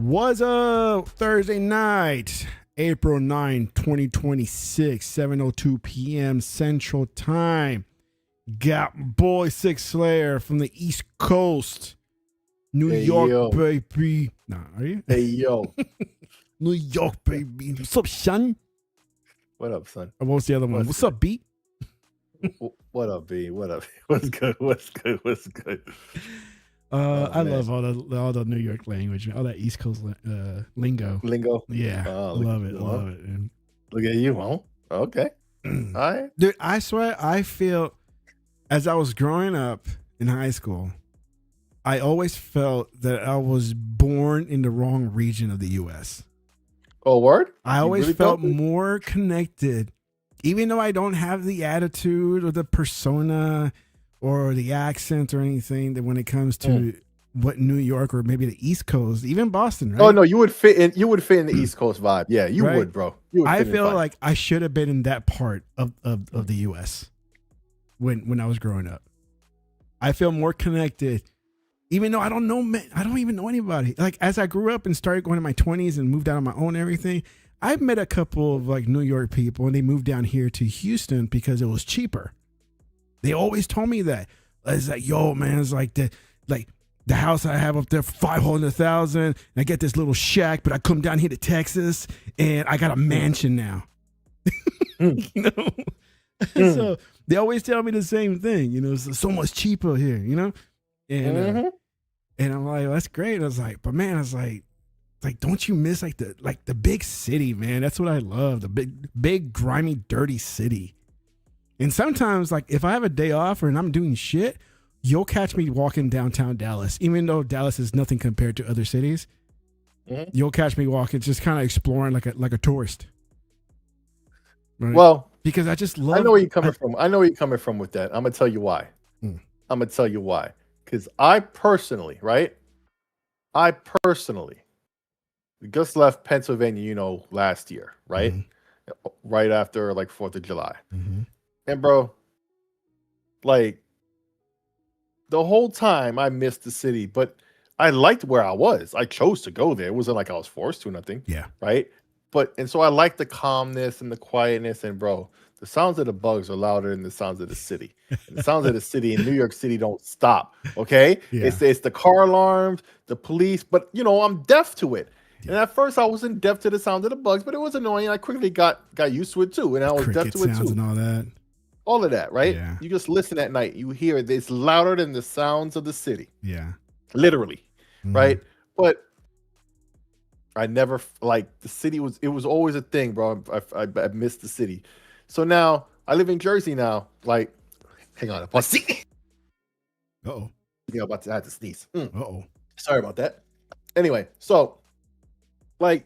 What's up? Thursday night, April 9, 2026, 7:02 p.m. Central Time. Got boy SIKSLAYER from the East Coast. New York, yo. baby. Nah, are you? Hey, yo. New York, baby. What's up, son? What up, son? Or what was the other one? What's up, B? What up, B? What up? What's good? What's good? What's good? I love all the New York language, all that East Coast lingo. Lingo? Yeah, love it, love it. And look at you, huh? Okay. All right. Dude, I swear, I feel, as I was growing up in high school, I always felt that I was born in the wrong region of the U.S. Oh, word? I always really felt more connected, even though I don't have the attitude or the persona or the accent or anything, that when it comes to what New York or maybe the East Coast, even Boston, right? Oh no, you would fit in. You would fit in the East Coast vibe. Yeah, you right? would, bro. You would I feel like I should have been in that part of the U.S. when I was growing up. I feel more connected, even though I don't even know anybody. Like, as I grew up and started going to my 20s and moved out on my own and everything, I've met a couple of like New York people, and they moved down here to Houston because it was cheaper. They always told me that. It's like, yo, man, it's like the house I have up there, $500,000, and I get this little shack, but I come down here to Texas and I got a mansion now. You know? So they always tell me the same thing, you know, it's so much cheaper here, you know? And and I'm like, that's great. I was like, but man, I was like, don't you miss like the big city, man? That's what I love. The big grimy, dirty city. And sometimes, like, if I have a day off and I'm doing shit, you'll catch me walking downtown Dallas, even though Dallas is nothing compared to other cities. You'll catch me walking, just kind of exploring like a tourist. Right? Well, because I just love. I know where you're coming from. I know where you're coming from with that. I'm gonna tell you why. I'm gonna tell you why. Because I personally just left Pennsylvania, you know, last year, right? Right after like 4th of July. And bro, like, the whole time I missed the city, but I liked where I was. I chose to go there. It wasn't like I was forced to, nothing. Yeah. Right. And so I like the calmness and the quietness. And bro, the sounds of the bugs are louder than the sounds of the city. And the sounds of the city in New York City don't stop. Okay. Yeah. It's the car alarms, the police, but you know, I'm deaf to it. Yeah. And at first I wasn't deaf to the sound of the bugs, but it was annoying. I quickly got used to it too. And I was deaf to it too. And all that. All of that, right? Yeah. You just listen at night. You hear it. It's louder than the sounds of the city. Yeah. Literally. Right? But I never, like, the city it was always a thing, bro. I missed the city. So now I live in Jersey now. Like, hang on. Uh-oh. Yeah, I had to sneeze. Uh-oh. Sorry about that. Anyway, so, like,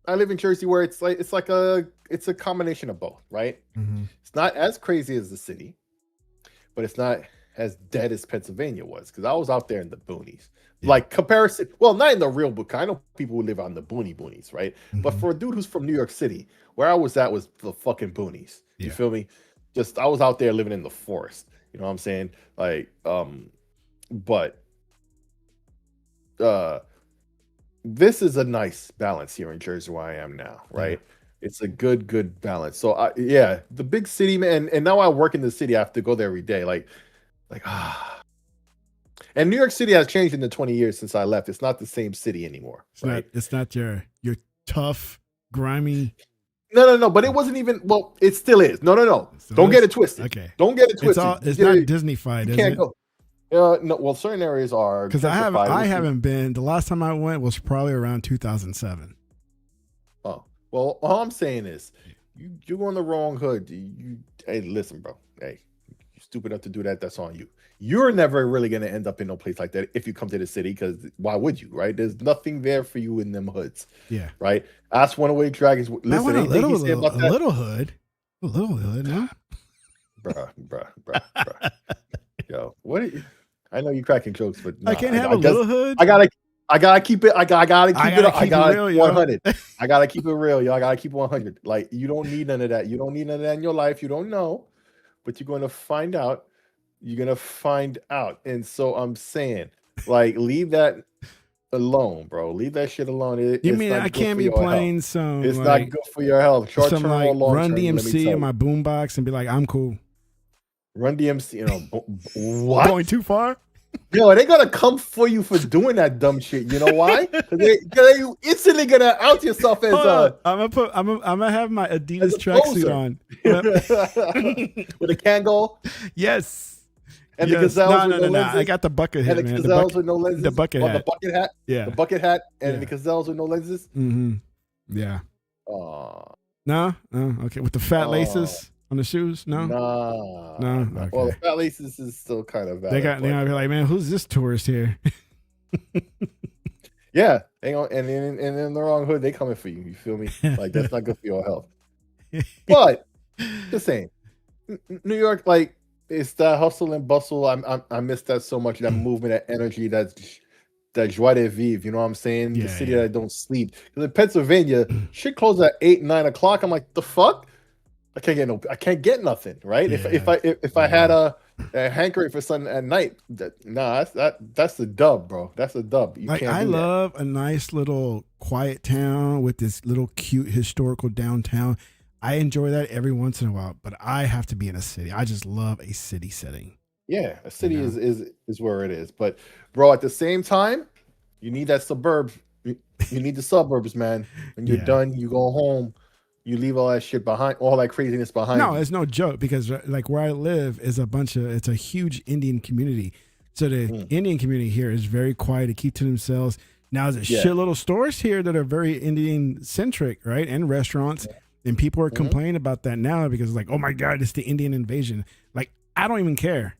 I live in Jersey where it's a combination of both, right? It's not as crazy as the city, but it's not as dead as Pennsylvania was, because I was out there in the boonies. Yeah. Like, comparison, well, not in the real book. I know people who live on the boonies, right? But for a dude who's from New York City, where I was at was the fucking boonies. You feel me? Just, I was out there living in the forest. You know what I'm saying? Like, this is a nice balance here in Jersey where I am now, right? It's a good balance. So the big city, man, and now I work in the city. I have to go there every day. And New York City has changed in the 20 years since I left. It's not the same city anymore. It's not your tough, grimy. No. But it wasn't even. Well, it still is. No. Don't get it twisted. Okay. Don't get it twisted. It's not Disney-fied, is it? Go. No, well, certain areas are, because I haven't been. The last time I went was probably around 2007. Oh, well, all I'm saying is, you're on the wrong hood. Hey, listen, bro. Hey, you're stupid enough to do that. That's on you. You're never really gonna end up in no place like that if you come to the city, because why would you, right? There's nothing there for you in them hoods. Yeah. Right. Ask One-Away Dragons. Listen, a little hood, no? Bruh. Yo, what? I know you cracking jokes, but I can't have a little hood. I gotta keep it. I gotta keep it real, 100. I gotta keep it real, yo. I gotta keep it 100. Like, you don't need none of that. You don't need none of that in your life. You don't know, but you're going to find out. You're gonna find out. And so I'm saying, like, leave that alone, bro. Leave that shit alone. You It's mean not I good can't for be your playing health. some It's not like good for your health, short some term like or long Run term. Let me DMC tell in you. my boombox and be like, I'm cool? Run DMC, Going what? too far? Yo, they gonna come for you for doing that dumb shit. You know why? Because they instantly gonna out yourself as Hold on. I'm gonna have my as Adidas a tracksuit poser. on. With a Kangol Yes. and the Yes. gazelles No, with no, no no, no. lenses. I got the bucket And hat, the man. gazelles with no lenses. The bucket or hat. the bucket hat. Yeah. The bucket hat and Yeah. the gazelles with no lenses. Mm-hmm. Yeah. Oh, No? No. Okay. With the fat laces on the shoes? No? nah. No? Nah. Okay. Well, the fat laces is still kind of valid. They gotta be like, man, who's this tourist here? Yeah. Hang on. And in the wrong hood, they coming for you. You feel me? Like, that's not good for your health. But just saying, New York, like, it's that hustle and bustle. I miss that so much. That movement, that energy, that joie de vivre. You know what I'm saying? Yeah, the city yeah. that don't sleep. Because in Pennsylvania, shit closes at 8, 9 o'clock. I'm like, the fuck? I can't get nothing. Right? Yeah. If I had a hankering for something at night, that's the dub, bro. That's the dub. You Like, can't. I do that. love a nice little quiet town with this little cute historical downtown. I enjoy that every once in a while, but I have to be in a city. I just love a city setting. Yeah, a city know? is where it is. But bro, at the same time, you need that suburb. You need the suburbs, man. When you're Yeah. done, you go home. You leave all that shit behind, all that craziness behind. No, you. it's no joke because like where I live is it's a huge Indian community. So the Indian community here is very quiet to keep to themselves. Now there's a shitload of stores here that are very Indian centric, right? And restaurants. And people are complaining about that now because it's like, oh my God, it's the Indian invasion. Like, I don't even care.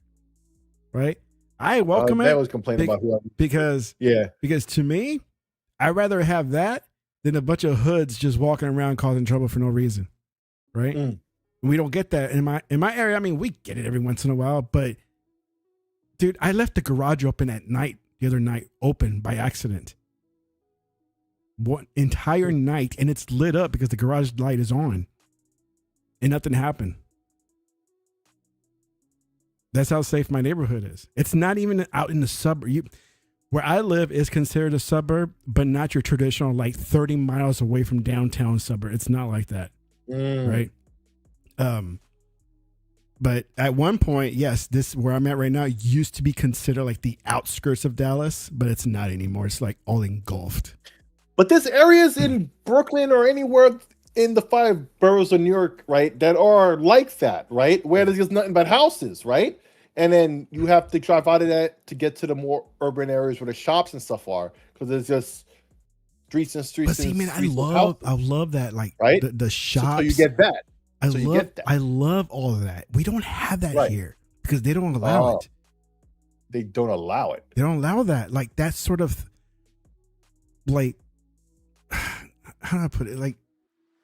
Right? I welcome it. I was complaining about who because to me, I'd rather have that than a bunch of hoods just walking around causing trouble for no reason. Right? And we don't get that in my area. I mean, we get it every once in a while, but dude, I left the garage open at night the other night, open by accident. One entire night, and it's lit up because the garage light is on, and nothing happened. That's how safe my neighborhood is. It's not even out in the suburb. Where I live is considered a suburb, but not your traditional like 30 miles away from downtown suburb. It's not like that, right? But at one point, yes, this where I'm at right now used to be considered like the outskirts of Dallas, but it's not anymore. It's like all engulfed. But there's areas in Brooklyn or anywhere in the 5 boroughs of New York, right, that are like that, right, where there's just nothing but houses, right, and then you have to drive out of that to get to the more urban areas where the shops and stuff are, because there's just streets and streets. But see, man, I love that, like, right, the shops. So you get that. I love all of that. We don't have that here because they don't allow it. They don't allow it. They don't allow that. Like, that's sort of like, how do I put it? Like,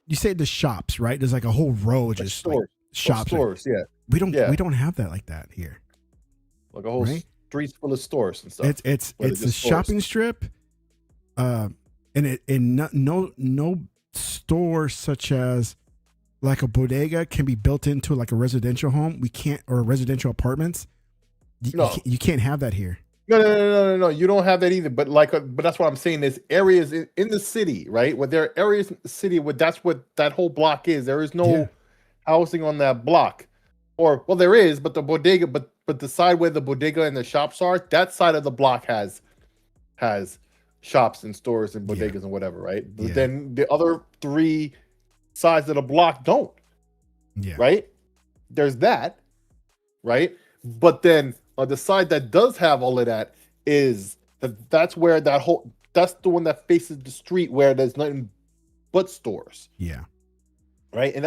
you say the shops, right? There's like a whole row of just stores. Like shops. Stores, We don't have that like that here. Like a whole streets full of stores and stuff. It's a shopping strip, and no store such as like a bodega can be built into like a residential home. We can't, or residential apartments. You can't have that here. No. You don't have that either. But but that's what I'm saying. There's areas in the city, right? Where there are areas in the city where that's what that whole block is. There is no housing on that block, or well, there is, but the bodega, but the side where the bodega and the shops are, that side of the block has shops and stores and bodegas and whatever, right? But then the other 3 sides of the block don't. Yeah. Right? There's that, right? But then on the side that does have all of that is that's where that's the one that faces the street where there's nothing but stores. Yeah. Right? And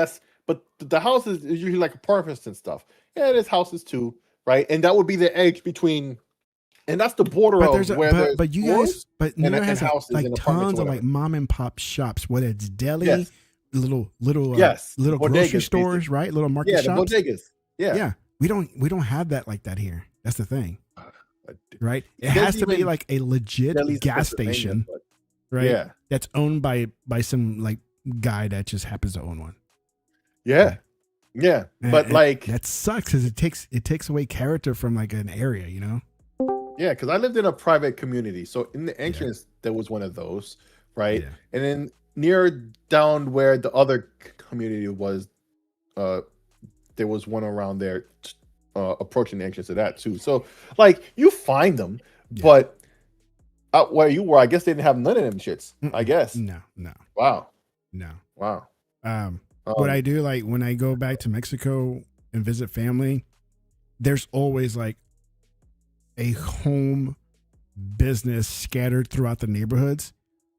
but the houses is usually like apartments and stuff. Yeah, there's houses too, right? And that would be the edge between, and that's the border but you guys has houses like and tons of like mom and pop shops, whether it's deli, little bodegas, grocery stores, right? Little market shops. The bodegas. Yeah. We don't have that like that here. That's the thing. Right? It has to be like a legit gas station. Right? Yeah. That's owned by some like guy that just happens to own one. Yeah. But like that sucks because it takes away character from like an area, you know? Yeah, because I lived in a private community. So in the entrance, there was one of those, right? Yeah. And then near down where the other community was, there was one around there approaching the entrance of that too. So like you find them, but out where you were, I guess they didn't have none of them shits. I guess. No. Wow. No. Wow. What I do, like when I go back to Mexico and visit family, there's always like a home business scattered throughout the neighborhoods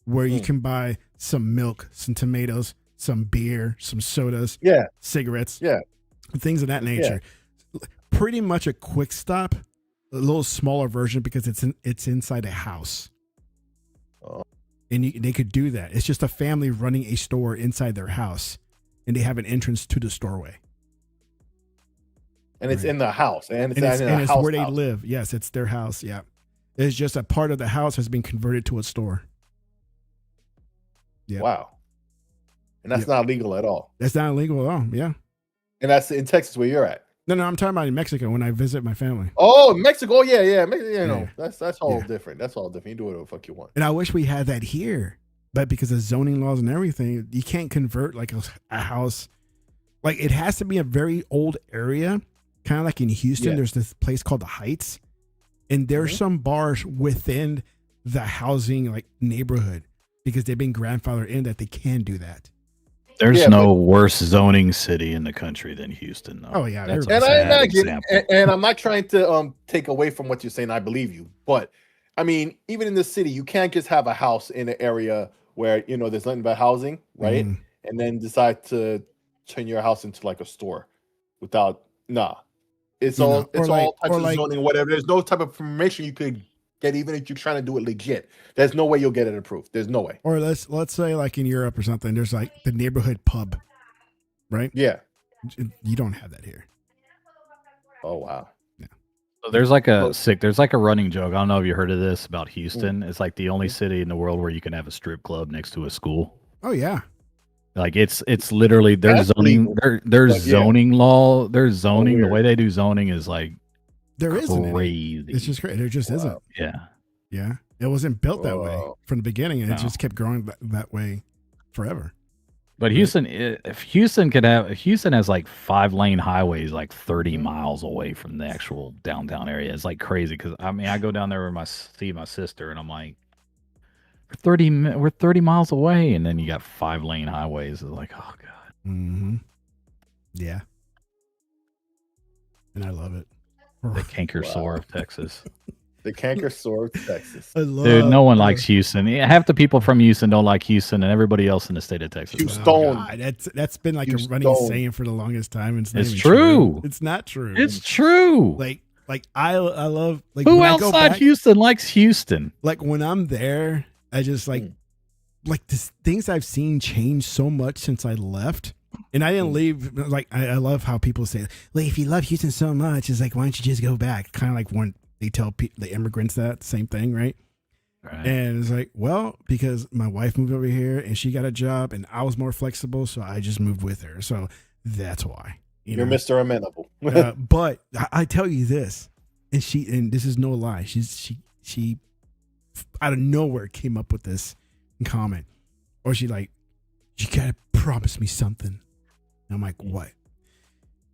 where you can buy some milk, some tomatoes, some beer, some sodas, cigarettes, things of that nature. Pretty much a quick stop, a little smaller version because it's inside a house. And they could do that. It's just a family running a store inside their house, and they have an entrance to the storeway. And it's in the house, and it's where they live. Yes, it's their house. Yeah, it's just a part of the house has been converted to a store. Yeah. Wow. And that's not legal at all. That's not illegal at all. Yeah. And that's in Texas where you're at. No, I'm talking about in Mexico when I visit my family. Oh, Mexico. Oh, yeah. No, that's all different. That's all different. You do whatever the fuck you want. And I wish we had that here, but because of zoning laws and everything, you can't convert like a house. Like it has to be a very old area. Kind of like in Houston, there's this place called the Heights, and there's some bars within the housing like neighborhood because they've been grandfathered in that they can do that. There's no worse zoning city in the country than Houston, though. Oh yeah, that's and I imagine, and I'm not trying to take away from what you're saying. I believe you, but I mean, even in the city, you can't just have a house in an area where there's nothing but housing, right? And then decide to turn your house into like a store without It's all types of zoning, whatever. There's no type of information you could get, even if you're trying to do it legit. There's no way you'll get it approved. There's no way. Or let's say like in Europe or something, there's like the neighborhood pub, right? Yeah. You don't have that here. Oh wow. Yeah. So there's like a running joke. I don't know if you heard of this about Houston. It's like the only city in the world where you can have a strip club next to a school. Oh yeah. Like it's literally there's zoning zoning law. There's zoning. The way they do zoning is like there isn't crazy. It's just crazy. There just isn't. Yeah. It wasn't built that way from the beginning, and it just kept growing that way forever. But Houston has like 5-lane highways like 30 miles away from the actual downtown area. It's like crazy because I mean I go down there with see my sister, and I'm like, we're 30 miles away, and then you got 5-lane highways. It's like, oh god. Mm-hmm. Yeah. And I love it. The canker sore of Texas. The canker sore of Texas. Dude, no one likes Houston. Half the people from Houston don't like Houston, and everybody else in the state of Texas. Houston. That's been like a running saying for the longest time. It's true. It's not true. It's true. Like I love like who outside Houston likes Houston? Like when I'm there, I just like the things I've seen change so much since I left. And I didn't leave. Like I love how people say, "Well, if you love Houston so much, it's like why don't you just go back?" Kind of like when they tell the immigrants that same thing, right? And it's like, well, because my wife moved over here and she got a job, and I was more flexible, so I just moved with her. So that's why. You're Mr. Amenable. But I tell you this, and this is no lie. She out of nowhere came up with this comment, or she like, you gotta promise me something. And I'm like, what?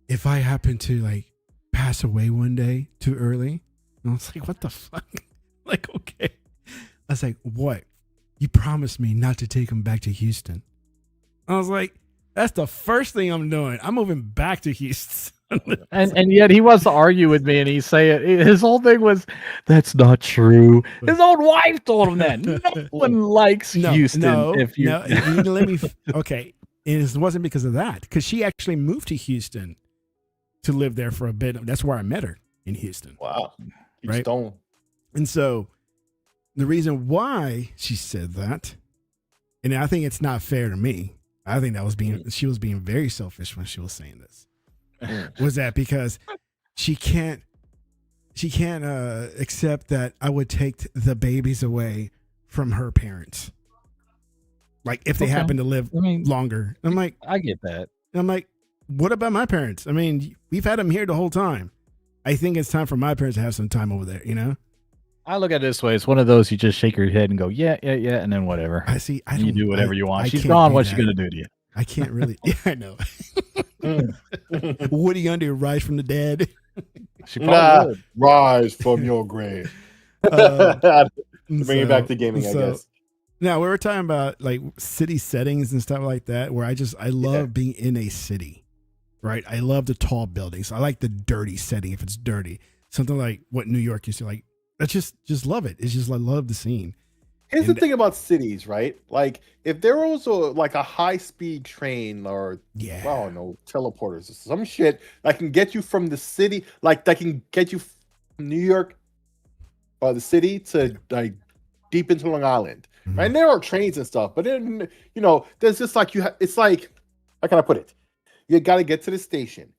If I happen to like pass away one day too early, and I was like, what the fuck? Like, okay. I was like, what? You promised me not to take him back to Houston. I was like, that's the first thing I'm doing. I'm moving back to Houston. and yet he wants to argue with me, and he's saying his whole thing was that's not true. His own wife told him that. No one likes Houston. Let me. Okay, and it wasn't because of that. Because she actually moved to Houston to live there for a bit. That's where I met her, in Houston. Wow, right. And so the reason why she said that, and I think it's not fair to me. I think she was being very selfish when she was saying this. Was that because she can't accept that I would take the babies away from her parents, like if they happen to live longer. I'm like, I get that. I'm like, what about my parents? I mean, we've had them here the whole time. I think it's time for my parents to have some time over there, you know? I look at it this way. It's one of those you just shake your head and go, yeah, yeah, yeah, and then whatever. I see. I And don't. you do whatever you want. I She's can't gone. do What's she that. gonna do to you? I can't really. Yeah, I know. Woody under rise from the dead. She probably would. Rise from your grave. Bring it back to gaming, I guess. Now we were talking about like city settings and stuff like that, where I love being in a city, right? I love the tall buildings. I like the dirty setting if it's dirty. Something like what New York used to like. I just love it. It's just I love the scene. Here's the thing about cities, right? Like if there was like a high speed train or I don't know, teleporters or some shit that can get you from the city, like that can get you from New York or the city to like deep into Long Island. Mm-hmm. Right? And there are trains and stuff, but then there's just like it's like, how can I put it? You got to get to the station,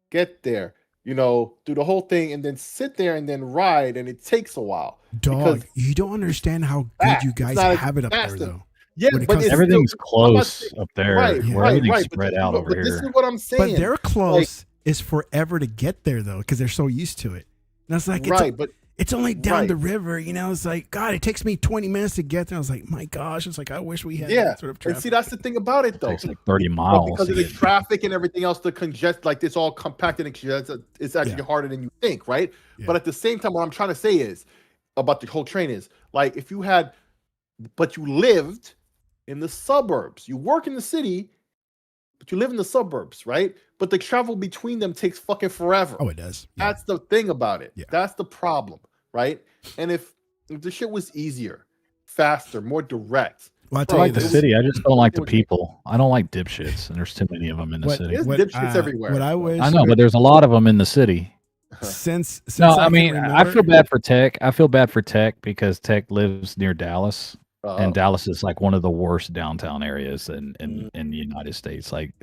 get there, do the whole thing, and then sit there and then ride, and it takes a while. Dog, you don't understand how good you guys have it up there, though. Yeah, but everything's close up there. Right, where everything's but spread out over but here. This is what I'm saying. But they're close is forever to get there, though, because they're so used to it. And it's like, it's only down the river, It's like, God, it takes me 20 minutes to get there. I was like, my gosh, it's like, I wish we had that sort of traffic. And see, that's the thing about it, though. It takes like 30 miles. Because of the traffic and everything else, the congest, like it's all compacted and congested. It's actually harder than you think, right? Yeah. But at the same time, what I'm trying to say is about the whole train is like if you had, but you lived in the suburbs, you work in the city, but you live in the suburbs, right? But the travel between them takes fucking forever. Oh, it does. Yeah. That's the thing about it. Yeah. That's the problem, right? And if the shit was easier, faster, more direct. Well, I like the city. I just don't like the people. I don't like dipshits, and there's too many of them in the city. There's dipshits everywhere. What I wish, I know, but there's a lot of them in the city. Since I feel bad for Tech. I feel bad for Tech because Tech lives near Dallas. And Dallas is like one of the worst downtown areas in the United States. Like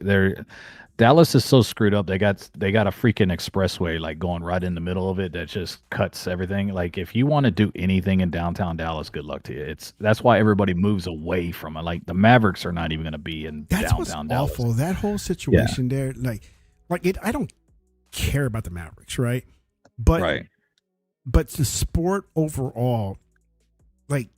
Dallas is so screwed up. They got a freaking expressway like going right in the middle of it that just cuts everything. Like if you want to do anything in downtown Dallas, good luck to you. That's why everybody moves away from it. Like the Mavericks are not even going to be in downtown Dallas. Awful. That whole situation there, I don't care about the Mavericks, right? But the sport overall, like.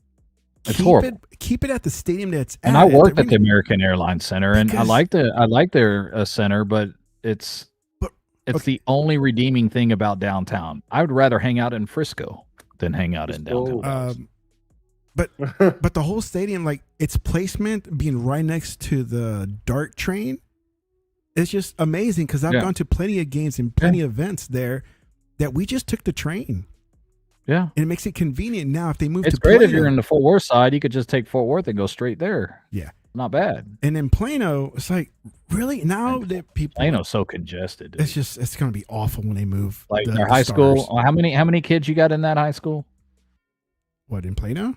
It's horrible. Keep it at the stadium that's at. And I worked at the American Airlines Center, and I like their center, but it's the only redeeming thing about downtown. I would rather hang out in Frisco than hang out in downtown. But the whole stadium, like its placement being right next to the DART train, it's just amazing because I've gone to plenty of games and plenty of events there that we just took the train. Yeah. And it makes it convenient now if they move it's to great Plano. If you're in the Fort Worth side, you could just take Fort Worth and go straight there. Yeah. Not bad. And in Plano, it's like, really? Now that people Plano's so congested. Dude. It's gonna be awful when they move. Like their high school. How many kids you got in that high school? What, in Plano?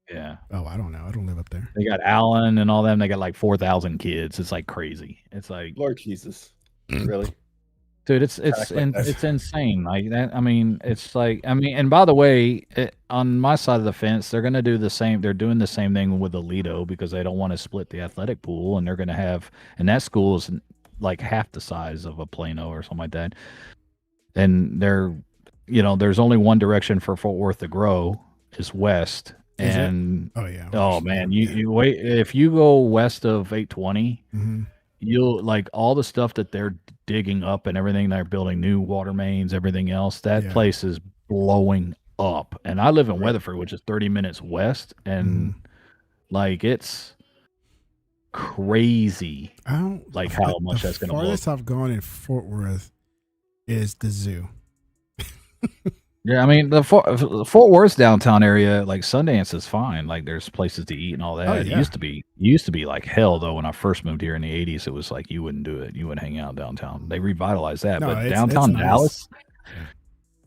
Yeah. Oh, I don't know. I don't live up there. They got Allen and all them. They got like 4,000 kids. It's like crazy. It's like Lord Jesus. Really? Dude, it's insane. Like that. I mean, it's like and by the way, on my side of the fence, they're gonna do the same. They're doing the same thing with Alito because they don't want to split the athletic pool, and they're gonna have. And that school is like half the size of a Plano or something like that. And there's only one direction for Fort Worth to grow is west. And oh man, you wait if you go west of 820. Mm-hmm. You'll like all the stuff that they're digging up and everything. They're building new water mains, everything else. That place is blowing up. And I live in Weatherford, which is 30 minutes west, and like it's crazy. How much that's going to blow. The farthest I've gone in Fort Worth is the zoo. Yeah, I mean the Fort Worth downtown area, like Sundance is fine. Like there's places to eat and all that. It used to be like hell though. When I first moved here in the '80s, it was like you wouldn't do it. You wouldn't hang out downtown. They revitalized that, but downtown Dallas,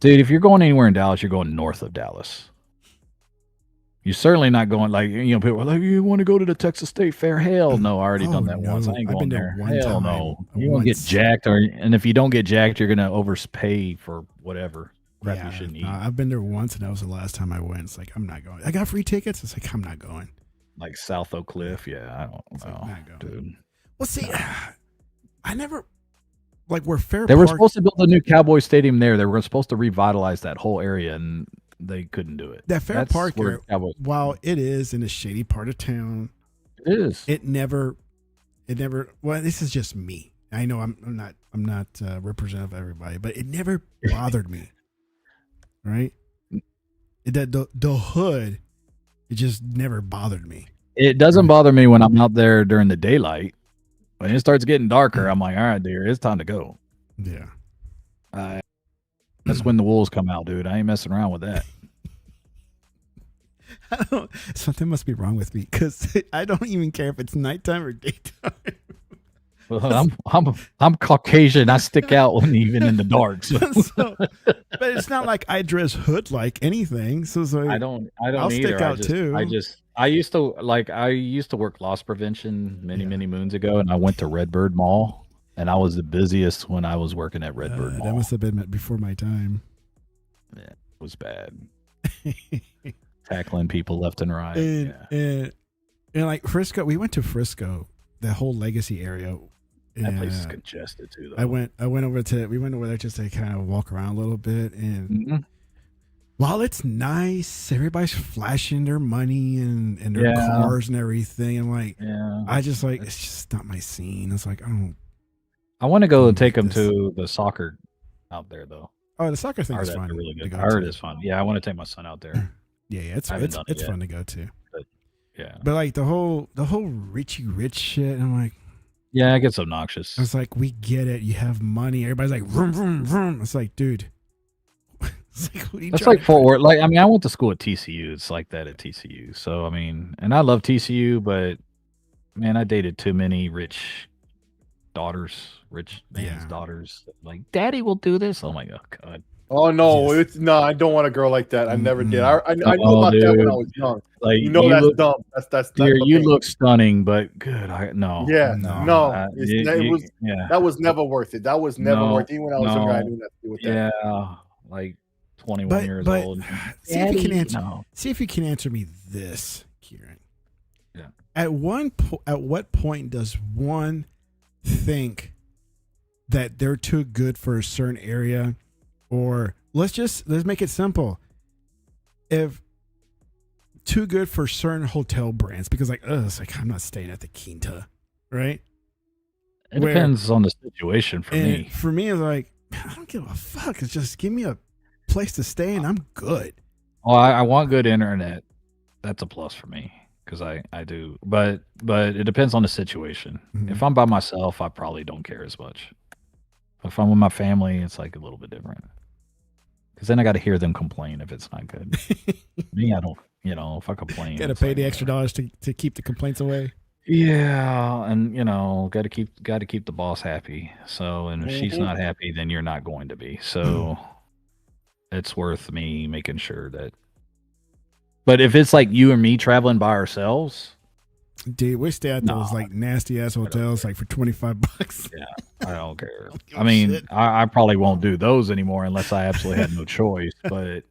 dude. If you're going anywhere in Dallas, you're going north of Dallas. You're certainly not going like people are like, you want to go to the Texas State Fair? Hell no, I already done that once. I ain't going there. Hell no. You won't get jacked, and if you don't get jacked, you're gonna overpay for whatever. Crap you shouldn't eat. I've been there once, and that was the last time I went. It's like I'm not going. I got free tickets. It's like I'm not going. Like South Oak Cliff, I don't know, dude. Well, see, I never like where Fair. They were supposed to build a new Cowboy Stadium there. They were supposed to revitalize that whole area, and they couldn't do it. That Fair That's Park where area, Cowboys- while it is in a shady part of town, it is. it never. Well, this is just me. I know I'm not representative of everybody, but it never bothered me. Right? The hood, it just never bothered me. It doesn't bother me when I'm out there during the daylight. When it starts getting darker, I'm like, all right, dear, it's time to go. Yeah. That's when the wolves come out, dude. I ain't messing around with that. Something must be wrong with me because I don't even care if it's nighttime or daytime. Well, I'm Caucasian. I stick out when even in the dark. So. But it's not like I dress hood like anything. So it's like, I don't I'll either. stick out too. I used to work loss prevention many moons ago, and I went to Redbird Mall, and I was the busiest when I was working at Redbird Mall. That must have been before my time. Yeah, it was bad. Tackling people left and right. And like Frisco, we went to Frisco, the whole Legacy area. That place is congested too, though. we went over there just to kind of walk around a little bit, and while it's nice, everybody's flashing their money and their cars and everything, and like, I just like, it's just not my scene. It's like, I want to go and take them to the soccer out there, though. Oh, the soccer thing is fun. Really good. I heard it's fun. Yeah, I want to take my son out there. Yeah, it's fun to go to. But like the whole Richie Rich shit, I'm like, yeah, it gets obnoxious. It's like, we get it. You have money. Everybody's like, vroom, vroom, vroom. It's like, dude. It's like, what are you That's like Fort Worth. Like, I mean, I went to school at TCU. It's like that at TCU. So, I mean, and I love TCU, but man, I dated too many rich man's daughters. Like, daddy will do this. Oh my God. Oh no, I don't want a girl like that. I never did. I knew about that when I was young. Like, that's dumb. That's you look stunning, but good. No. That was never worth it. That was never worth it. Even when I was younger, I knew nothing to do with that. Yeah, like 21 years old. See if you can answer me this, Kieran. Yeah. At what point does one think that they're too good for a certain area? Or let's make it simple. If too good for certain hotel brands, because it's like, I'm not staying at the Quinta, right? It depends on the situation for me. For me, it's like, I don't give a fuck. It's just give me a place to stay and I'm good. Oh, I want good internet. That's a plus for me because I do. But it depends on the situation. Mm-hmm. If I'm by myself, I probably don't care as much. If I'm with my family, it's like a little bit different. Because then I got to hear them complain if it's not good. Me, I don't. If I complain, got to pay the extra dollars to keep the complaints away. Yeah, and got to keep the boss happy. So, and if she's not happy, then you're not going to be. So, it's worth me making sure that. But if it's like you and me traveling by ourselves, dude, we stay at those like nasty ass hotels like for $25. Yeah, I don't care. I mean, I probably won't do those anymore unless I absolutely have no choice. But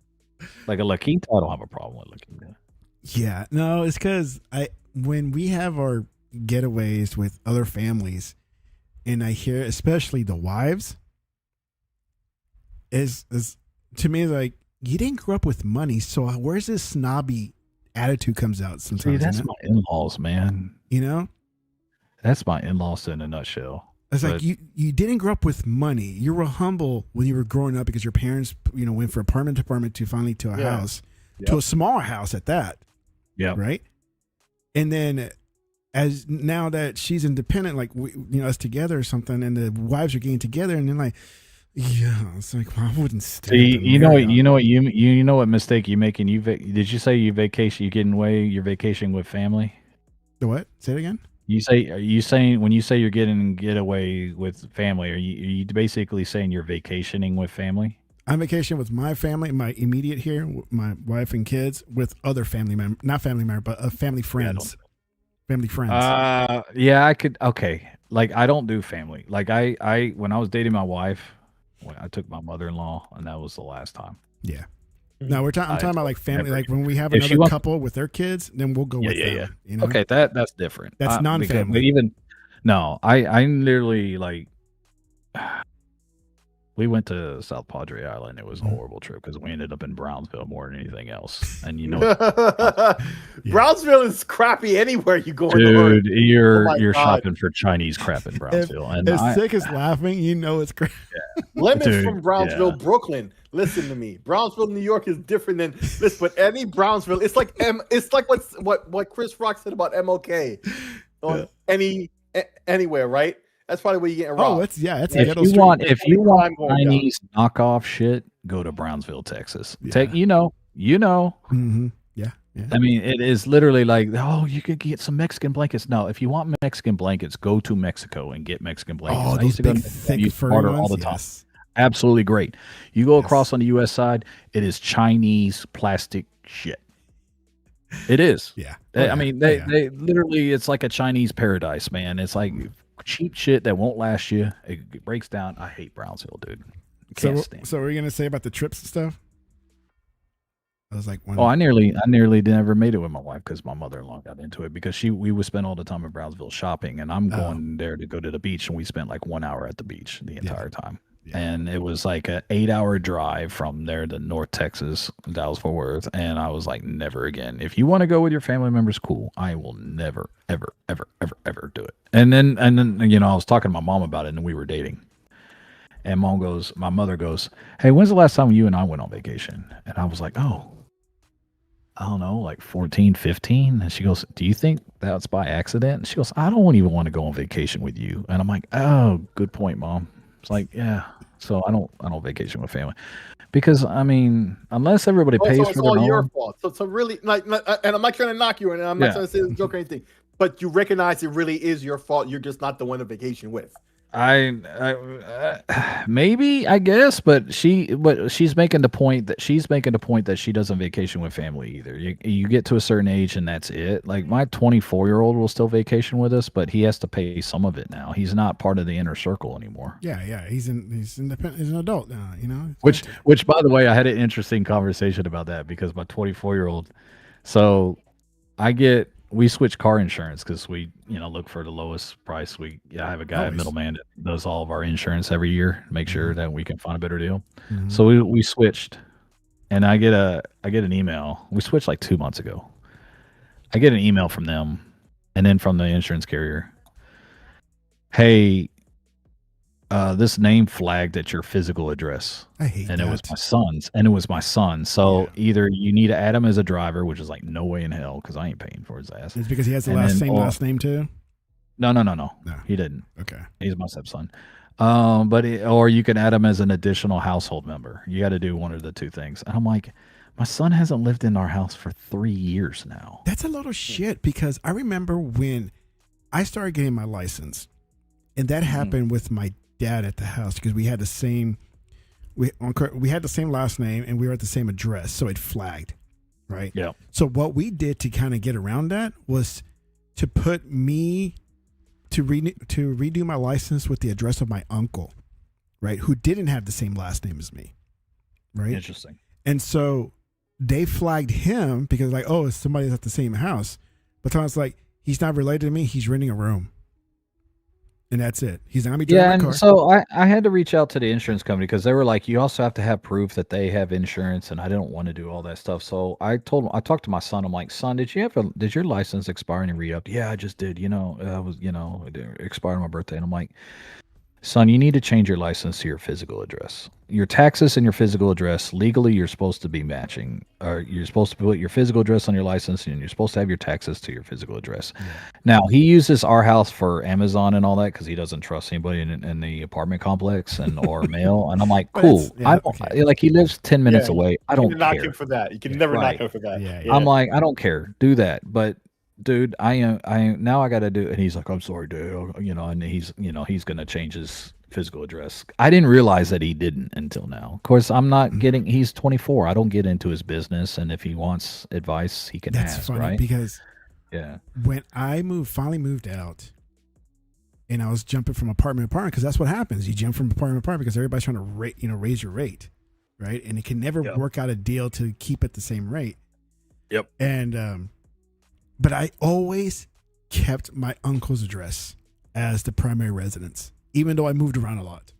like a La Quinta, I don't have a problem with La Quinta. Yeah, no, it's because when we have our getaways with other families, and I hear especially the wives, is to me like, you didn't grow up with money, so where's this snobby attitude comes out sometimes? See, that's my in-laws, man. That's my in-laws in a nutshell. It's like you didn't grow up with money. You were humble when you were growing up because your parents, went from apartment to apartment to finally to a house, to a smaller house at that. Yeah. Right. And then, as now that she's independent, like us together or something, and the wives are getting together, and then like, it's like, well, I wouldn't stay. See, you know what mistake you making? Did you say you vacation? You getting away? You're vacationing with family? The what? Say it again. Are you saying when you say you're get away with family, are you basically saying you're vacationing with family? I'm vacationing with my family, my immediate here, my wife and kids, with other family members, not family members, but family friends. Family friends. Yeah, I could. Okay, like I don't do family. Like I when I was dating my wife, I took my mother-in-law, and that was the last time. Yeah. No, I'm talking about like family. Like when we have another couple with their kids, then we'll go with them. Yeah. Okay, that's different. That's non-family. But even no, I literally like We went to South Padre Island. It was a horrible trip because we ended up in Brownsville more than anything else. And you know, Brownsville is crappy anywhere you go. dude, you're God. shopping for Chinese crap in Brownsville. And if Sick is laughing, you know it's great. Yeah. Lemons from Brownsville, Brooklyn. Listen to me. Brownsville, New York is different than this, but any Brownsville, it's like what Chris Rock said about MLK. Anywhere, right? That's probably where you get robbed. It's if you want Chinese knockoff shit, go to Brownsville, Texas. Yeah. You know. Mm-hmm. Yeah. I mean, it is literally like, you could get some Mexican blankets. No, if you want Mexican blankets, go to Mexico and get Mexican blankets. Oh, those big, thick, furry ones, all the time. Absolutely great. You go across on the U.S. side, it is Chinese plastic shit. It is. Yeah. I mean, they literally, it's like a Chinese paradise, man. It's like cheap shit that won't last you. It breaks down. I hate Brownsville, dude. Can't stand. So what are you gonna say about the trips and stuff? I was like, I nearly never made it with my wife because my mother-in-law got into it because we would spend all the time in Brownsville shopping, and I'm going there to go to the beach, and we spent like 1 hour at the beach the entire time. Yeah. And it was like an 8-hour drive from there to North Texas, Dallas-Fort Worth. And I was like, never again. If you want to go with your family members, cool. I will never, ever, ever, ever, ever do it. And then, I was talking to my mom about it, and we were dating. And my mother goes, hey, when's the last time you and I went on vacation? And I was like, I don't know, like 14, 15. And she goes, do you think that's by accident? And she goes, I don't even want to go on vacation with you. And I'm like, oh, good point, Mom. It's like, yeah. So I don't vacation with family because I mean, unless everybody pays for their own. It's all your fault. So really, like, and I'm not trying to knock you, and I'm not trying to say it's a joke or anything, but you recognize it really is your fault. You're just not the one to vacation with. Maybe, I guess, but she's making the point that she doesn't vacation with family either. You get to a certain age and that's it. Like my 24-year-old will still vacation with us, but he has to pay some of it now. He's not part of the inner circle anymore. Yeah. He's independent. He's an adult now, Which by the way, I had an interesting conversation about that because my 24-year-old. So we switch car insurance because we, look for the lowest price. I have a guy, a middleman that does all of our insurance every year, make sure that we can find a better deal. Mm-hmm. So we switched, and I get an email. We switched like 2 months ago. I get an email from them, and then from the insurance carrier. Hey, this name flagged at your physical address. I hate that. It was my son's. So either you need to add him as a driver, which is like no way in hell because I ain't paying for his ass. It's because he has the last name too? No. He didn't. Okay. He's my stepson. Or you can add him as an additional household member. You got to do one of the two things. And I'm like, my son hasn't lived in our house for 3 years now. That's a lot of shit because I remember when I started getting my license, and that happened with my dad at the house because we had the same last name and we were at the same address, so it flagged, right? Yeah. So what we did to kind of get around that was to put me to redo my license with the address of my uncle, right, who didn't have the same last name as me, right? Interesting. And so they flagged him because like, oh, it's somebody that's at the same house, but I was like, he's not related to me. He's renting a room. And that's it. He's not going to be driving my car. So I had to reach out to the insurance company because they were like, you also have to have proof that they have insurance, and I didn't want to do all that stuff. So I talked to my son. I'm like, son, did your license expire and you re-upped? Yeah, I just did. It expired on my birthday. And I'm like, son, you need to change your license to your physical address. Your taxes and your physical address, legally, you're supposed to be matching. Or you're supposed to put your physical address on your license, and you're supposed to have your taxes to your physical address. Yeah. Now, he uses our house for Amazon and all that because he doesn't trust anybody in the apartment complex or mail. And I'm like, cool. He lives 10 minutes away. I don't care. Knock him for that. You can never knock him for that. Yeah. I'm like, I don't care. Do that. But dude, I now I got to do it. And he's like, I'm sorry, dude. And he's going to change his physical address. I didn't realize that he didn't until now. Of course, I'm not he's 24. I don't get into his business. And if he wants advice, he can ask, That's funny right? Because when I finally moved out and I was jumping from apartment to apartment, because that's what happens. You jump from apartment to apartment because everybody's trying to raise your rate, right? And it can never work out a deal to keep it the same rate. Yep. And, but I always kept my uncle's address as the primary residence, even though I moved around a lot.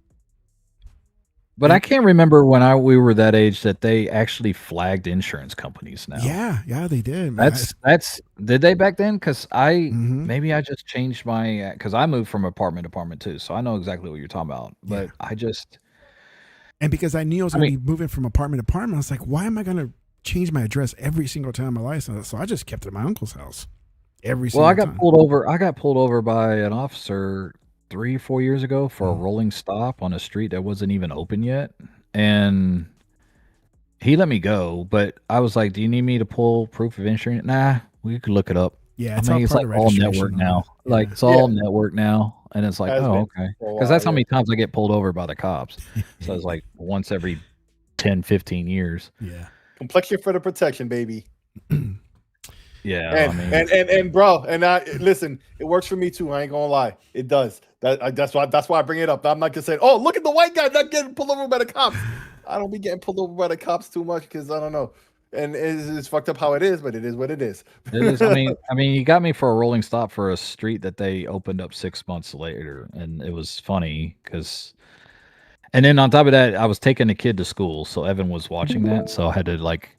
But I can't remember when we were that age that they actually flagged insurance companies now. Yeah, they did. Man. That's did they back then? Because Mhm. maybe I just changed my because I moved from apartment to apartment too, so I know exactly what you're talking about. But Yeah. And because I knew I was going to be moving from apartment to apartment, I was like, why am I going to change my address every single time my license? So I just kept it at my uncle's house every single time. I got pulled over by an officer 3-4 years ago for a rolling stop on a street that wasn't even open yet, and he let me go. But I was like, "Do you need me to pull proof of insurance?" Nah, we could look it up. Yeah, it's like all network now. Yeah. Like it's all network now, and it's like, oh, okay, because that's how many times I get pulled over by the cops. So it's like once every 10, 15 years. Yeah, complexion for the protection, baby. Yeah, and bro, and listen, it works for me too. I ain't gonna lie, it does. That's why I bring it up. I'm not gonna say, oh, look at the white guy not getting pulled over by the cops. I don't be getting pulled over by the cops too much because I don't know. And it's fucked up how it is, but it is what it is. It is. I mean, you got me for a rolling stop for a street that they opened up 6 months later, and it was funny because. And then on top of that, I was taking a kid to school, so Evan was watching that, so I had to like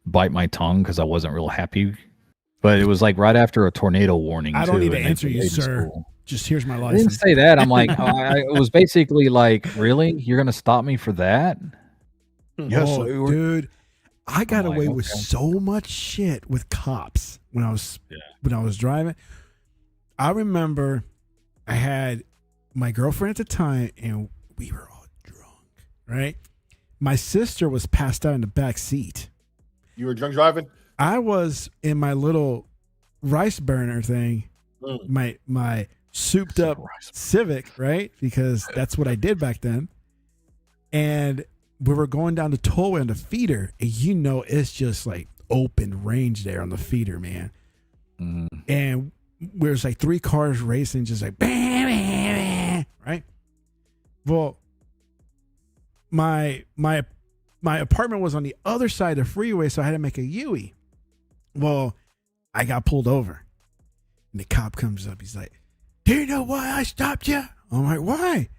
bite my tongue because I wasn't real happy. But it was like right after a tornado warning. I don't need to answer you, sir. Just here's my license. I didn't say that. I'm like, it was basically like, really? You're gonna stop me for that? Yes, dude. I got away with so much shit with cops when I was driving. I remember I had my girlfriend at the time, and we were all drunk. Right, my sister was passed out in the back seat. You were drunk driving? I was in my little rice burner thing, my souped up Civic, right? Because that's what I did back then. And we were going down the tollway on the feeder, and it's just like open range there on the feeder, man. And there's like 3 cars racing, just like bam, bam, bam, right? Well, my apartment was on the other side of the freeway, so I had to make a U-turn. Well, I got pulled over, and the cop comes up. He's like, "Do you know why I stopped you?" I'm like, "Why?"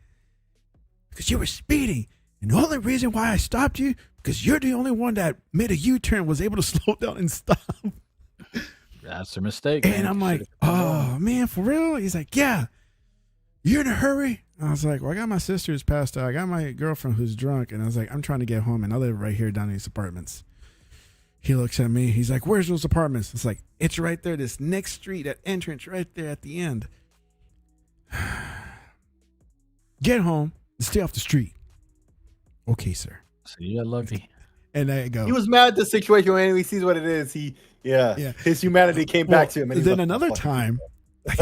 "Because you were speeding. And the only reason why I stopped you, because you're the only one that made a U-turn, was able to slow down and stop." That's a mistake. And I'm like, "Oh, man, for real?" He's like, "Yeah. You're in a hurry?" I was like, "Well, I got my sister who's passed out. I got my girlfriend who's drunk." And I was like, "I'm trying to get home, and I live right here down in these apartments." He looks at me. He's like, "Where's those apartments?" It's like, "It's right there, this next street, that entrance right there at the end. Get home and stay off the street." "Okay, sir." See, I love you. And I go. He was mad at the situation when he sees what it is. His humanity came back to him. And then another time, I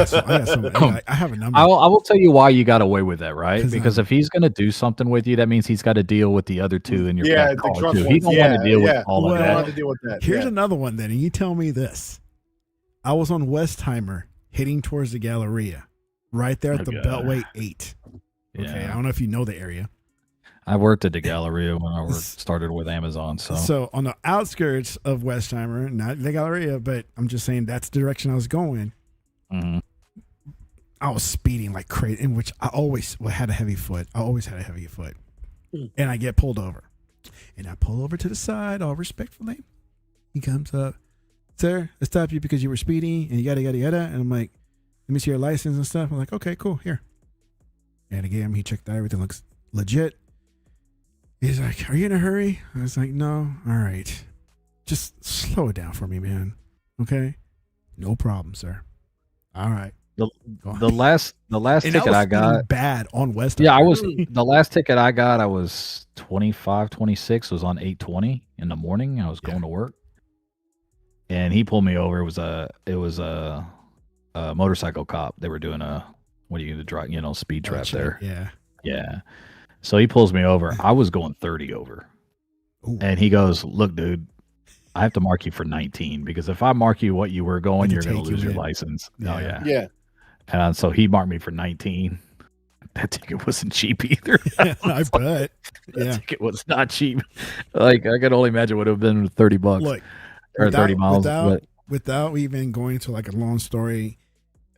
have a number. I will tell you why you got away with that, right? Because if he's going to do something with you, that means he's got to deal with the other 2 in your back car too. He don't want to deal with all of that. Here's another one then, and you tell me this. I was on Westheimer heading towards the Galleria, right there at the Beltway 8. Okay, I don't know if you know the area. I worked at the Galleria when I started with Amazon. So on the outskirts of Westheimer, not the Galleria, but I'm just saying that's the direction I was going. I was speeding like crazy, in which I always had a heavy foot. And I get pulled over. And I pull over to the side, all respectfully. He comes up, "Sir, I stopped you because you were speeding and yada, yada, yada." And I'm like, "Let me see your license and stuff." I'm like, "Okay, cool, here." And again, he checked that everything looks legit. He's like, "Are you in a hurry?" I was like, "No." "All right. Just slow it down for me, man. Okay?" "No problem, sir." "All right." The last ticket I got bad on West. Yeah, the last ticket I got, I was 25, 26. It was on 8:20 in the morning. I was going to work, and he pulled me over. It was a motorcycle cop. They were doing speed trap there. Yeah. So he pulls me over. I was going 30 over. Ooh. And he goes, "Look, dude, I have to mark you for 19 because if I mark you what you were going, you're going to lose your license." Yeah. Oh, yeah. Yeah. And so he marked me for 19. That ticket wasn't cheap either. I bet. That ticket was not cheap. Like, I could only imagine what it would have been $30. Look, or 30 miles. Without even going into like a long story,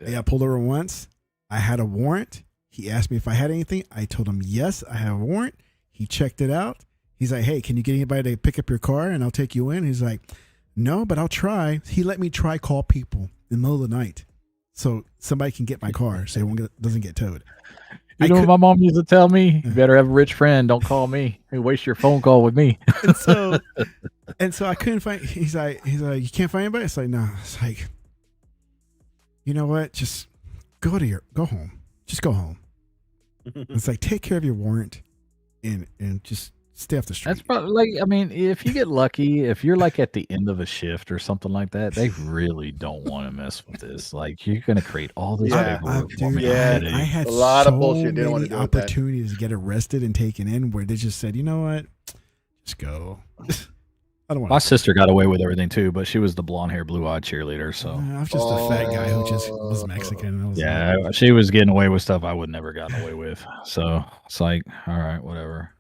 I got pulled over once. I had a warrant. He asked me if I had anything. I told him, yes, I have a warrant. He checked it out. He's like, hey, can you get anybody to pick up your car and I'll take you in? He's like, no, but I'll try. He let me try call people in the middle of the night so somebody can get my car so it doesn't get towed. You know what my mom used to tell me? You better have a rich friend. Don't call me. You waste your phone call with me. And so I couldn't find. He's like, you can't find anybody. It's like, no. It's like, you know what? Just go home. Just go home. It's like, take care of your warrant, and just stay off the street. That's probably like, I mean, if you get lucky, if you're like at the end of a shift or something like that, they really don't want to mess with this. Like, you're gonna create all this paperwork for me. I had a lot so of bullshit. They don't want to many do that. opportunities to get arrested and taken in where they just said, you know what, just go. I don't want. My sister got away with everything too, but she was the blonde hair, blue eyed cheerleader. So I was just a fat guy who just was Mexican. I was yeah, she was getting away with stuff I would never gotten away with. So it's like, all right, whatever.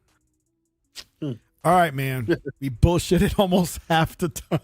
All right, man. We bullshitted almost half the time.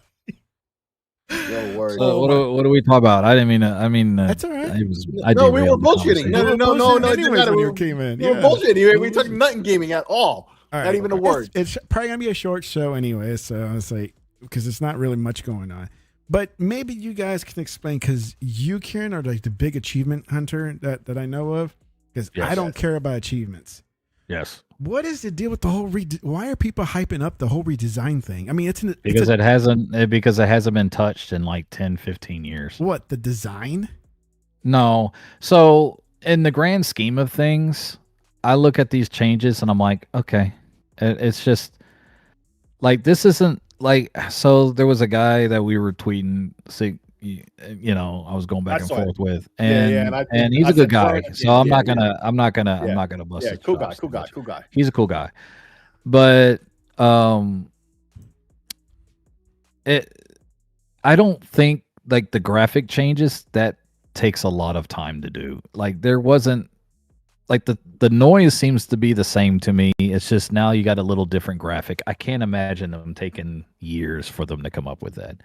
No worries. So what do we talk about? I didn't mean. I mean, that's all right. We were bullshitting. No. Anyways, when you came in, we were bullshitting. We talked nothing gaming at all. All right. Not even a word. It's probably gonna be a short show anyway, so I was like, because it's not really much going on. But maybe you guys can explain, because you, Kieran, are like the big achievement hunter that I know of. Because I don't care about achievements. Yes. What is the deal with the whole why are people hyping up the whole redesign thing? I mean, because it hasn't been touched in like 10, 15 years. What, the design? No. So in the grand scheme of things, I look at these changes and I'm like, okay, it's just like, this isn't like, so there was a guy that we were tweeting, you know, I was going back and forth with, and he's a good guy. So I'm not gonna bust his chops. Cool guy. He's a cool guy, but I don't think like the graphic changes that takes a lot of time to do. Like there wasn't like the noise seems to be the same to me. It's just now you got a little different graphic. I can't imagine them taking years for them to come up with that.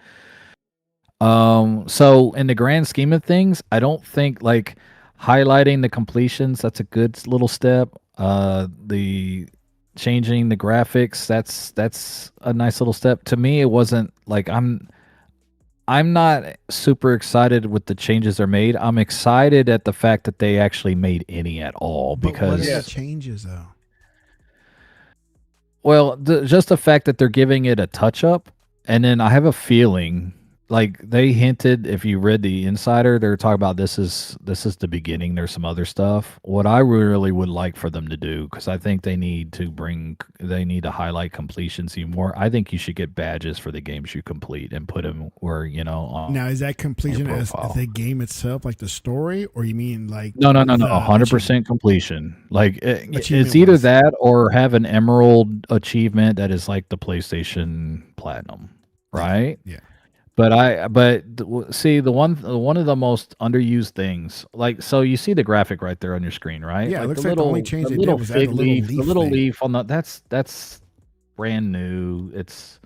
So in the grand scheme of things, I don't think like highlighting the completions, that's a good little step. The changing the graphics, that's a nice little step. To me, it wasn't like I'm not super excited with the changes they're made. I'm excited at the fact that they actually made any at all, because what are the changes though? Well, just the fact that they're giving it a touch up, and then I have a feeling like they hinted, if you read the Insider, they're talking about this is the beginning. There's some other stuff. What I really would like for them to do, because I think they need to highlight completions even more. I think you should get badges for the games you complete and put them where, you know. Now, is that completion as the game itself, like the story, or you mean like no, 100% completion. Like it's either that or have an Emerald achievement that is like the PlayStation Platinum, right? Yeah. But see, one of the most underused things, like, so you see the graphic right there on your screen, right? Yeah, like it looks like the only change they did was add the little leaf on that's brand new. It's,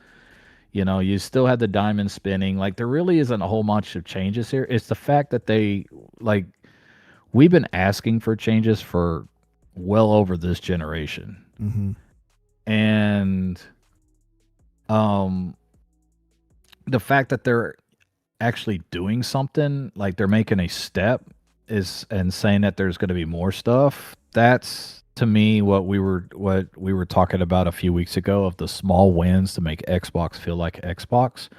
you know, you still had the diamond spinning. Like there really isn't a whole bunch of changes here. It's the fact that we've been asking for changes for well over this generation, and the fact that they're actually doing something, like they're making a step and saying that there's going to be more stuff. That's to me what we were talking about a few weeks ago, of the small wins to make Xbox feel like Xbox.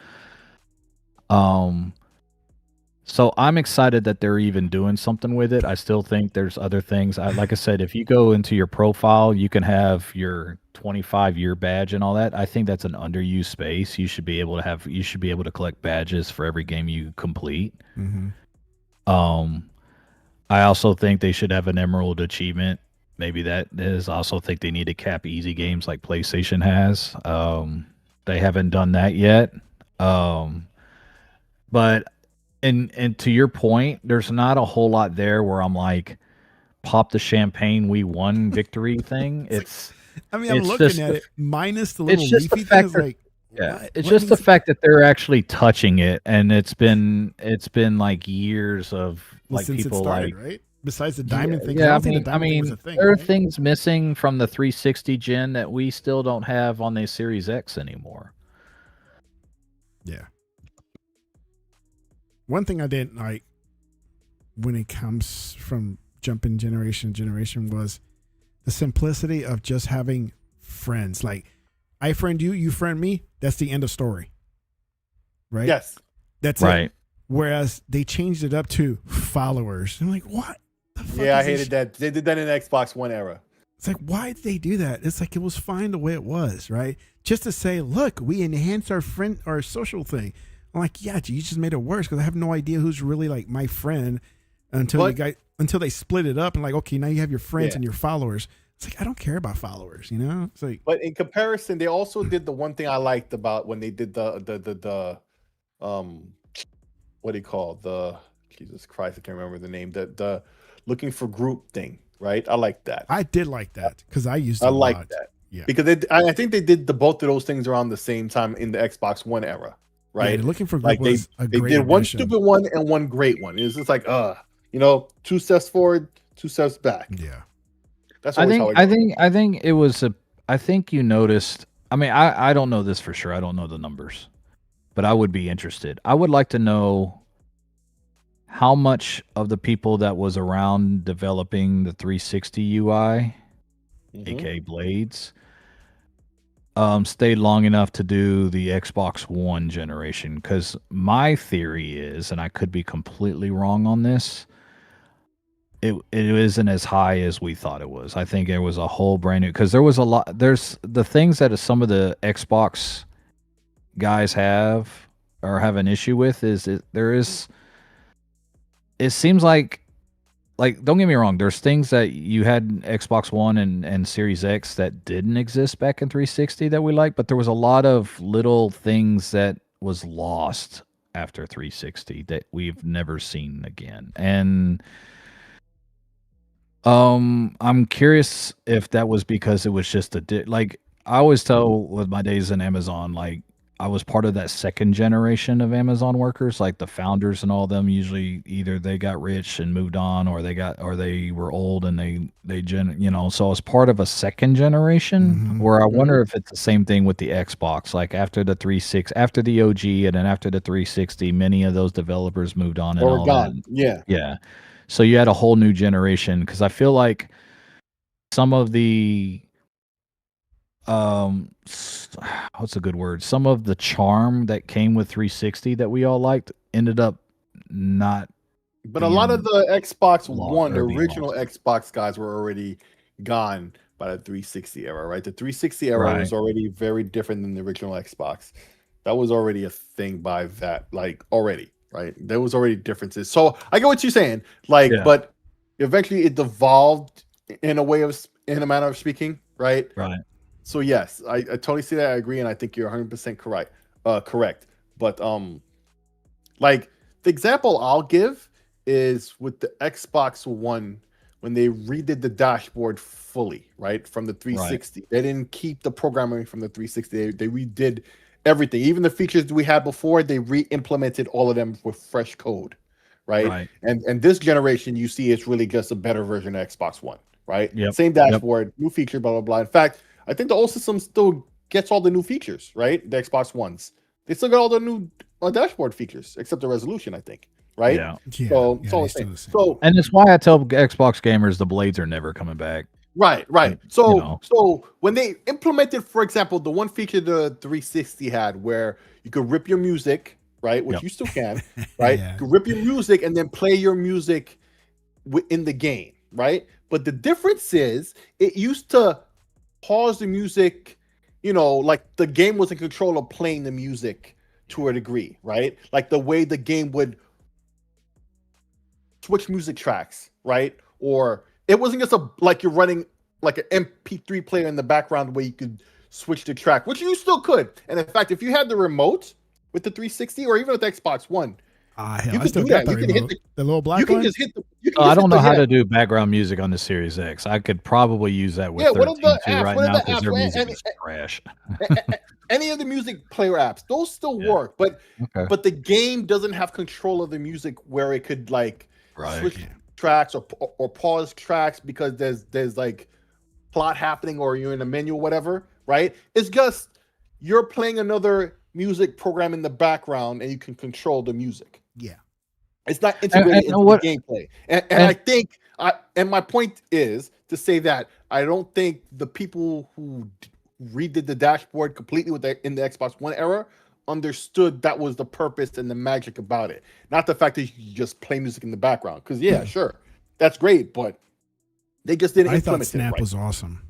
So I'm excited that they're even doing something with it. I still think there's other things. Like I said, if you go into your profile, you can have your 25-year badge and all that. I think that's an underused space. You should be able to collect badges for every game you complete. I also think they should have an Emerald achievement. Maybe that is. I also think they need to cap easy games like PlayStation has. They haven't done that yet. But and to your point, there's not a whole lot there where I'm like, pop the champagne, we won victory thing. I'm looking at it minus the little leafy things. Like, it's just the fact that they're actually touching it, and it's been like years of like since people it started, like right? Besides the diamond thing, 'cause Yeah, I don't think the diamond thing was a thing. there are Right? things missing from the 360 gen that we still don't have on the Series X anymore. Yeah. One thing I didn't like when it comes from jumping generation to generation was the simplicity of just having friends. Like, I friend you, you friend me. That's the end of story. Right? Yes. That's Right. it. Whereas they changed it up to followers. I'm like, what the fuck? Yeah, I is this hated that. They did that in the Xbox One era. It's like, why did they do that? It's like, it was fine the way it was, right? Just to say, look, we enhanced our social thing. I'm like, yeah, you just made it worse because I have no idea who's really like my friend until they split it up and like, okay, now you have your friends and your followers. It's like, I don't care about followers, you know? It's like, but in comparison, they also did the one thing I liked about when they did the what do you call the Jesus Christ, I can't remember the name. The looking for group thing, right? I like that. I did like that because I used it I a like lot. that. Yeah. Because I think they did both of those things around the same time in the Xbox One era, right? Yeah, looking for group Like was they a great did one addition. stupid one and one great one. It's just like, 2 steps forward, 2 steps back. Yeah. That's I always think how it I goes. think it was I think you noticed. I mean, I don't know this for sure. I don't know the numbers, but I would be interested. I would like to know how much of the people that was around developing the 360 UI, aka Blades, stayed long enough to do the Xbox One generation. Because my theory is, and I could be completely wrong on this, it isn't as high as we thought it was. I think there was a whole brand new, because there was a lot. There's the things that some of the Xbox guys have or have an issue with it seems like don't get me wrong, there's things that you had in Xbox One and Series X that didn't exist back in 360 that we like, but there was a lot of little things that was lost after 360 that we've never seen again. And I'm curious if that was because it was just like I always tell with my days in Amazon, like I was part of that second generation of Amazon workers, like the founders and all of them. Usually, either they got rich and moved on, or they were old and So I was part of a second generation. Where I wonder if it's the same thing with the Xbox. Like after the 360, after the OG, and then after the 360, many of those developers moved on and Or all gone. that. Yeah. So you had a whole new generation, because I feel like some of the what's a good word? Some of the charm that came with 360 that we all liked ended up not. But a lot of the Xbox One, the being original lost. Xbox guys were already gone by the 360 era, right? The 360 era was already very different than the original Xbox. That was already a thing by that, like already, right? There was already differences. So I get what you're saying, like, but eventually it evolved in a manner of speaking, right? Right. So yes, I totally see that. I agree, and I think you're 100% correct. Correct. But like the example I'll give is with the Xbox One when they redid the dashboard fully, right, from the 360. They didn't keep the programming from the 360. They redid everything, even the features we had before. They re-implemented all of them with fresh code, right? And this generation, you see, it's really just a better version of Xbox One, right? Same dashboard, new feature, blah blah blah. In fact, I think the old system still gets all the new features, right? The Xbox Ones, they still got all the new dashboard features, except the resolution, I think, right? Yeah. So it's all the same. So, and it's why I tell Xbox gamers the Blades are never coming back. Right. So, so when they implemented, for example, the one feature the 360 had, where you could rip your music, right, which you still can, right? You could rip your music and then play your music in the game, right? But the difference is, it used to pause the music, like the game was in control of playing the music to a degree, right? Like the way the game would switch music tracks, right? Or it wasn't just like you're running like an MP3 player in the background where you could switch the track, which you still could. And in fact, if you had the remote with the 360 or even with Xbox One, you can do that. You can hit the little black one. You can just hit the. I don't know how to do background music on the Series X. I could probably use that with 13 right now, because their music is trash. Any of the music player apps, those still work, but the game doesn't have control of the music where it could like switch tracks or pause tracks because there's like plot happening or you're in a menu or whatever, right? It's just you're playing another music program in the background and you can control the music. Yeah. It's not integrated into the gameplay. And I think and my point is to say that I don't think the people who redid the dashboard completely in the Xbox One era understood that was the purpose and the magic about it. Not the fact that you just play music in the background. Because yeah, sure, that's great, but they just didn't implement it. Snap right. was awesome.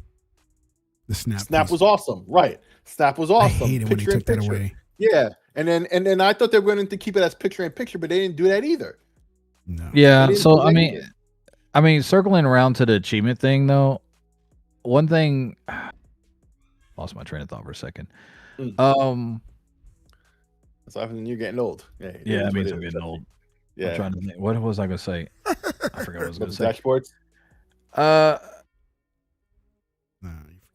The Snap was awesome, right? Snap was awesome. I hated when they took that away. Yeah, and then I thought they were going to keep it as picture in picture, but they didn't do that either. No. Yeah, so I mean, circling around to the achievement thing though, one thing, lost my train of thought for a second. So you're getting old. Yeah, that means I'm getting old. Yeah. I'm trying to think. What was I going to say? I forgot what I was going to say. Dashboards? I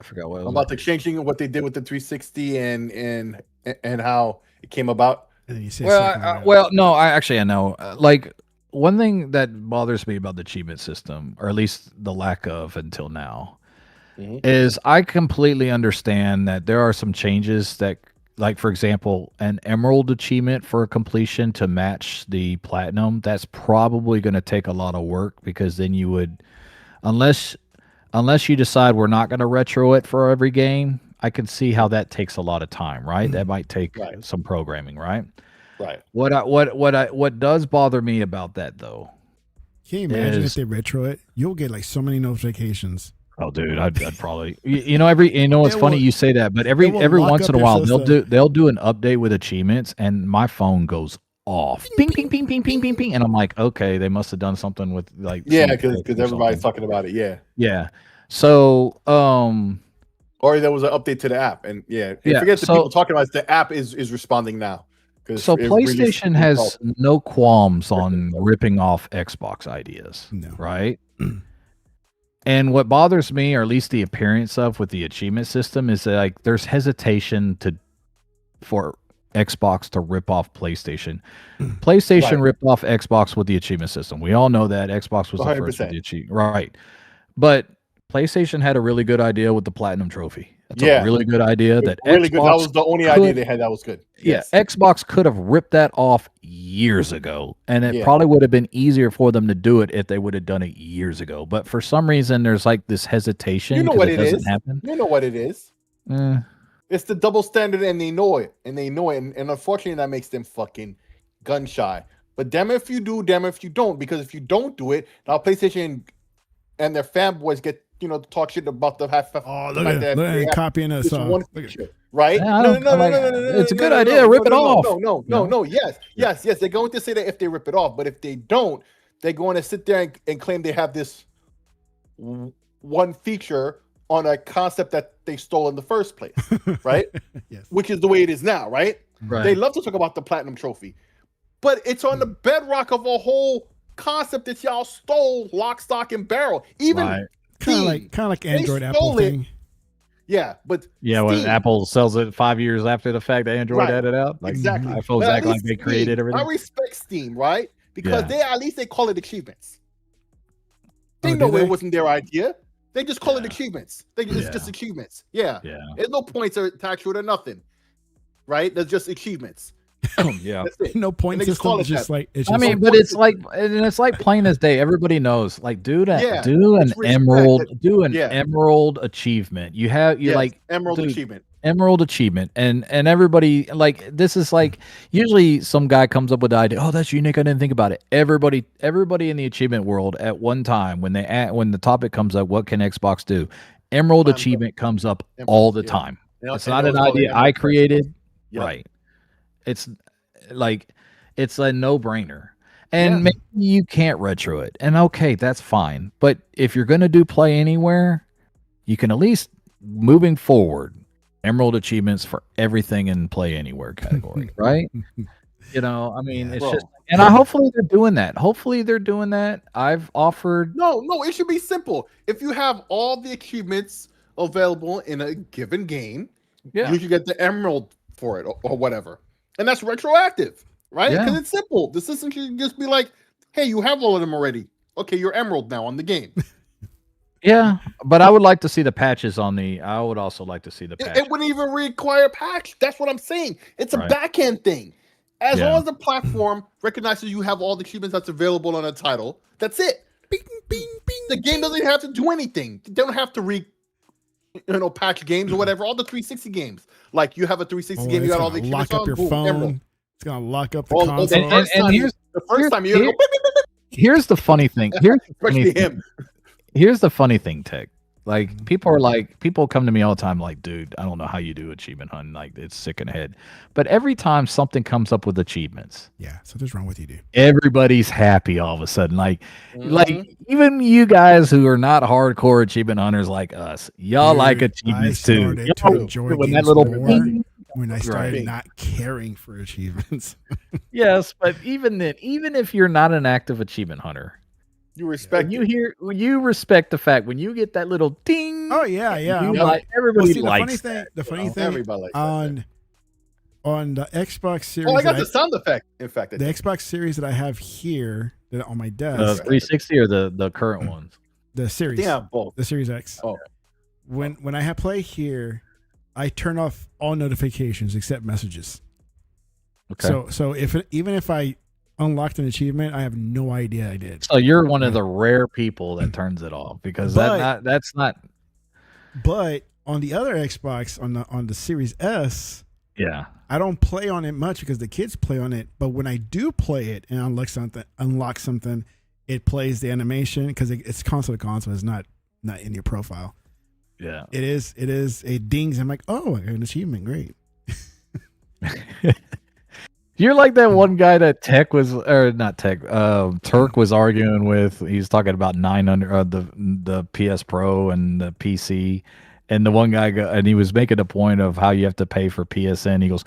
forgot what I was about the changing what they did with the 360 and how it came about. And then you said no, I know. Like, one thing that bothers me about the achievement system, or at least the lack of until now, is I completely understand that there are some changes that, like, for example, an emerald achievement for completion to match the platinum, that's probably going to take a lot of work, because then you would, unless you decide we're not going to retro it for every game, I can see how that takes a lot of time, right? That might take some programming, right? Right. What does bother me about that though? Can you imagine if they retro it? You'll get like so many notifications. Oh, dude, I'd probably it's funny you say that, but every once in a while they'll do an update with achievements, and my phone goes off, ping ping ping ping ping ping ping, and I'm like, okay, they must have done something with like because everybody's talking about it, yeah. So or there was an update to the app, and forget the people talking about it, the app is responding now. So PlayStation has no qualms on ripping off Xbox ideas, right? And what bothers me, or at least the appearance of with the achievement system, is that like there's hesitation for Xbox to rip off PlayStation. PlayStation ripped off Xbox with the achievement system. We all know that Xbox was 100%. The first with the achievement, right? But PlayStation had a really good idea with the Platinum Trophy. That's a really good idea. That was the only idea they had that was good. Yes. Yeah, Xbox could have ripped that off years ago, and it probably would have been easier for them to do it if they would have done it years ago. But for some reason, there's like this hesitation. You know what it is? You know what it is? It's the double standard, and they know it. And unfortunately, that makes them fucking gun shy. But damn if you do, damn if you don't. Because if you don't do it, now PlayStation and their fanboys get talk shit about the half. Oh, look at that! Copying us off. Right? No. It's a good idea. Rip it off. No. Yes. They're going to say that if they rip it off, but if they don't, they're going to sit there and claim they have this one feature on a concept that they stole in the first place, right? Yes. Which is the way it is now, right? They love to talk about the Platinum Trophy, but it's on the bedrock of a whole concept that y'all stole, lock, stock, and barrel. Even kind of like Android Apple thing. Yeah, but when Apple sells it 5 years after the fact, Android had it out. Like, exactly. iPhones act like they created everything. I respect Steam, right? Because at least they call it achievements. They know it wasn't their idea. They just call it achievements. It's just achievements. Yeah. There's no points attached to it or nothing. Right? There's just achievements. No point system. It's just like but it's like plain as day. Everybody knows. Like, do an emerald achievement. Emerald achievement, and everybody, like, this is like, usually some guy comes up with the idea, oh, that's unique, I didn't think about it. Everybody in the achievement world at one time, when the topic comes up, what can Xbox do? Emerald achievement comes up all the time. It's not an idea I created. Right. It's like, it's a no-brainer. And maybe you can't retro it. And okay, that's fine. But if you're going to do Play Anywhere, you can at least, moving forward, Emerald achievements for everything in Play Anywhere category, right? It's just, and hopefully they're doing that. I've offered. No, it should be simple. If you have all the achievements available in a given game, you should get the Emerald for it or whatever. And that's retroactive, right? Because it's simple. The system should just be like, hey, you have all of them already. Okay, you're Emerald now on the game. Yeah, but I would like to see the patches on the. I would also like to see the patch. It wouldn't even require a patch. That's what I'm saying. It's a Right. back end thing. As Yeah. long as the platform recognizes you have all the achievements that's available on a title, that's it. Bing, bing, bing. The game doesn't have to do anything. They don't have to patch games or whatever. All the 360 games, like you have a 360 game, you got all the achievements lock up on, your boom, phone. Emerald. It's gonna lock up the Well, console. the first time you're gonna go. Here's the funny thing. Here's the funny Especially thing. him. Here's the funny thing, Tech. Like people come to me all the time, like, dude, I don't know how you do achievement hunting. Like, it's sick in the head. But every time something comes up with achievements, Yeah, something's wrong with you, dude. everybody's happy all of a sudden. Like even you guys who are not hardcore achievement hunters like us, y'all Dude, like achievements I too. started to enjoy When games that little more when I started Right. not caring for achievements. yes, but even then, even if you're not an active achievement hunter, You respect when you respect the fact when you get that little ding. Oh yeah, yeah. you I'm like, everybody see, likes the funny thing Everybody likes that. on the Xbox series. Oh, I got that the sound effect. In fact, the Xbox series that I have here that on my desk, 360 or the current ones. the series, yeah, both. the Series X. Oh. When I have play here, I turn off all notifications except messages. Okay. So even if I unlocked an achievement, I have no idea I did. So you're one of the rare people that turns it off because that's not. But on the other Xbox, on the Series S, Yeah. I don't play on it much because the kids play on it. But when I do play it and unlock something, it plays the animation because it's console to console. It's not in your profile. Yeah. It is. It dings. I'm like, oh, I got an achievement. Great. You're like that one guy that Turk was arguing with. He's talking about 900, the PS Pro and the PC, and the one guy and he was making a point of how you have to pay for PSN. He goes,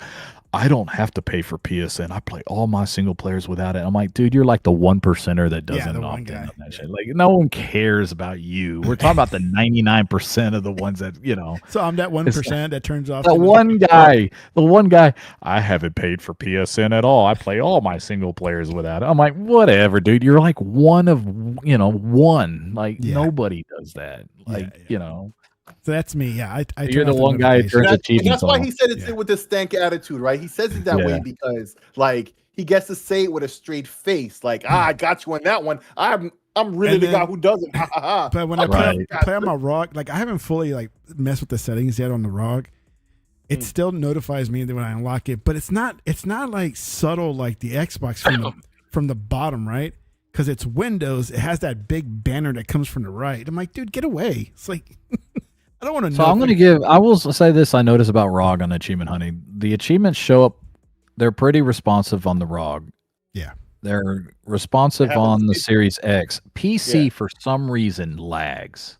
I don't have to pay for PSN. I play all my single players without it. I'm like, dude, you're like the 1%er that doesn't opt in on that shit. Like, no one cares about you. We're talking about the 99% of the ones that, So I'm that 1% that turns off. The one guy, I haven't paid for PSN at all. I play all my single players without it. I'm like, whatever, dude. You're like one of, one. Like, nobody does that. Like, So that's me. Yeah, I you're turn the off one guy who turns achievements That's why off. he said it's with this stank attitude, right? He says it that way because, like, he gets to say it with a straight face, like, I got you on that one. I'm really the guy who does it. Ha, ha, ha. But when I play on my ROG, like I haven't fully like messed with the settings yet on the ROG. It still notifies me that when I unlock it, but it's not like subtle like the Xbox from the bottom, right? Because it's Windows, it has that big banner that comes from the right. I'm like, dude, get away! It's like I don't want to know. So I will say this. I noticed about ROG on achievement hunting. The achievements show up. They're pretty responsive on the ROG. Yeah. They're responsive on the Series X. PC for some reason lags.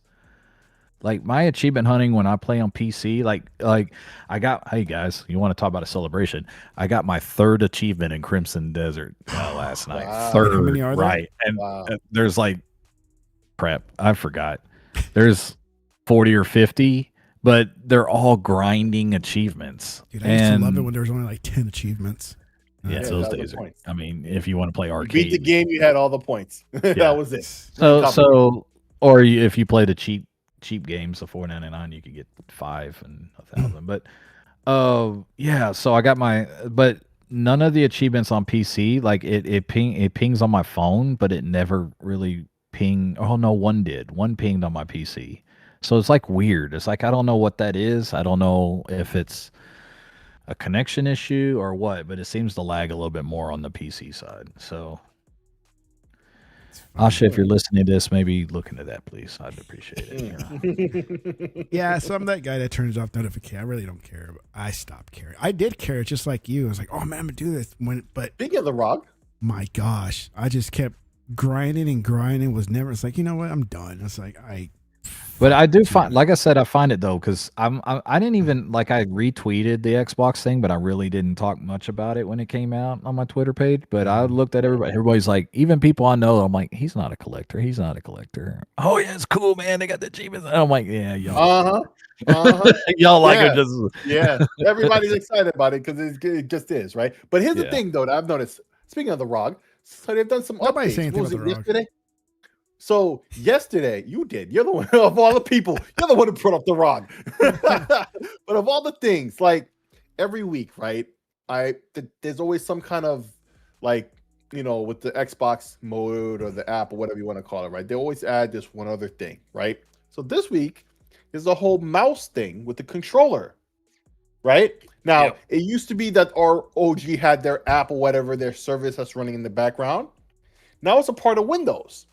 Like my achievement hunting when I play on PC, like I got, hey guys, you want to talk about a celebration? I got my 3rd achievement in Crimson Desert last night. Wow. 3rd, How many are there? right? And there's like, crap, I forgot. There's 40 or 50, but they're all grinding achievements. Dude, I used to love it when there was only like 10 achievements. Yeah, those days are. I mean, if you want to play You arcade, beat the game, you had all the points. That was it. Or if you play the cheap games, the $4.99, you could get 5 and 1,000. But so I got but none of the achievements on PC, like it pings on my phone, but it never really pinged. Oh no, one pinged on my PC. So it's like weird. It's like I don't know what that is. I don't know if it's a connection issue or what, but it seems to lag a little bit more on the PC side. So Asha, if you're listening to this, maybe look into that, please. I'd appreciate it. Yeah, so I'm that guy that turns off notification. I really don't care. But I stopped caring. I did care, just like you. I was like, oh man, I'm gonna do this. But Speaking of the ROG, my gosh, I just kept grinding and grinding. Was never. It's like, you know what? I'm done. It's like But I do find, like I said, I find it though, because I didn't even I retweeted the Xbox thing, but I really didn't talk much about it when it came out on my Twitter page. But I looked at everybody. Everybody's like, even people I know, I'm like, he's not a collector. He's not a collector. Oh yeah, it's cool, man. They got the achievements. I'm like, yeah, y'all. Y'all like it just Everybody's excited about it because it just is, right? But here's the thing, though, that I've noticed. Speaking of the ROG, so they've done some Nobody's saying updates. What was anything it about the ROG. yesterday? So yesterday, you did. You're the one of all the people. You're the one who put up the ROG. But of all the things, like every week, right? There's always some kind of like, with the Xbox mode or the app or whatever you want to call it, right? They always add this one other thing, right? So this week is the whole mouse thing with the controller, right? Now, Yep. it used to be that our OG had their app or whatever, their service that's running in the background. Now it's a part of Windows,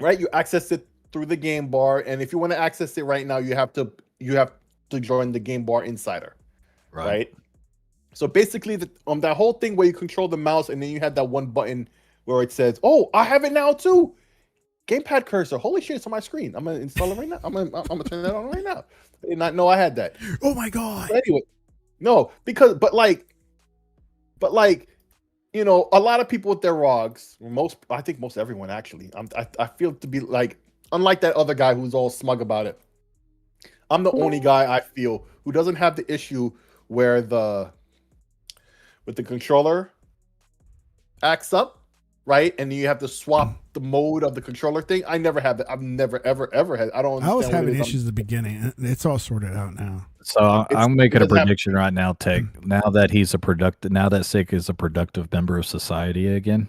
right? You access it through the game bar, and if you want to access it right now, you have to join the game bar insider, right? So basically, that whole thing where you control the mouse, and then you had that one button where it says, "Oh, I have it now too." Gamepad cursor. Holy shit, it's on my screen. I'm gonna install it right now. I'm gonna turn that on right now. I did not know I had that. Oh my god. But anyway, no, but like, a lot of people with their ROGs, I think most everyone actually. I feel to be like, unlike that other guy who's all smug about it. I'm the only guy I feel who doesn't have the issue where with the controller acts up, right? And you have to swap the mode of the controller thing. I never had that. I've never ever had. I don't. I was understand what having it is. issues at the beginning. It's all sorted out now. So I'm making a doesn't have- prediction right now, Tech. Now that Sik is a productive member of society again,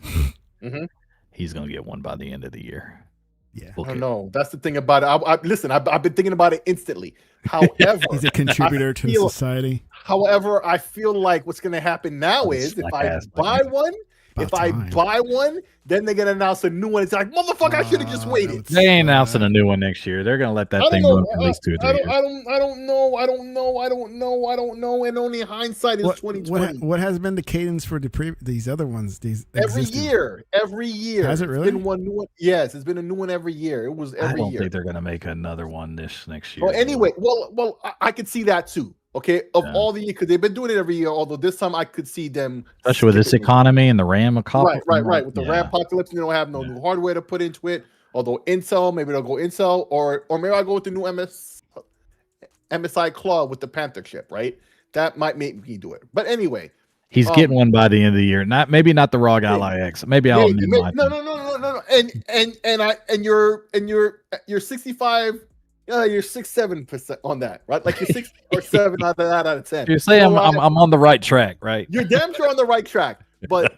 Mhm. he's gonna get one by the end of the year. Yeah. I don't know. That's the thing about it. Listen, I've been thinking about it instantly. However, He's a contributor to the feel- society. However, I feel like what's going to happen now is if I Slack-ass buy buddy. one, then they're going to announce a new one. It's like, motherfucker, I should have just waited. They ain't announcing a new one next year. They're gonna let that thing run for at least 2 or 3 years. I don't know. And only hindsight is 2020. What has been the cadence for these other ones? These Every existing- year. Has it really? It's been one new one. Yes, it's been a new one every year. It was I every don't year. think they're gonna make another one this next year. Well, anyway, I could see that too. Okay, of Yeah. all the because they've been doing it every year. Although this time I could see them, especially with this skipping it. economy and the RAM apocalypse. Right. With the RAM apocalypse, you don't have no new hardware to put into it. Although Intel, maybe they'll go Intel, or maybe I'll go with the new MSI Claw with the Panther chip. Right, that might make me do it. But anyway, He's getting one by the end of the year. Maybe not the ROG Ally X. Maybe I'll amend my no. thing. And you're 65. You're 6-7% on that, right? Like you're 6 or 7 out of 10. You say I'm on the right track, right? You're damn sure on the right track, but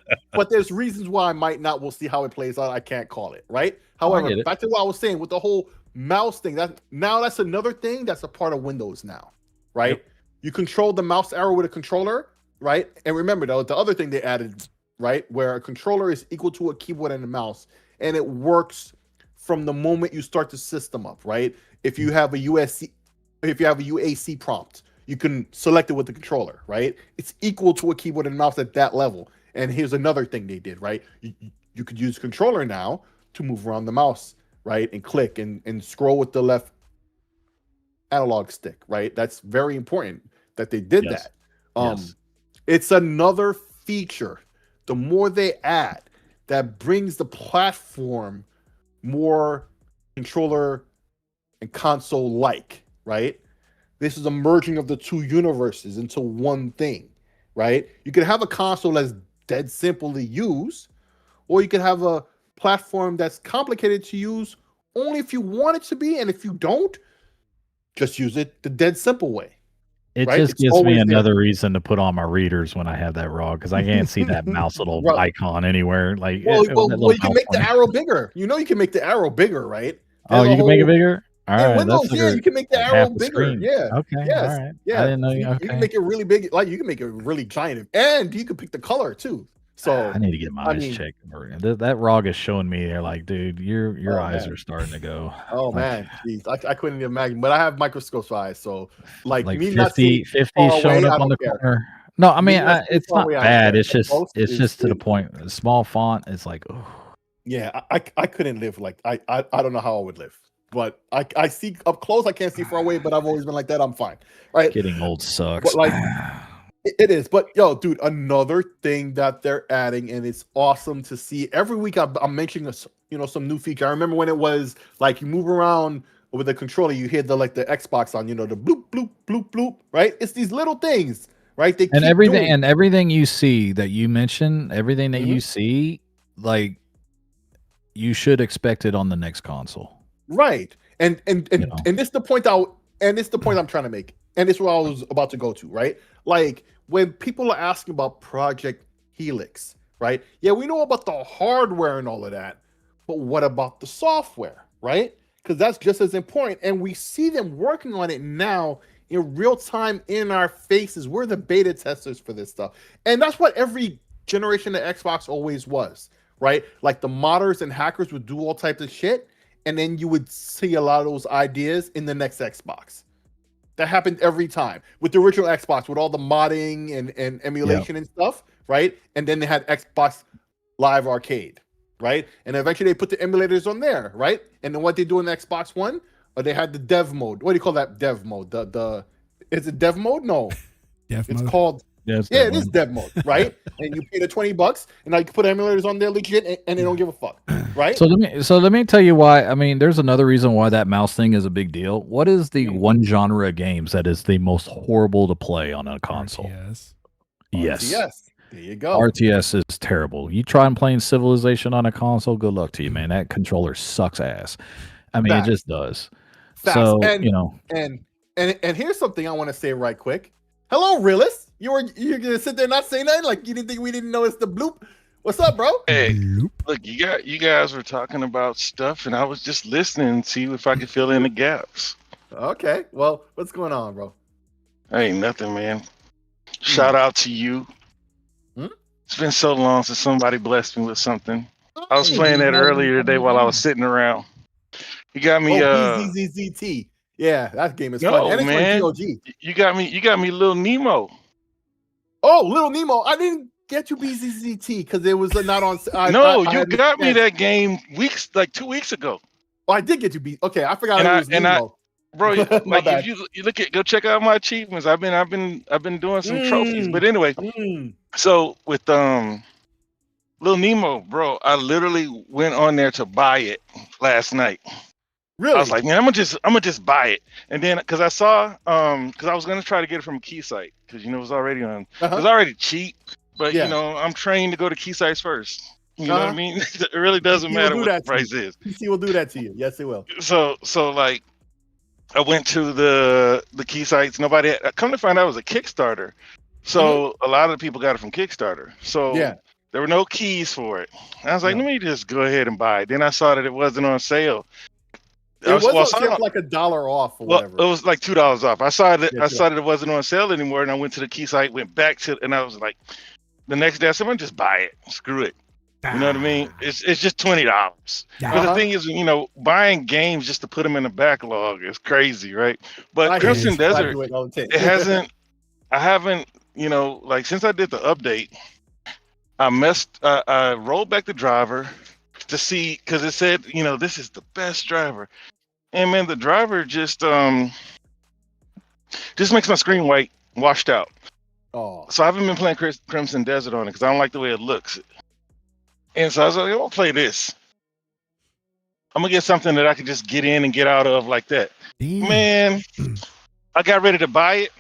there's reasons why I might not. We'll see how it plays out. I can't call it, right? However, back to what I was saying with the whole mouse thing. That's another thing that's a part of Windows now, right? Yep. You control the mouse arrow with a controller, right? And remember though, the other thing they added, right, where a controller is equal to a keyboard and a mouse, and it works from the moment you start the system up, right? If you have a UAC prompt, you can select it with the controller, right? It's equal to a keyboard and mouse at that level. And here's another thing they did, right? You could use controller now to move around the mouse, right? And click and scroll with the left analog stick, right? That's very important that they did that. It's another feature. The more they add, that brings the platform more controller and console like, right? This is a merging of the two universes into one thing, right? You could have a console that's dead simple to use, or you could have a platform that's complicated to use only if you want it to be, and if you don't, just use it the dead simple way. It right? just gives me another reason to put on my readers when I have that ROG, because I can't see that mouse little icon anywhere. Like, well, you can make the arrow bigger. You can make the arrow bigger, right? There's you can make it bigger? All right, Windows, you can make the arrow bigger. Yeah. Okay. Yes. All right. Yeah. I didn't know. You can make it really big. Like you can make it really giant, and you can pick the color too. So I need to get my eyes checked. That ROG is showing me. They're like, dude, your eyes are starting to go. Oh man, jeez, I couldn't even imagine. But I have microscope eyes, so like me 50, not seeing 50 far showing away, up on the corner. No, I mean it's not bad. It's just to the point. A small font. It's like, oh. Yeah, I couldn't live like I don't know how I would live. But I see up close. I can't see far away. But I've always been like that. I'm fine. Right. Getting old sucks. But like it is. But yo, dude, another thing that they're adding, and it's awesome to see every week. I'm mentioning some new feature. I remember when it was like you move around with the controller, you hear the Xbox on, the bloop bloop bloop bloop. Right. It's these little things. Right. They everything you see that you mentioned, everything that you see, like. you should expect it on the next console. Right. And You know. this is the point I'm trying to make. And this is what I was about to go to, right? Like when people are asking about Project Helix, right? Yeah, we know about the hardware and all of that, but what about the software, right? Because that's just as important. And we see them working on it now in real time in our faces. We're the beta testers for this stuff. And that's what every generation of Xbox always was, right? Like the modders and hackers would do all types of shit, and then you would see a lot of those ideas in the next Xbox. That happened every time with the original Xbox, with all the modding and emulation and stuff, right? And then they had Xbox Live Arcade, right? And eventually they put the emulators on there, right? And then what they do in the Xbox One, or they had the dev mode. What do you call that dev mode? Is it dev mode? No, Dev it's mode? called. Yeah, Yeah, it is dev mode, right? And you pay the $20, and now you can put emulators on there legit, and they don't give a fuck, right? So let me tell you why. I mean, there's another reason why that mouse thing is a big deal. What is the one genre of games that is the most horrible to play on a console? RTS. Yes. Yes. There you go. RTS is terrible. You try and playing Civilization on a console, good luck to you, man. That controller sucks ass. I mean, Facts. it just does. Facts. So, and, you know. And here's something I want to say right quick. Hello, realist. You're gonna sit there and not say nothing? Like you didn't think we didn't notice the bloop? What's up, bro? Hey, Bloop. look, you guys were talking about stuff, and I was just listening and see if I could fill in the gaps. Okay. Well, what's going on, bro? Ain't nothing, man. Shout out to you. Hmm? It's been so long since somebody blessed me with something. I was playing that earlier today while I was sitting around. You got me. BZZZT. Yeah, that game is No, fun. And it's man. on GOG. You got me, Little Nemo. Oh, Little Nemo. I didn't get you BZZT because it was not on. You got me that game like 2 weeks ago. Oh, I did get you beat. Okay, I forgot And it was Nemo. Bro, My like bad. if you look at, go check out my achievements. I've been doing some trophies. But anyway, so with Little Nemo, bro, I literally went on there to buy it last night. Really? I was like, man, I'm gonna just buy it. And then because I saw because I was gonna try to get it from a key site because it was already on it was already cheap, but Yeah. you know, I'm trained to go to key sites first. You know what I mean? It really doesn't PC will matter do what that the to price is. PC will do that to you. Yes, it will. So like I went to the key sites. Nobody had, come to find out it was a Kickstarter. So a lot of people got it from Kickstarter. So Yeah. there were no keys for it. And I was like, No. let me just go ahead and buy it. Then I saw that it wasn't on sale. It was on sale for like $1 off or whatever. It was like $2 off. I saw that. Yeah, I saw that it wasn't on sale anymore, and I went to the key site, went back to, and I was like, the next day I said, "I'm just buy it. Screw it." You know what I mean? It's just $20. But the thing is, you know, buying games just to put them in the backlog is crazy, right? But Crimson Desert, it hasn't. I haven't, you know, like since I did the update, I rolled back the driver to see because it said, you know, this is the best driver. And man, the driver just makes my screen white, washed out. Oh. So I haven't been playing Crimson Desert on it because I don't like the way it looks. And so I was like, I'll play this. I'm gonna get something that I can just get in and get out of like that. Damn. Man, I got ready to buy it,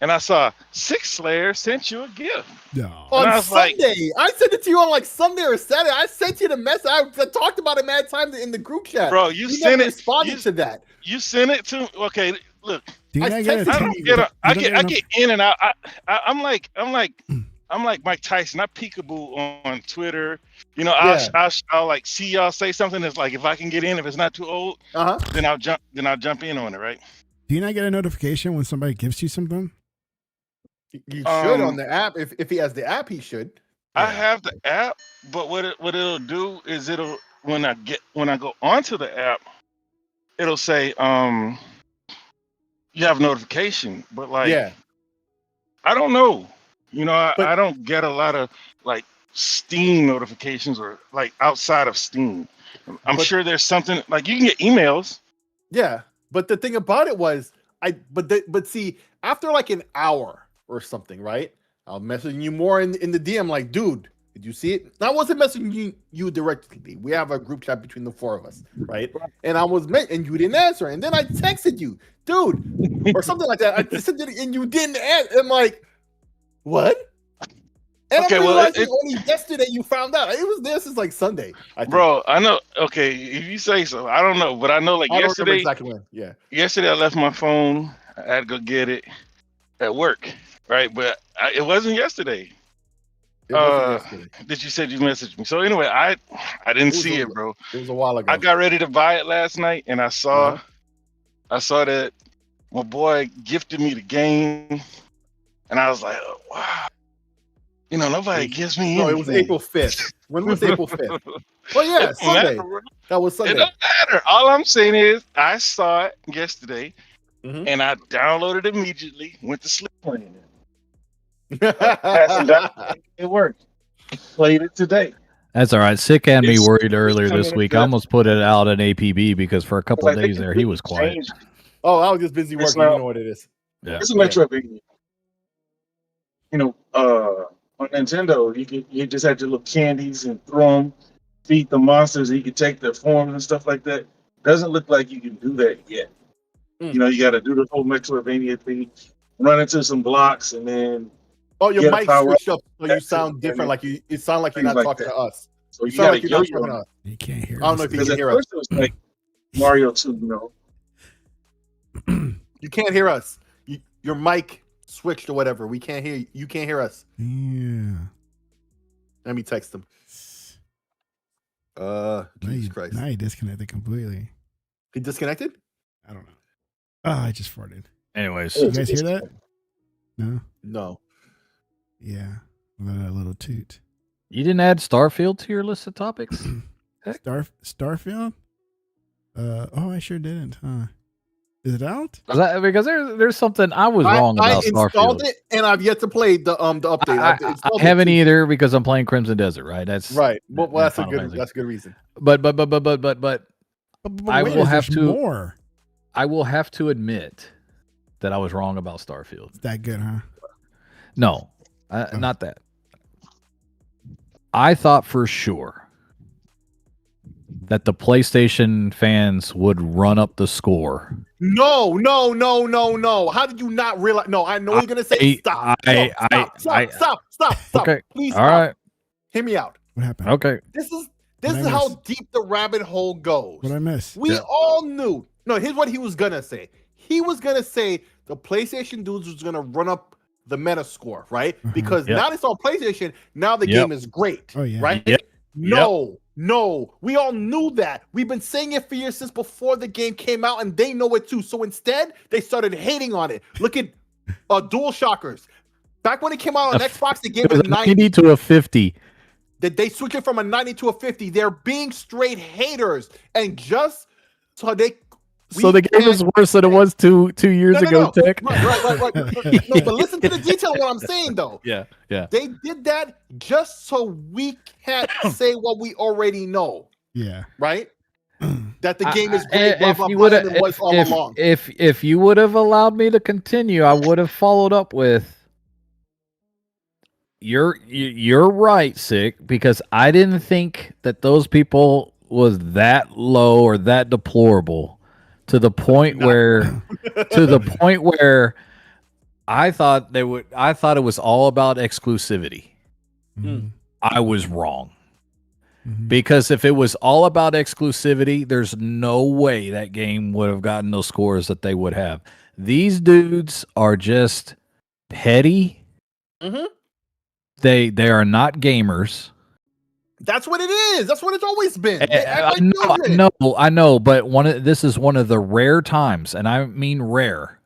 and I saw SIKSLAYER sent you a gift. No. On I was Sunday. I sent it to you on like Sunday or Saturday. I sent you the message. I talked about it mad times in the group chat. Bro, you never sent it. responded to that. You sent it to. Okay, look. Do you I not get a texted I ten- don't get. I you get. don't I get in and out. I'm like Mike Tyson. I peekaboo on Twitter. You know, I'll like see y'all say something that's like, if I can get in, if it's not too old, then I'll jump in on it, right? Do you not get a notification when somebody gives you something? You should on the app. If he has the app, he should. I have the app, but what it'll do is when I go onto the app, it'll say you have notification, but like I don't know. You know, I don't get a lot of like Steam notifications or like outside of Steam. I'm sure there's something like you can get emails. Yeah, but the thing about it was but see, after like an hour or something, right? I'll message you more in the DM like, dude, did you see it? I wasn't messaging you directly. We have a group chat between the four of us, right? And and you didn't answer. And then I texted you, dude, or something like that. I said it and you didn't answer. I'm like, what? And Okay, I'm well, realizing only yesterday you found out. It was there since like Sunday. I think. bro, I know. Okay, if you say so, I don't know, but I know like I don't remember yesterday. exactly when. Yeah. Yesterday I left my phone. I had to go get it at work, right? But it wasn't yesterday. It wasn't yesterday. That you said you messaged me. So anyway, I didn't see it, bro. It was a while ago. I got ready to buy it last night, and I saw that my boy gifted me the game, and I was like, oh, wow. You know, nobody gives me anything. No, it was April 5th. When was April 5th? Oh, yeah, Sunday. That was Sunday. It don't matter. All I'm saying is I saw it yesterday, and I downloaded it immediately, went to sleep playing it. It worked. Played it today. That's all right. Sick had me worried earlier this week. I almost put it out in APB because for a couple of days there, he was quiet. Oh, I was just busy working. You know what it is. Yeah. It's a Metroidvania. You know, on Nintendo, you just had your little candies and throw them, feed the monsters, and you can take their forms and stuff like that. Doesn't look like you can do that yet. You know, you got to do the whole Metroidvania thing, run into some blocks, and then. Oh, your mic switched up so you sound different. Like it sounds like you're not talking to us. So you sound like you're not talking to us. You can't hear us. I don't know if you can hear us. It was like Mario 2, you know. You can't hear us. Your mic switched or whatever. We can't hear you. You can't hear us. Yeah. Let me text him. Jesus Christ. Now he disconnected completely. He disconnected? I don't know. Oh, I just farted. Anyways. You guys hear that? No? No. Yeah. A little toot. You didn't add Starfield to your list of topics? Starfield? I sure didn't, huh? Is it out? Because there's something I was wrong about Starfield. I installed it and I've yet to play the update. I haven't either because I'm playing Crimson Desert, right? That's right. Well, that's a good reason. But I will have to more. I will have to admit that I was wrong about Starfield. It's that good, huh? No, not that. I thought for sure that the PlayStation fans would run up the score. No. How did you not realize? No, I know you're going to say stop. Stop. Okay. Please stop. All right. Hear me out. What happened? Okay. This is how deep the rabbit hole goes. What I miss? We all knew. No, here's what he was going to say. He was going to say the PlayStation dudes was going to run up the meta score, right? Because now it's on PlayStation. Now the game is great. Oh, yeah. Right? Yep. No. We all knew that. We've been saying it for years since before the game came out, and they know it too. So instead, they started hating on it. Look at Dual Shockers. Back when it came out on Xbox, the game was a 90 to a 50. They switched it from a 90 to a 50. They're being straight haters, and just so they. So the game is worse than it was two years ago, Tech. Right. No, but listen to the detail of what I'm saying, though. Yeah. They did that just so we can't say what we already know. Yeah. Right? That the game is great, blah, blah, blah, than it was all along. If you would have allowed me to continue, I would have followed up with, you're right, Sick, because I didn't think that those people was that low or that deplorable. To the point where I thought it was all about exclusivity. I was wrong. Because if it was all about exclusivity, there's no way that game would have gotten those scores that they would have. These dudes are just petty. They are not gamers. That's what it is. That's what it's always been. I know, but this is one of the rare times, and I mean rare,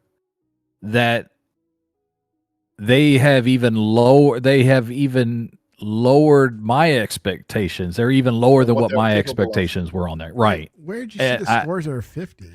that they have even lowered my expectations. They're even lower than what my expectations were on there. Right. Where did you see the scores are 50?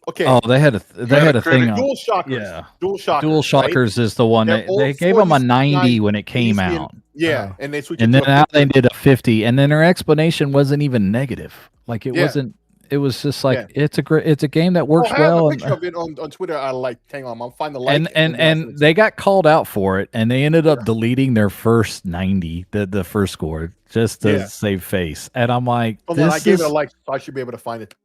Okay. Oh, they had a thing on Dual Shockers. Yeah. Dual Shockers. Dual Shockers is the one they gave them a 90 when it came out. Yeah, and they switched. And then now they did a 50, and then their explanation wasn't even negative. Like it wasn't. It was just like it's a game that works well. I have a picture of it on Twitter. I like. Hang on, I'll find the like. And they got called out for it, and they ended up deleting their first 90, the first score, just to save face. And I'm like, I gave it a like, so I should be able to find it.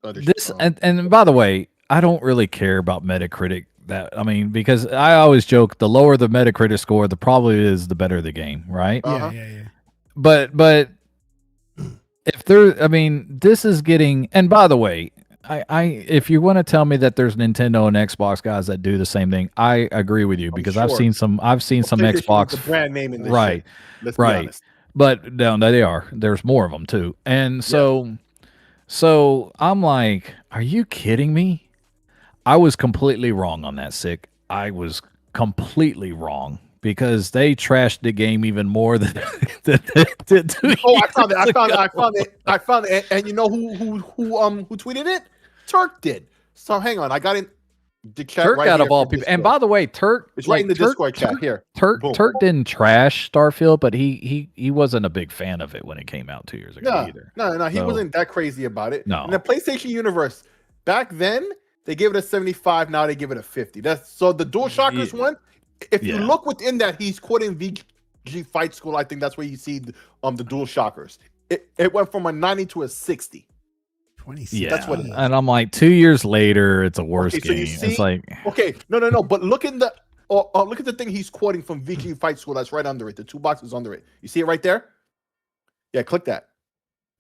And by the way, I don't really care about Metacritic that. I mean, because I always joke, the lower the Metacritic score, the probably is the better the game, right? Yeah. But if there, I mean, this is getting. And by the way, if you want to tell me that there's Nintendo and Xbox guys that do the same thing, I agree with you because I've seen some Xbox the brand name in this right, shit. Let's be honest. But no, they are. There's more of them too, and so I'm like, are you kidding me? I was completely wrong on that, Sick. I was completely wrong because they trashed the game even more than they did. Oh, I found it. And you know who tweeted it? Turk did. So hang on, I got in the chat. Turk right out here of all for people. Discord. And by the way, Turk, it's right in the Discord chat here. Turk Boom. didn't trash Starfield, but he wasn't a big fan of it when it came out 2 years ago either. No, he wasn't that crazy about it. No. In the PlayStation universe, back then they gave it a 75. Now they give it a 50. That's so the DualShockers one. If you look within that, he's quoting VG Fight School. I think that's where you see the DualShockers. It went from a 90 to a 60. 26. Yeah, that's what it is. And I'm like, 2 years later, it's a worse Okay, so you game. see- It's like, Okay, no. But look in the look at the thing he's quoting from VG Fight School. That's right under it. The 2 boxes under it. You see it right there? Yeah, click that.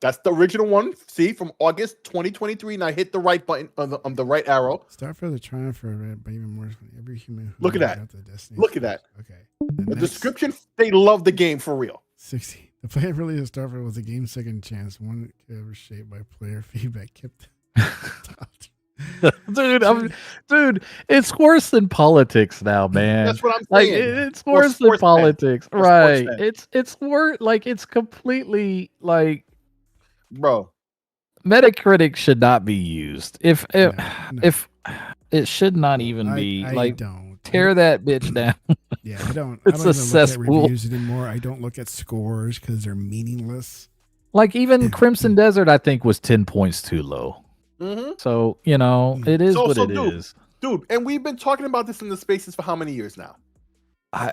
That's the original one. See, from August 2023. Now hit the right button on the right arrow. Starfield is trying for it, but even more. Every human. Who Look at that. got the Destiny Look at that. Okay. The description. They love the game for real. 60. The player release of Starfield was a game's second chance, one ever shaped by player feedback. Kept. dude, it's worse than politics now, man. That's what I'm Like saying. it's worse than sports politics, Or right? sports fan. It's worse. Like it's completely like Bro. Metacritic should not be used. If No. if it should not even be I like don't tear that bitch down. Yeah, I don't. It's I don't a even look at cesspool. reviews anymore. I don't look at scores because they're meaningless. Like even Crimson Desert, I think was 10 points too low. Mm-hmm. So it is what it is. Dude, and we've been talking about this in the spaces for how many years now?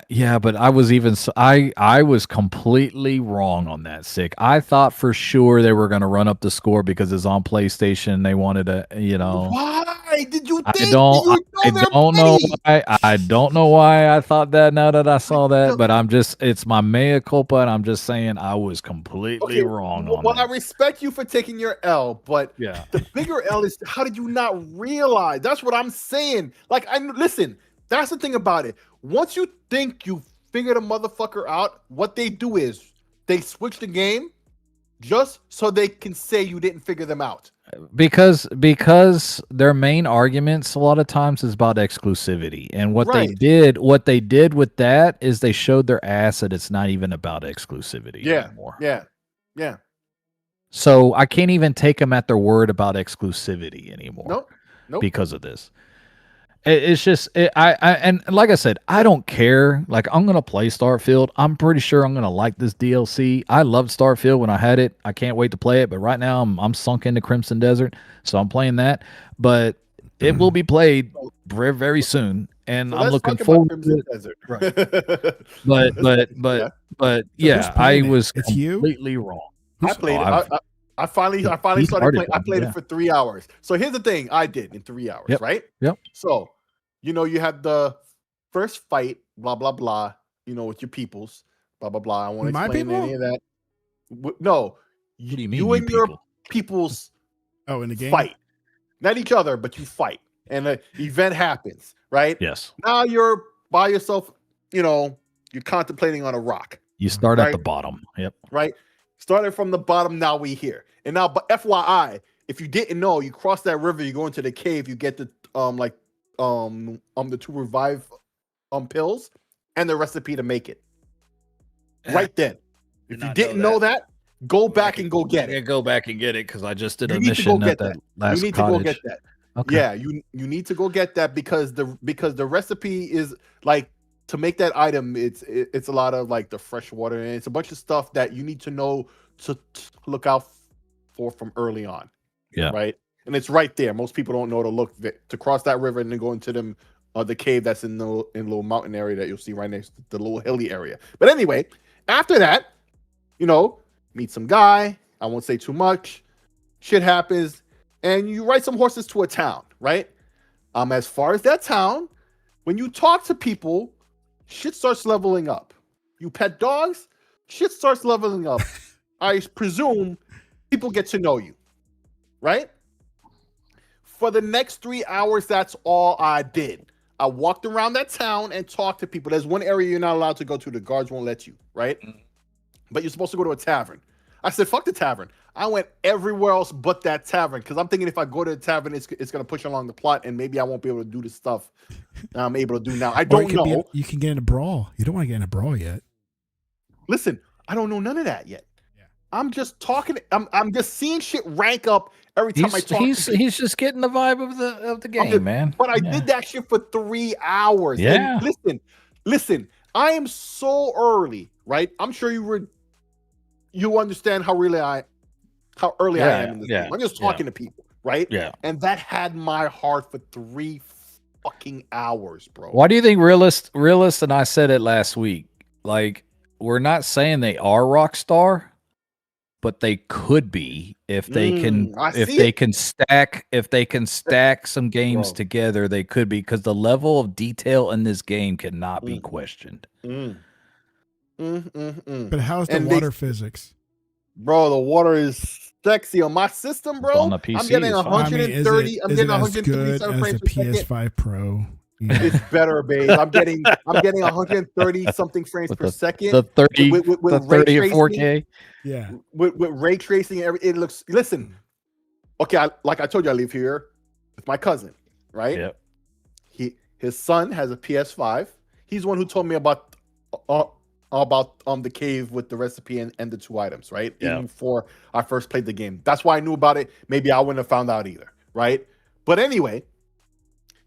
Yeah, but I was I was completely wrong on that, Sick. I thought for sure they were going to run up the score because it's on PlayStation. They wanted to, Why did you think? I don't know why. I don't know why I thought that now that I saw that, but it's my mea culpa, and I'm just saying I was completely wrong on that. I respect you for taking your L, but Yeah. the bigger L is how did you not realize? That's what I'm saying. Like, listen, that's the thing about it. Once you think you figured a motherfucker out, what they do is they switch the game just so they can say you didn't figure them out. Because their main arguments a lot of times is about exclusivity, and what they did with that is they showed their ass that it's not even about exclusivity anymore. Yeah. So I can't even take them at their word about exclusivity anymore. Nope. Because of this. It's just and like I said, I don't care. Like I'm gonna play Starfield. I'm pretty sure I'm gonna like this DLC. I loved Starfield when I had it. I can't wait to play it. But right now I'm sunk into Crimson Desert, so I'm playing that. But it will be played very, very soon, and I'm looking forward to it. Desert. Right. But yeah, I was It's you? completely wrong. I played it. I finally started playing. I played it for 3 hours. So here's the thing I did in 3 hours, right? Yep. So, you had the first fight, blah, blah, blah, with your peoples, blah, blah, blah. I won't explain any of that. No. What do you mean, you and your people? peoples in the game? fight. Not each other, but you fight. And an event happens, right? Yes. Now you're by yourself, you're contemplating on a rock. You start at the bottom. Yep. Right? Started from the bottom, now we here. And now, but FYI, if you didn't know, you cross that river, you go into the cave, you get the the 2 revive pills and the recipe to make it. Right then. If you didn't know that, go back and go get it. Go back and get it because I just did a You need to mission go at get that that. last You need cottage. to go get that. Okay. Yeah, you need to go get that because the recipe is like to make that item. It's a lot of like the fresh water and it's a bunch of stuff that you need to know to look out for from early on. Yeah. Right. And it's right there. Most people don't know to cross that river and then go into the cave that's in the little mountain area that you'll see right next to the little hilly area. But anyway, after that, meet some guy. I won't say too much. Shit happens. And you ride some horses to a town, right? As far as that town, when you talk to people, shit starts leveling up. You pet dogs, shit starts leveling up. I presume people get to know you, right? For the next 3 hours, that's all I did. I walked around that town and talked to people. There's one area you're not allowed to go to. The guards won't let you, right? But you're supposed to go to a tavern. I said, fuck the tavern. I went everywhere else but that tavern because I'm thinking if I go to the tavern, it's going to push along the plot and maybe I won't be able to do the stuff I'm able to do now. I don't know. You can get in a brawl. You don't want to get in a brawl yet. Listen, I don't know none of that yet. Yeah. I'm just talking. I'm just seeing shit rank up every time I talk. He's just getting the vibe of the game, man. But I did that shit for 3 hours. Yeah. And listen. I am so early, right? I'm sure you understand how early I am in this game. I'm just talking to people, right? Yeah. And that had my heart for 3 fucking hours, bro. Why do you think Realist and I said it last week? Like, we're not saying they are Rockstar, but they could be if they can stack some games together. They could be, because the level of detail in this game cannot be questioned. But how's the water physics? Bro, the water is sexy on my system, bro. On the PC, I'm getting 130. I'm getting 137 frames per second. PS5 Pro. Yeah. It's better, babe. I'm getting 130 something frames per second. The 30, with the 30 or 4K. Yeah. With ray tracing and everything. It looks. Listen. Okay, like I told you, I live here with my cousin, right? Yep. His son has a PS5. He's the one who told me about the cave with the recipe and the 2 items, right? Yeah. Even before I first played the game. That's why I knew about it. Maybe I wouldn't have found out either, right? But anyway,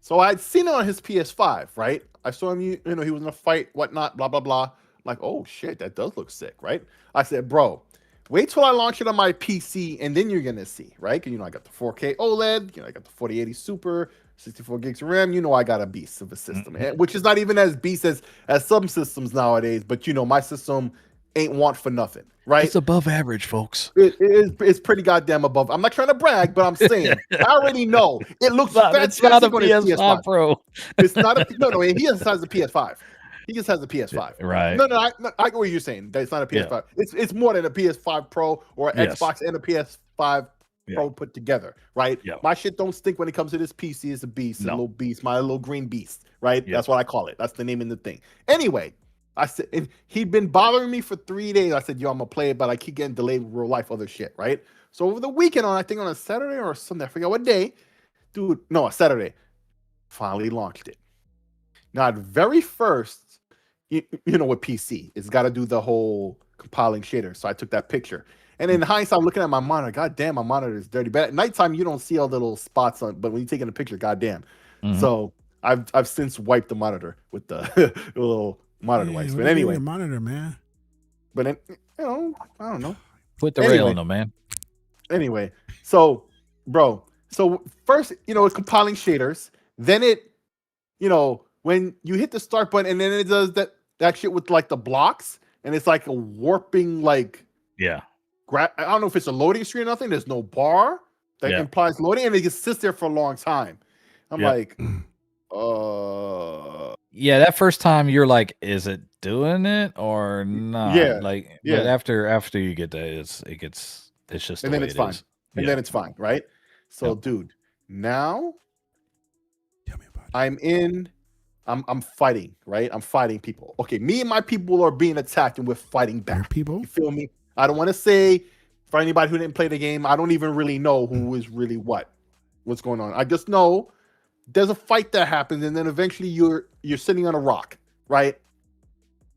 so I'd seen it on his PS5, right? I saw him, he was in a fight, whatnot, blah, blah, blah. I'm like, oh shit, that does look sick, right? I said, bro, wait till I launch it on my PC and then you're gonna see, right? Because I got the 4K OLED, I got the 4080 Super, 64 gigs of RAM. I got a beast of a system, which is not even as beast as some systems nowadays. But my system ain't want for nothing, right? It's above average, folks. It's pretty goddamn above. I'm not trying to brag, but I'm saying I already know it looks fantastic. It's not a on his PS5 Pro. It's not a no. He just has a PS5. He just has a PS5. Right. No, I get what you're saying. That it's not a PS5. Yeah. It's more than a PS5 Pro or an Xbox and a PS5 Pro put together, right? Yeah. My shit don't stink when it comes to this PC. It's a beast, a little beast, my little green beast, right? Yeah. That's what I call it. That's the name of the thing. Anyway, I said he'd been bothering me for 3 days. I said, yo, I'm gonna play it, but I keep getting delayed with real life other shit, right? So over the weekend, I think on a Saturday or Sunday, I forget what day, dude. No, a Saturday. Finally launched it. Now, at very first, with PC, it's got to do the whole compiling shader. So I took that picture. And in hindsight, I'm looking at my monitor. God damn, my monitor is dirty. But at nighttime, you don't see all the little spots on. But when you're taking a picture, god damn. Mm-hmm. So I've since wiped the monitor with the little monitor wipes. But anyway, your monitor, man. But I don't know. Put the rail in them, man. Anyway, so bro, first it's compiling shaders. Then it, when you hit the start button, and then it does that shit with like the blocks, and it's like a warping I don't know if it's a loading screen or nothing. There's no bar that implies loading, and it just sits there for a long time. I'm like, yeah, that first time you're like, is it doing it or not? Yeah. But after you get that, it's just and then it's fine. is. And then it's fine, right? So dude, now tell me about it. I'm fighting, right? I'm fighting people. Okay, me and my people are being attacked and we're fighting back. Your people? You feel me? I don't want to say for anybody who didn't play the game, I don't even really know who is really what's going on. I just know there's a fight that happens, and then eventually you're sitting on a rock, right?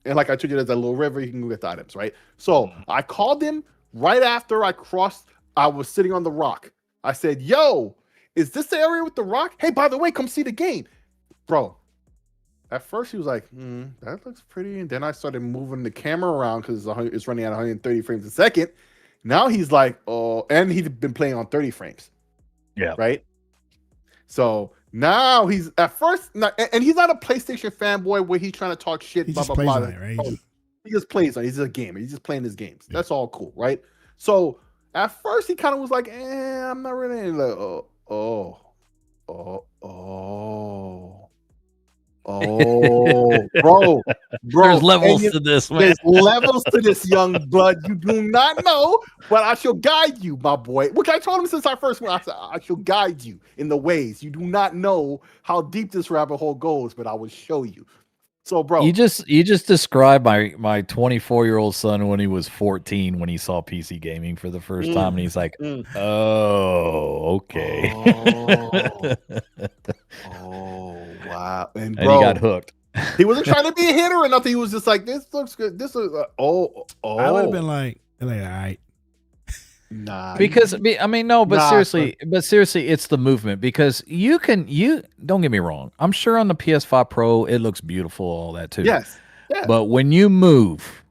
And like I told you, there's a little river, you can go get the items, right? So I called him right after I was sitting on the rock. I said, yo, is this the area with the rock? Hey, by the way, come see the game. Bro, at first he was like, that looks pretty. And then I started moving the camera around because it's running at 130 frames a second. Now he's like, oh, and he'd been playing on 30 frames. Yeah. Right? So now he's at first, and he's not a PlayStation fanboy where he's trying to talk shit, blah, blah, blah. Right? He just plays on it. He's a gamer. He's just playing his games. That's all cool, right? So at first he kind of was like, I'm not really like, Oh, bro. There's levels and to this, man. There's levels to this, young blood. You do not know, but I shall guide you, my boy. Which I told him since I first went. I said, I shall guide you in the ways. You do not know how deep this rabbit hole goes, but I will show you. So, bro, You just described my 24-year-old son when he was 14 when he saw PC gaming for the first time, and he's like, "Oh, okay." Oh, wow! And he got hooked. He wasn't trying to be a hitter or nothing. He was just like, "This looks good. This is I would have been like, all right." Nah, Because I mean, no, but Nah, seriously, it's the movement. Because you don't get me wrong. I'm sure on the PS5 Pro it looks beautiful, all that too. yes. But when you move,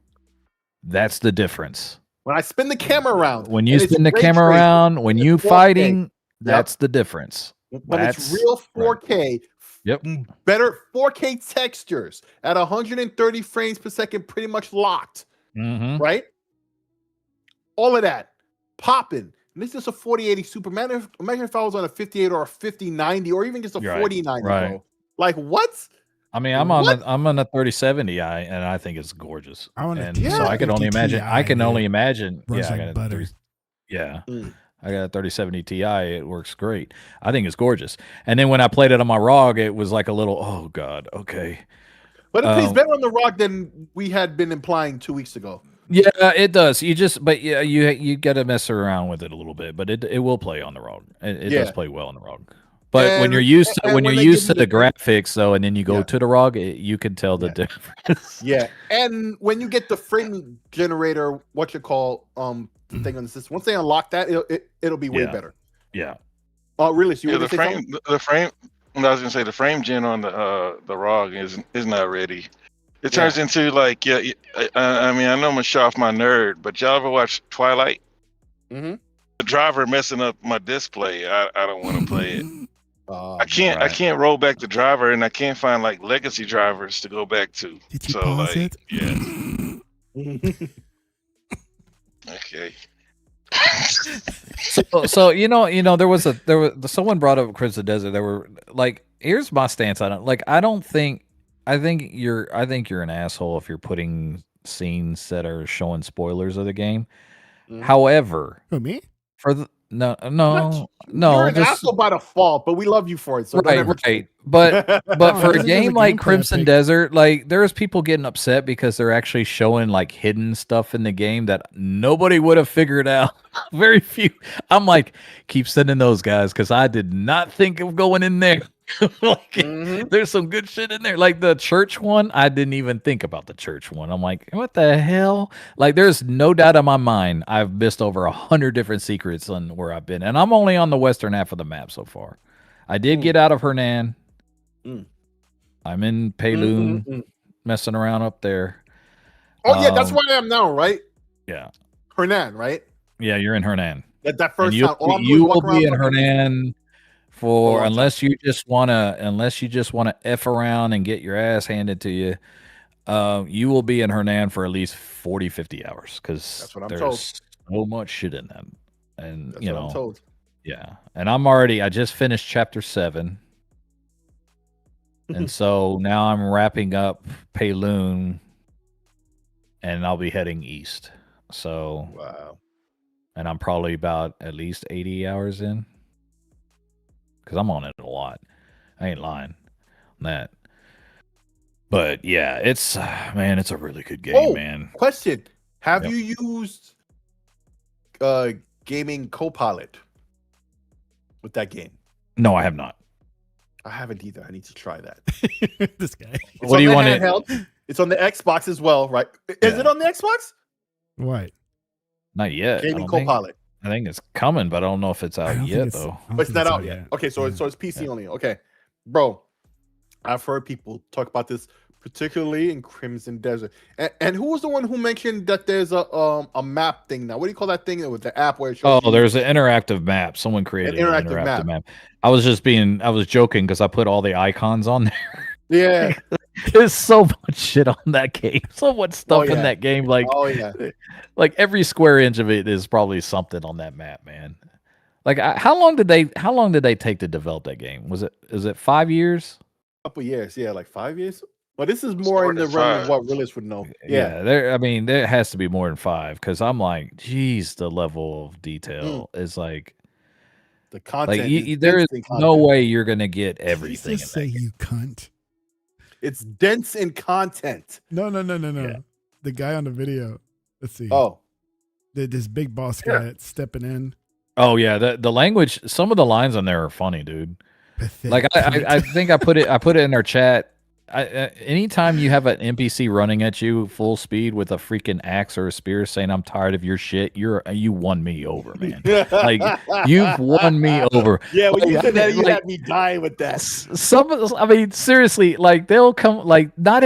that's the difference. When I spin the camera around, When you and it's spin the ray camera tracing, around, when it's you 4K. fighting, that's the difference. But it's real 4K. Yep. Better 4K textures at 130 frames per second, pretty much locked. Mm-hmm. Right? All of that popping. And this is a 4080 Super. Imagine if I was on a 58 or a 5090 or even just a 4090, bro. Like what? I mean, I'm on a 3070 and I think it's gorgeous. I want and so I can only imagine. I can only imagine. Runs I like got butter. I got a 3070 Ti. It works great. I think it's gorgeous. And then when I played it on my ROG, it was like a little, oh god, okay. But it plays better on the ROG than we had been implying 2 weeks ago. Yeah, it does. You got to mess around with it a little bit, but it will play on the ROG. It does play well on the ROG. But when you're used to the graphics though, and then you go to the ROG, you can tell the difference. Yeah, and when you get the frame generator, thing on the system, once they unlock that, it'll be way better. Yeah. Oh, really? So the frame. I was gonna say the frame gen on the ROG is not ready. It turns into like I mean, I know I'm gonna show off my nerd, but y'all ever watch Twilight? Mm-hmm. The driver messing up my display. I don't want to play it. I can't roll back the driver, and I can't find like legacy drivers to go back to. Did you pause it? Yeah. Okay. So there was someone brought up Crimson Desert. There were like, here's my stance on it. Like, I think you're an asshole if you're putting scenes that are showing spoilers of the game. However, Who, me? for the no, you're an asshole by default, but we love you for it. So right. But for a this is game a like gameplay Crimson pick. Desert, like there's people getting upset because they're actually showing like hidden stuff in the game that nobody would have figured out. Very few. I'm like, keep sending those guys because I did not think of going in there. There's some good shit in there. Like the church one, I didn't even think about the church one. I'm like, what the hell? Like, there's no doubt in my mind I've missed over 100 different secrets on where I've been, and I'm only on the western half of the map so far. I did get out of Hernan. I'm in Payloon, messing around up there. Oh yeah, that's where I am now, right? Yeah, Hernan, right? Yeah, you're in Hernan. That first you, time, you will be in Hernan for unless you just wanna F around and get your ass handed to you. You will be in Hernan for at least 40, 50 hours because there's so much shit in that. And that's what I'm told. Yeah. And I just finished chapter 7. And so now I'm wrapping up Payloon and I'll be heading east. So wow. And I'm probably about at least 80 hours in. Because I'm on it a lot. I ain't lying on that. But yeah, it's a really good game, man. Question. Have you used Gaming Copilot with that game? No, I have not. I haven't either. I need to try that. This guy. What do you want to? It's on the Xbox as well, right? Is it on the Xbox? What? Not yet. Gaming Copilot. I think it's coming, but I don't know if it's out yet, though. But it's not out yet. Okay, so it's PC only. Okay, bro, I've heard people talk about this, particularly in Crimson Desert. And who was the one who mentioned that there's a map thing now? What do you call that thing with the app where it shows? Oh, there's an interactive map. Someone created an interactive map. I was joking because I put all the icons on there. Yeah. There's so much shit on that game. So much stuff in that game. Like, like every square inch of it is probably something on that map, man. Like, how long did they take to develop that game? Is it 5 years? Couple years, yeah, like 5 years. But this is more More in the than realm of 5. what realists would know. Yeah, there has to be more than 5 because I'm like, geez, the level of detail is like The content is there is dense in no content. way you're gonna get Did he everything in just that say game. you cunt? It's dense in content. No. Yeah. The guy on the video. Let's see. Oh, This big boss guy that's stepping in. Oh yeah, the language. Some of the lines on there are funny, dude. Pathetic Like I cunt. think I put it in our chat. Anytime you have an NPC running at you full speed with a freaking axe or a spear saying "I'm tired of your shit," you won me over, man. Like you've won me over. yeah. When you Like, said that, you like, had me dying with that. I mean, seriously, like they'll come. Like not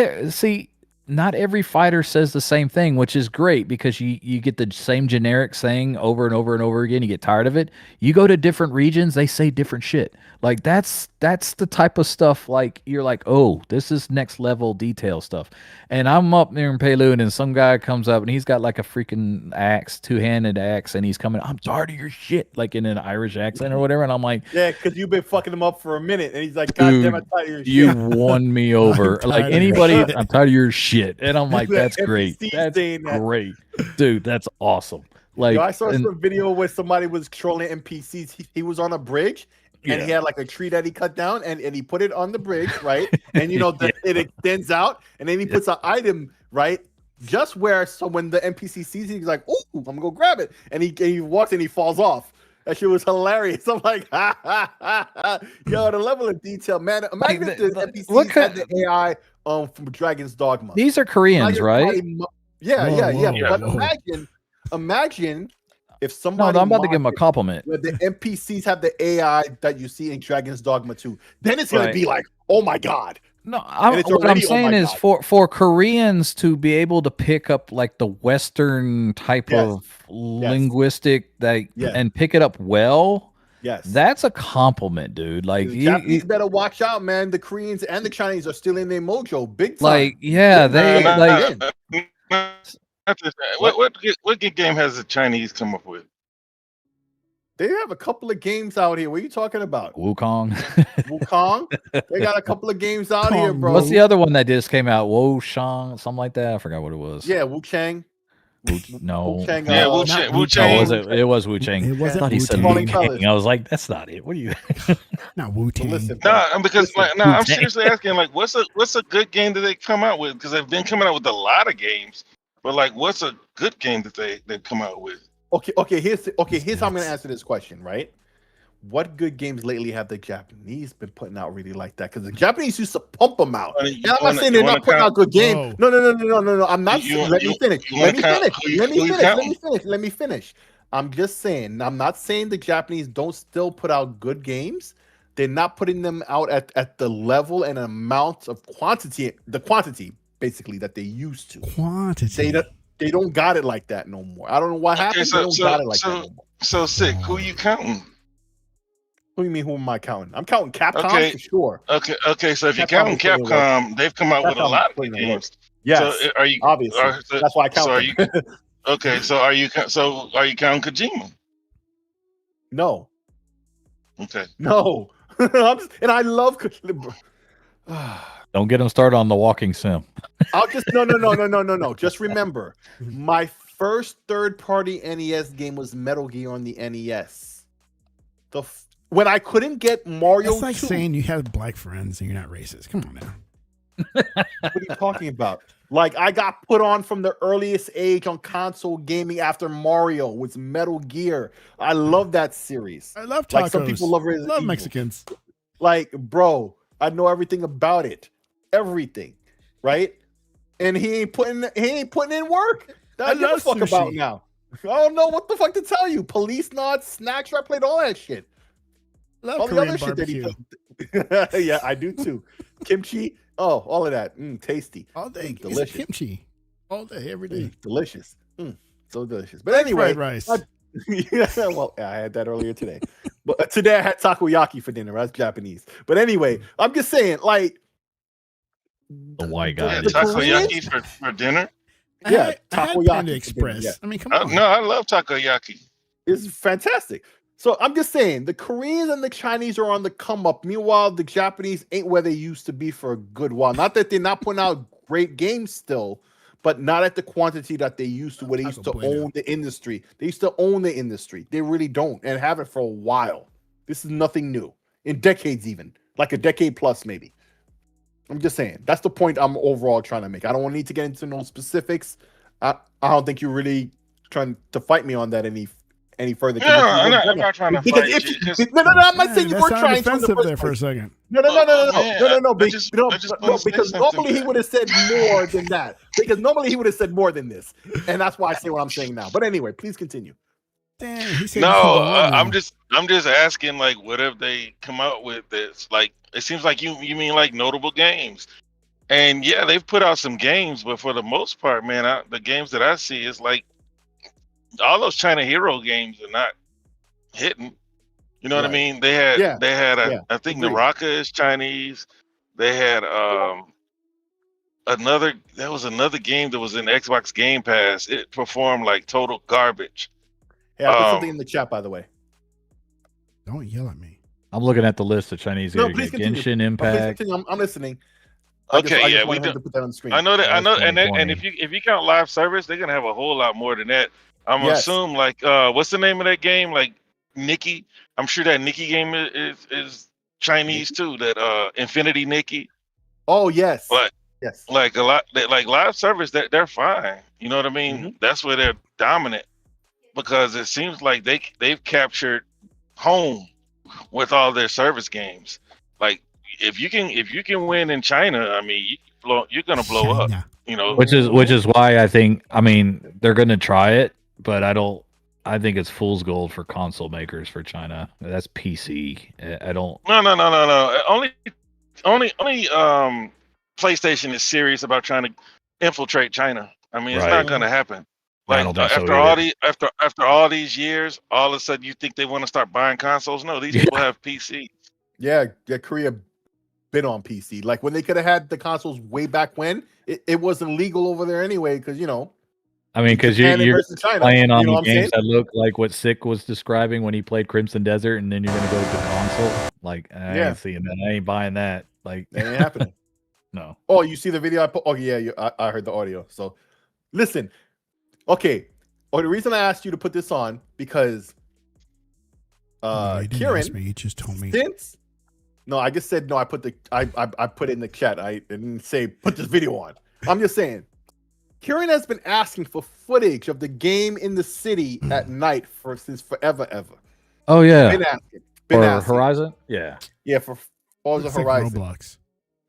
every fighter says the same thing, which is great because you get the same generic saying over and over and over again. You get tired of it. You go to different regions, they say different shit. Like that's the type of stuff like you're like, oh, this is next level detail stuff. And I'm up there in Payloon and some guy comes up and he's got like a freaking axe, two-handed axe, and he's coming, I'm tired of your shit, like in an Irish accent or whatever. And I'm like, Yeah, because you've been fucking him up for a minute, and he's like, "God damn, I'm tired of your you shit." won me over. tired Like of your anybody, shit. I'm tired of your shit. And I'm like, The that's great. NPC That's saying that. great. Dude, that's awesome. Like Yo, I saw and- some video where somebody was trolling NPCs. He was on a bridge and he had like a tree that he cut down and he put it on the bridge, right? And you know, it extends out and then he puts an item, right? Just where so when the NPC sees it, he's like, "Oh, I'm gonna go grab it," and he walks and he falls off. That shit was hilarious. I'm like, ha ha ha ha. Yo, the level of detail, man. Imagine if the NPCs had the AI from Dragon's Dogma. These are Koreans, Imagine right? somebody Yeah. Whoa, But whoa. imagine if No, somebody I'm about to give him a modded compliment. where the NPCs have the AI that you see in Dragon's Dogma 2. Then it's gonna Right. be like, oh my god. No, it's what I'm already, oh saying my is God. for Koreans to be able to pick up like the Western type Yes. of linguistic Yes. and pick it up well, Yes. that's a compliment, dude. Like The Japanese better watch out, man. The Koreans and the Chinese are still in their mojo, big time. like yeah, they Nah, like what good game has the Chinese come up with? They have a couple of games out here. What are you talking about? Wukong. Wukong? They got a couple of games out here, bro. What's the other one that just came out? Woshang, something like that. I forgot what it was. Yeah, Wu Chang. No. Wu Chang. Yeah, not Wu Chang. Wu Wu Oh, Chang. was it? It was Wu Chang. It I wasn't thought he said Wu-Tang. Falling Wu Colors. Tang. I was like, that's not it. What are you? Not Wu Tang. Listen, No, because Listen, no, I'm Wu-Tang. seriously asking, like, what's a good game that they come out with? Because they've been coming out with a lot of games, but like, what's a good game that they've come out with? Okay. Here's how I'm gonna answer this question, right? What good games lately have the Japanese been putting out really like that? Because the Japanese used to pump them out. You And I'm not wanna- saying you they're wanna not putting count- out good games. Whoa. No. I'm not You- saying. Let you- me finish. you Let wanna me count- finish. who you- Let me who you finish. Let counting? me finish. Let me finish. I'm just saying. I'm not saying the Japanese don't still put out good games. They're not putting them out at the level and amount of quantity, basically that they used to. Quantity. They don't got it like that no more. I don't know what happened. so- they don't so- got it like so- that no more. So sick. Who you counting? What do you mean? Who am I counting? I'm counting Capcom Okay. for sure. Okay. So if you're Capcom counting is putting in work. Capcom, they've come out with a Capcom lot is of putting good in work. games. Yes, So are you obviously. That's why I count so are them. you okay? So are you counting Kojima? No, Okay. no. And I love. Don't get them started on the walking sim. I'll just no. Just remember, my first third-party NES game was Metal Gear on the NES. When I couldn't get Mario It's like 2, saying you have black friends and you're not racist. Come on now. what are you talking about? Like, I got put on from the earliest age on console gaming after Mario was Metal Gear. I love that series. I love tacos. Like, some people love Resident Evil. Mexicans. Like, bro, I know everything about it. Everything. Right? And he ain't putting in work. That I give a love fuck sushi. about now. I don't know what the fuck to tell you. Police Nods, Snacks, I played all that shit. Love All the Korean other shit that he barbecue. Yeah, I do too. Kimchi. Oh, all of that. Tasty. All day. Delicious. Kimchi. All day, every day. Delicious. So delicious. But Like anyway, fried rice. well, I had that earlier today. But today I had takoyaki for dinner. That's Japanese. But anyway, I'm just saying, like, The white guy. Yeah, The takoyaki for dinner. I yeah, had takoyaki Panda for Express. dinner, I mean, come Oh, on. no, I love takoyaki. it's fantastic. So I'm just saying, the Koreans and the Chinese are on the come up. Meanwhile, the Japanese ain't where they used to be for a good while. Not that they're not putting out great games still, but not at the quantity that they used to, where they used to own the industry. They used to own the industry. They really don't, and have it for a while. This is nothing new. In decades even. Like a decade plus, maybe. I'm just saying. That's the point I'm overall trying to make. I don't need to get into no specifics. I don't think you're really trying to fight me on that any further. No, I'm not trying to fight you. No, I'm not saying you were trying to. Defensive there for a second. No. Because normally he would have said more than that. Because normally he would have said more than this, and that's why I say what I'm saying now. But anyway, please continue. Damn, he said no, I'm just asking, like, what have they come out with this? Like, it seems like you mean like notable games, and yeah, they've put out some games, but for the most part, man, the games that I see is like all those China Hero games are not hitting. You know what I mean? They had I think Naraka is Chinese. They had another game that was in Xbox Game Pass. It performed like total garbage. Yeah, I put something in the chat, by the way. Don't yell at me. I'm looking at the list of Chinese games. Genshin Impact. I'm listening. Okay, we to put that on the screen. I know, and if you count live service, they're gonna have a whole lot more than that. I'm assuming, like, what's the name of that game? Like Nikki. I'm sure that Nikki game is Chinese too. That Infinity Nikki. Oh yes. But yes, like a lot, like live service, they're fine. You know what I mean? Mm-hmm. That's where they're dominant, because it seems like they've captured home with all their service games. Like if you can win in China, I mean, you're gonna blow up. You know, which is why I think, I mean, they're gonna try it, but I think it's fool's gold for console makers for China. That's PC. I don't. No. Only PlayStation is serious about trying to infiltrate China. I mean, it's not going to happen. Like after all these years, all of a sudden you think they want to start buying consoles? No, these people have PC. Yeah, Korea been on PC. Like when they could have had the consoles way back when, it wasn't legal over there anyway, because I mean, because you're playing on the games that look like what Sick was describing when he played Crimson Desert, and then you're going to go to console. Like, I ain't seeing that. I ain't buying that. Like, that ain't happening. No. Oh, you see the video I put? Oh, yeah, I heard the audio. So, listen. Okay. Oh, the reason I asked you to put this on, because Kieran, you just told me. No, I just said no. I put it in the chat. I didn't say put this video on. I'm just saying. Kieran has been asking for footage of the game in the city at night since forever ever. Oh yeah, been asking. Horizon. Yeah, for Forza Horizon. Roblox.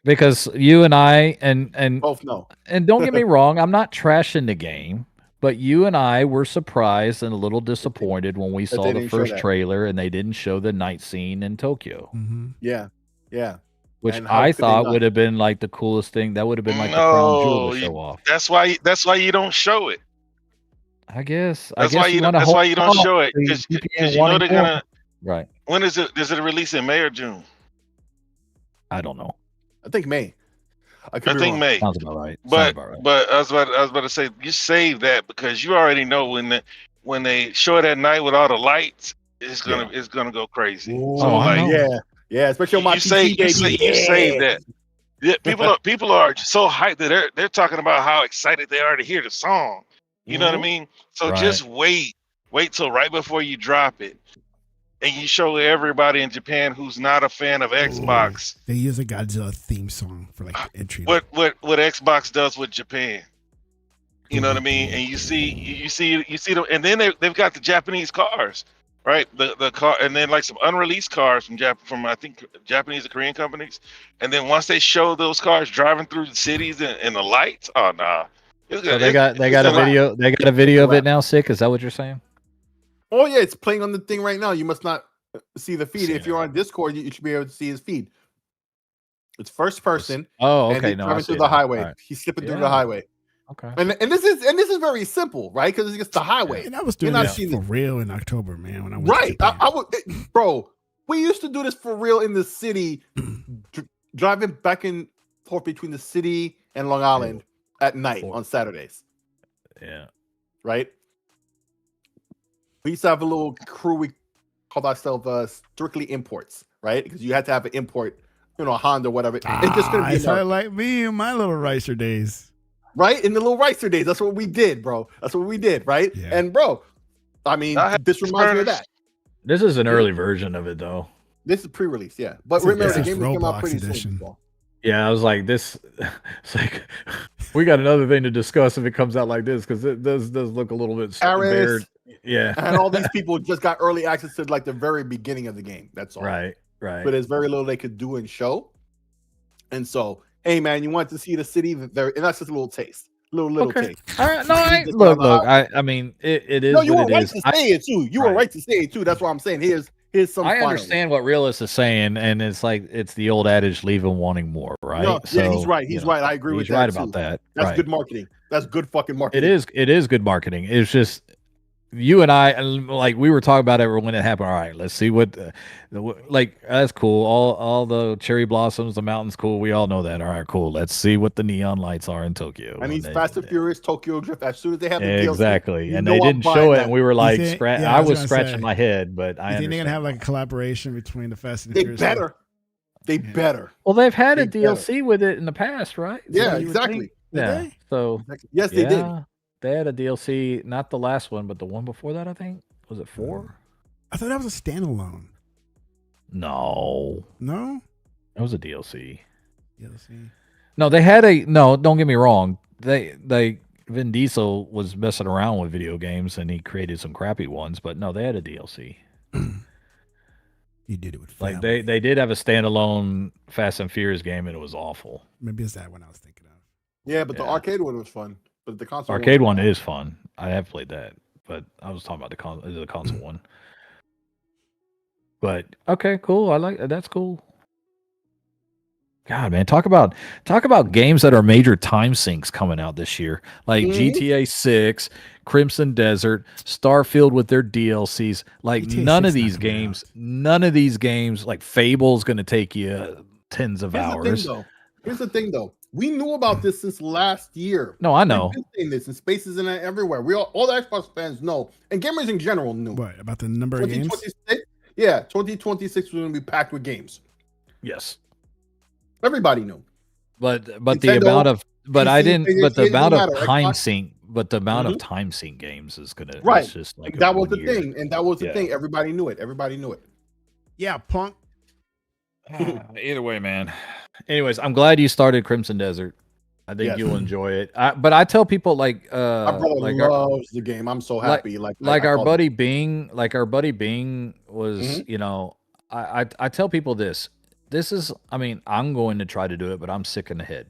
Because you and I and both know. And don't get me wrong, I'm not trashing the game, but you and I were surprised and a little disappointed when we saw the first trailer and they didn't show the night scene in Tokyo. Mm-hmm. Yeah. Which I thought would have been like the coolest thing. That would have been like the crown jewel to show off. That's why you don't show it. I guess. That's why you don't show it, because you know they're gonna. Right. When is it? Does it release in May or June? I don't know. I think May. I think May. Sounds about right. But I was about to say, you save that, because you already know when they show it at night with all the lights, it's gonna go crazy. Ooh, so yeah, especially on my PC, you save that. Yeah, people are so hyped that they're talking about how excited they are to hear the song. You know what I mean? So just wait till right before you drop it, and you show everybody in Japan who's not a fan of Xbox. They use a Godzilla theme song for like the entry. What Xbox does with Japan. You know what I mean? And you see them, and then they've got the Japanese cars. Right, the car, and then like some unreleased cars from I think Japanese or Korean companies, and then once they show those cars driving through the cities and the lights, oh nah. So they got a video. They got a video of it now. Sick? Is that what you're saying? Oh yeah, it's playing on the thing right now. You must not see the feed. If you're on Discord, you should be able to see his feed. It's first person. Oh, okay. And he's driving through the highway. Right. He's slipping through the highway. Okay. And this is very simple, right? Because it's just the highway. And I was doing that for real in October, man. When I went right, I would, bro. We used to do this for real in the city, driving back and forth between the city and Long Island at night on Saturdays. Yeah. Right. We used to have a little crew. called ourselves strictly imports, right? Because you had to have an import, you know, a Honda, whatever. It's just gonna be it's like me in my little Ricer days. Right? In the little Ricer days. That's what we did, bro. That's what we did, right? Yeah. And bro, I mean, this reminds me of that. This is an early version of it, though. This is pre-release, yeah. But remember, the game came out pretty edition. soon. Yeah, I was like, this. It's like we got another thing to discuss if it comes out like this, because it does look a little bit Paris, yeah, and all these people just got early access to like the very beginning of the game. That's all. Right. But there's very little they could do and show. And so, hey man, you want to see the city? And that's just a little taste, little taste. All right, no, look. I mean, it is. No, you were what it right is. to say it too. You were right to say it too. That's what I'm saying. Here's some. I fun understand what Realist is saying, and it's like it's the old adage: leave them wanting more, right? No, so, yeah, he's right. He's right. I agree with that. He's right too. about that. That's good marketing. That's good fucking marketing. It is good marketing. It's just you and I, like we were talking about it when it happened. All right, let's see what, like that's cool. All the cherry blossoms, the mountains, cool. We all know that. All right, cool. Let's see what the neon lights are in Tokyo. And he's Fast and Furious Tokyo Drift. As soon as they have the exactly, DLC, and they didn't show it, and we were like, I was scratching say, my head, but I think think they're gonna have like a collaboration between the Fast and they Furious. They better. Well, they've had a DLC with it in the past, right? Yeah, exactly. Yeah. So yes, they did. They had a DLC, not the last one, but the one before that. I think was it 4? I thought that was a standalone. No, it was a DLC. No, they had a no. Don't get me wrong. They Vin Diesel was messing around with video games and he created some crappy ones, but no, they had a DLC. He did it with family. like they did have a standalone Fast and Furious game and it was awful. Maybe it's that one I was thinking of. Yeah, but the arcade one was fun. But the console arcade one is fun. I have played that, but I was talking about the console one. But okay, cool. I like that's cool. God, man, talk about games that are major time sinks coming out this year, like GTA 6, Crimson Desert, Starfield with their DLCs. Like GTA none of 6 these games, like Fable's going to take you tens of hours. Here's the thing, though. We knew about this since last year. No, I know. We've been saying this in spaces and everywhere. All the Xbox fans know, and gamers in general knew. What about the number of games? 2026 was going to be packed with games. Yes. Everybody knew, but Nintendo, the amount of time sink games is gonna right. It's just like that was the thing, and that was the thing. Everybody knew it. Yeah, punk. Either way, man. Anyways, I'm glad you started Crimson Desert. I think you'll enjoy it. But I tell people my brother loves the game. I'm so happy. Like our buddy Bing was. You know, I tell people this. This is, I mean, I'm going to try to do it, but I'm sick in the head.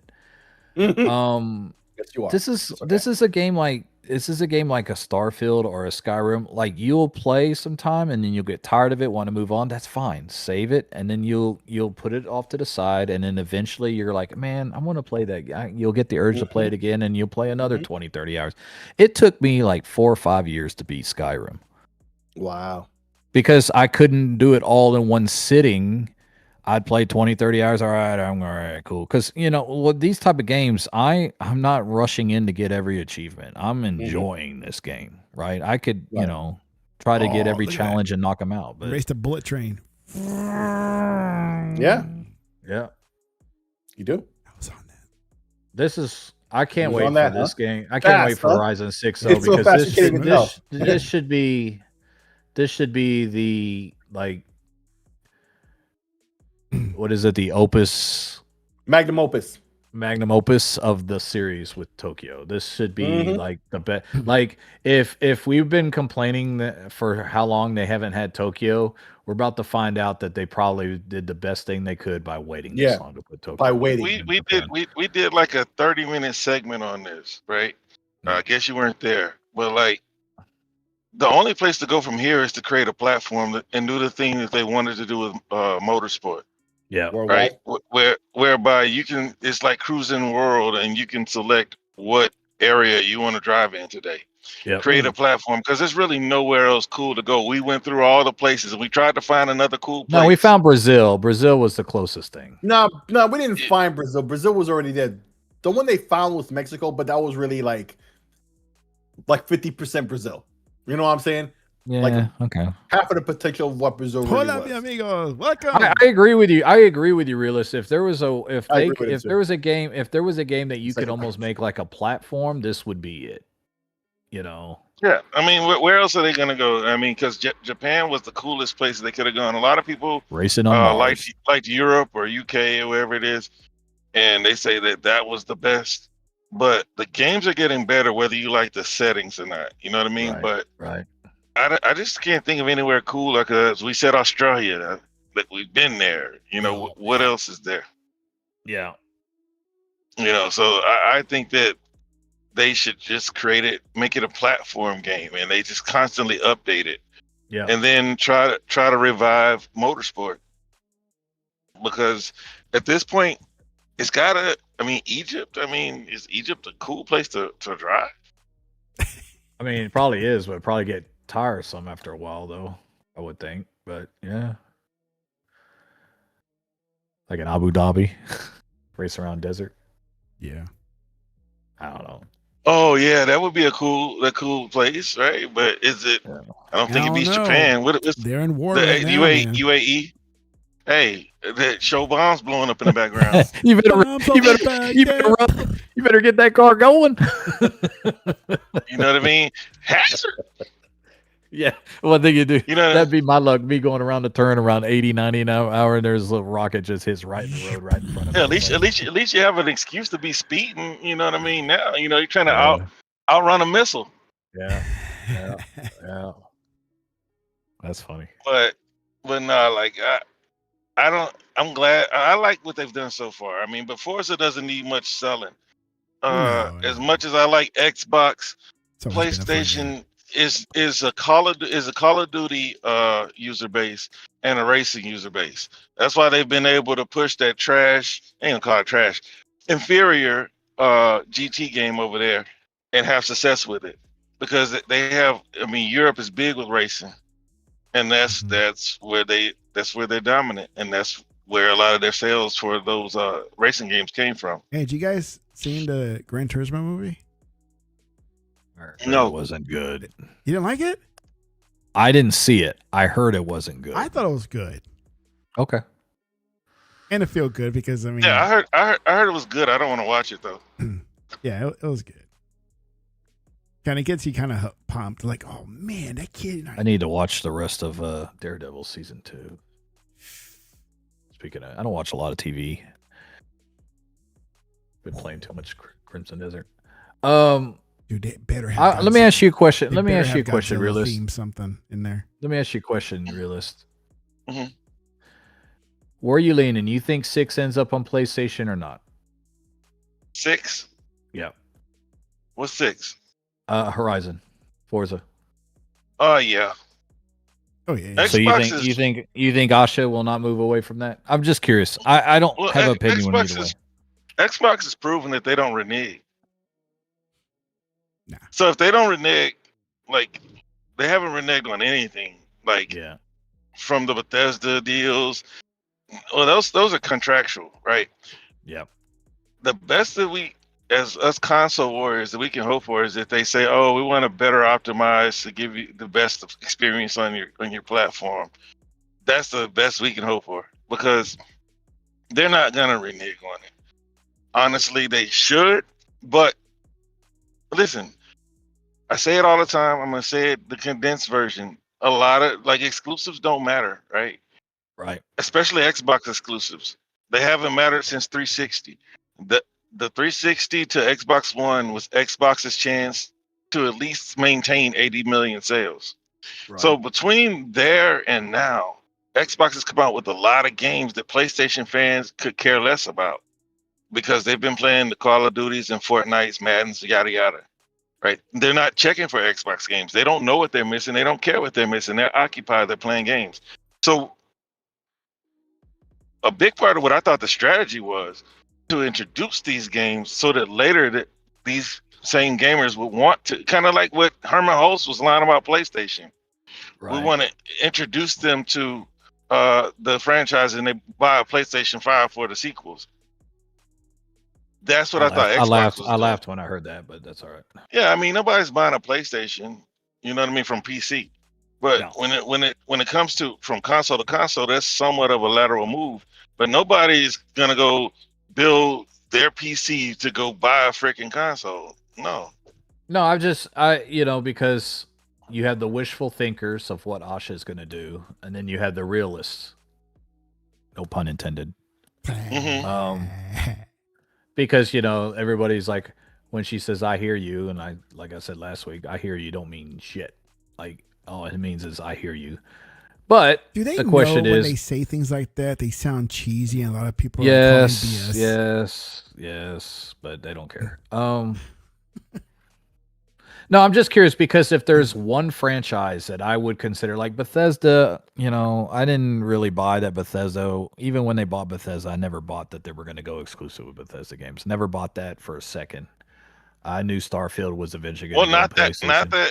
Yes, you are. This is a game like a Starfield or a Skyrim. Like you'll play sometime and then you'll get tired of it, want to move on. That's fine. Save it, and then you'll put it off to the side, and then eventually you're like, man, I want to play that. You'll get the urge to play it again, and you'll play another 20, 30 hours. It took me like 4 or 5 years to beat Skyrim. Wow. Because I couldn't do it all in one sitting. I'd play 20, 30 hours. All right, cool. Because, you know, these type of games, I'm not rushing in to get every achievement. I'm enjoying this game, right? I could, you know, try to get every challenge and knock them out. But race the bullet train. Yeah. You do? I was on that. This is, I can't wait for this game. I can't wait for Horizon 6, though, because this should be the, like, what is it? The magnum opus of the series with Tokyo. This should be like the best. Like if we've been complaining that for how long they haven't had Tokyo, we're about to find out that they probably did the best thing they could by waiting this long to put Tokyo. By waiting, we did like a 30-minute segment on this, right? I guess you weren't there, but like the only place to go from here is to create a platform and do the thing that they wanted to do with motorsport. Yeah. Right. Whereby you can, it's like cruising world, and you can select what area you want to drive in today. Yeah. Create a platform, because there's really nowhere else cool to go. We went through all the places and we tried to find another cool place. No, we found Brazil. Brazil was the closest thing. No, we didn't find Brazil. Brazil was already there. The one they found was Mexico, but that was really like 50% Brazil. You know what I'm saying? Yeah. Like, okay. half of the potential of what Brazil really Hola, mi was. amigos. Welcome. I agree with you. I agree with you, realist. If there was a if there was a game that you could almost make like a platform, this would be it. You know. Yeah, I mean, where else are they gonna go? I mean, because Japan was the coolest place they could have gone. A lot of people Racing on Mars. like Europe or UK or wherever it is, and they say that was the best. But the games are getting better, whether you like the settings or not. You know what I mean? Right, But I just can't think of anywhere cooler. Because we said Australia, that we've been there. You know, what else is there? Yeah. You know, so I think that they should just make it a platform game, and they just constantly update it. Yeah. And then try to revive motorsport, because at this point it's gotta. I mean, Egypt. I mean, is Egypt a cool place to drive? I mean, it probably is, but it'd probably get tiresome after a while, though. I would think, but yeah, like an Abu Dhabi, race around desert. Yeah, I don't know. Oh yeah, that would be a cool place, right? But is it? Yeah. I don't think it beats know. Japan. They're in war right now, man. UAE. Hey, that show bombs blowing up in the background. you better get that car going. You know what I mean? Hazard. Yeah, one thing you do. You know, that'd be my luck. Me going around the turn around 80, 90 an hour, and there's a little rocket just hits right in the road, right in front of me. At least you have an excuse to be speeding. You know what I mean? Now, you know, you're trying to outrun a missile. Yeah. That's funny. But no, like I'm glad. I like what they've done so far. I mean, but Forza doesn't need much selling. As much as I like Xbox, PlayStation is a Call of Duty user base and a racing user base. That's why they've been able to push that trash. I ain't gonna call it trash. Inferior GT game over there and have success with it, because they have. I mean, Europe is big with racing, and that's where they're dominant, and that's where a lot of their sales for those racing games came from. Hey, did you guys seen the Gran Turismo movie? No, it wasn't good. You didn't like it? I didn't see it. I heard it wasn't good. I thought it was good. Okay. And it felt good because I mean, yeah, I heard it was good. I don't want to watch it though. Yeah, it was good. Kind of gets you kind of pumped, like, oh man, that kid. I need to watch the rest of Daredevil season 2. Speaking of, I don't watch a lot of TV. Been playing too much Crimson Desert. Dude, they better have. Let me ask you a question. Let me ask you a question, Godzilla realist. theme something in there. Let me ask you a question, realist. Mm-hmm. Where are you leaning? You think 6 ends up on PlayStation or not? 6? Yeah. What's 6? Horizon, Forza. Oh yeah. Oh yeah. So you think Asha will not move away from that? I'm just curious. I don't have an opinion on either way. Xbox has proven that they don't renege. Nah. So if they don't renege, like they haven't reneged on anything, like from the Bethesda deals. Well, those are contractual, right? Yeah. The best that we, as us console warriors, that we can hope for is that they say, "Oh, we want to better optimize to give you the best experience on your platform." That's the best we can hope for, because they're not gonna renege on it. Honestly, they should, but listen, I say it all the time. I'm gonna say it the condensed version. A lot of exclusives don't matter, right? Right. Especially Xbox exclusives. They haven't mattered since 360. The 360 to Xbox One was Xbox's chance to at least maintain 80 million sales. Right. So between there and now, Xbox has come out with a lot of games that PlayStation fans could care less about, because they've been playing the Call of Duties and Fortnites, Maddens, yada yada. Right? They're not checking for Xbox games. They don't know what they're missing. They don't care what they're missing. They're occupied. They're playing games. So a big part of what I thought the strategy was to introduce these games so that later these same gamers would want to, kind of like what Herman Hulse was lying about PlayStation. Right. We want to introduce them to the franchise, and they buy a PlayStation 5 for the sequels. That's what I thought. I laughed when I heard that, but that's all right. Yeah, I mean, nobody's buying a PlayStation, you know what I mean, from PC. But No. when it comes to from console to console, that's somewhat of a lateral move. But nobody's gonna go build their PC to go buy a freaking console. No. No, because you have the wishful thinkers of what Asha is going to do, and then you have the realists. No pun intended. Mhm. Because everybody's like, when she says "I hear you," and like I said last week, "I hear you" don't mean shit. Like all it means is "I hear you." But Do they the know question when is, they say things like that, they sound cheesy, and a lot of people are calling BS. yes, but they don't care. No, I'm just curious because if there's one franchise that I would consider, like Bethesda, I didn't really buy that Bethesda. Even when they bought Bethesda, I never bought that they were going to go exclusive with Bethesda games. Never bought that for a second. I knew Starfield was eventually going Well, to go on PlayStation.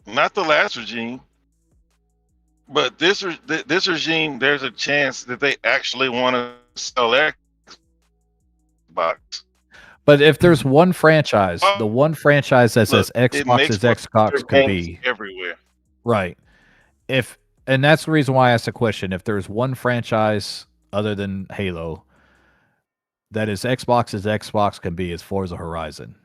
not the last regime, but this regime. There's a chance that they actually want to sell Xbox. But if there's one franchise, the one franchise that says Look, it Xbox makes is Xbox could games be everywhere. right. And that's the reason why I asked the question. If there's one franchise other than Halo that is Xbox can be, is Forza Horizon,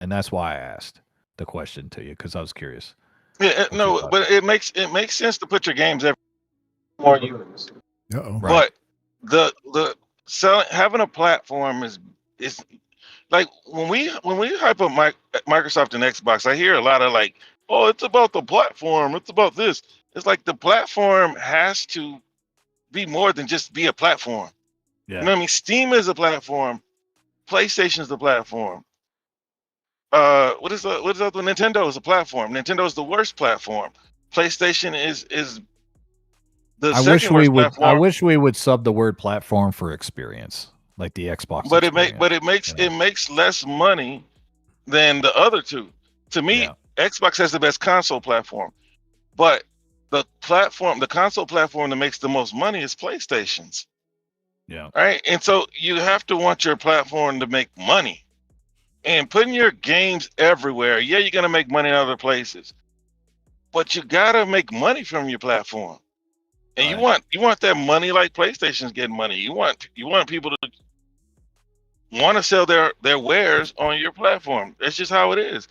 and that's why I asked the question to you because I was curious. Yeah, no, but it makes sense to put your games everywhere. More users. Uh-oh. Right. But the having a platform is like when we hype up Microsoft and Xbox, I hear a lot of like, oh, it's about the platform, it's about this. It's like the platform has to be more than just be a platform. Yeah. You know what I mean? Steam is a platform, PlayStation is the platform. What is the other? Nintendo is a platform. Nintendo is the worst platform. PlayStation is the second worst platform. I wish we would sub the word platform for experience, like the Xbox. But experience, it makes less money than the other two. To me, Xbox has the best console platform, but the console platform that makes the most money is PlayStation's. Yeah. Right. And so you have to want your platform to make money, and putting your games everywhere. Yeah, you're gonna make money in other places, but you gotta make money from your platform. And you want that money like PlayStation's getting money. You want people to want to sell their wares on your platform. That's just how it is.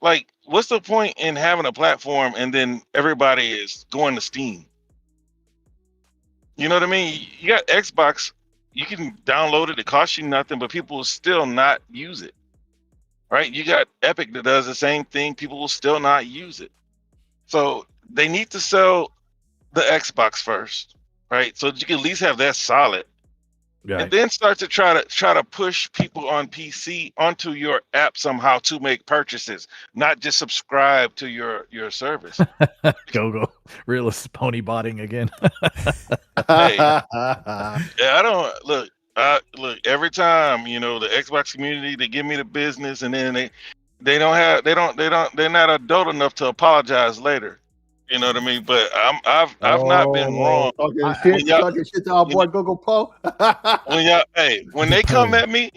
Like, what's the point in having a platform and then everybody is going to Steam? You know what I mean? You got Xbox, you can download it, it costs you nothing, but people will still not use it. Right? You got Epic that does the same thing, people will still not use it. So they need to sell the Xbox first, right? So that you can at least have that solid. Right. And then start to try to push people on PC onto your app somehow to make purchases, not just subscribe to your service. Go realist pony botting again. Hey, yeah, I don't look. Look, every time the Xbox community, they give me the business, and then they're not adult enough to apologize later. You know what I mean? But I've not been wrong. Talking shit to our boy Google Poe. When they come at me,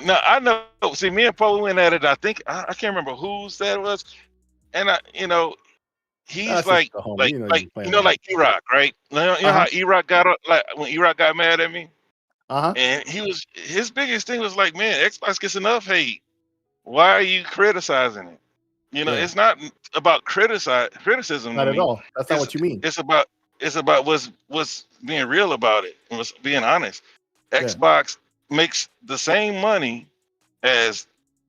now I know. See, me and Poe went at it. I think I can't remember who said it was, and he's That's like E-Rock, right? You know how E-Rock got like when E-Rock got mad at me, and his biggest thing was like, man, Xbox gets enough hate. Why are you criticizing it? It's not about criticism. Not at all. That's not what you mean. It's about what's being real about it and what's being honest. Xbox makes the same money as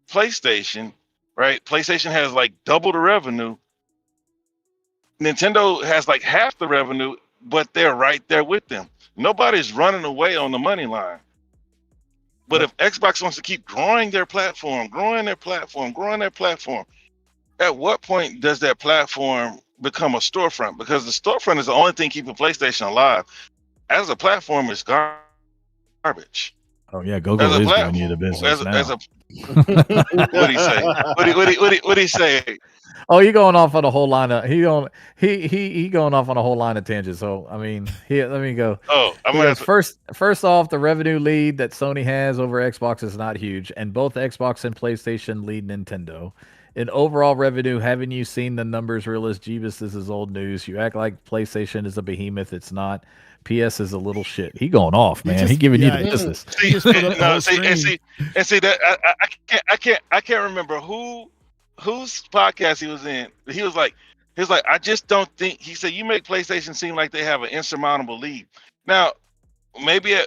PlayStation, right? PlayStation has like double the revenue. Nintendo has like half the revenue, but they're right there with them. Nobody's running away on the money line. But if Xbox wants to keep growing their platform, at what point does that platform become a storefront? Because the storefront is the only thing keeping PlayStation alive. As a platform, it's garbage. Oh yeah, Google is giving you the business now. What'd he say? What'd he say? Oh, you going off on a whole line of he going off on a whole line of tangents. So I mean, here let me go. Oh, I'm gonna first off, the revenue lead that Sony has over Xbox is not huge, and both Xbox and PlayStation lead Nintendo. In overall revenue, haven't you seen the numbers, Realist Jeebus? This is old news. You act like PlayStation is a behemoth. It's not. PS is a little shit. He going off, man. He giving you the business. See, Just put up the whole see that I can't remember whose podcast he was in. He was like, I just don't think. He said, you make PlayStation seem like they have an insurmountable lead. Now, maybe I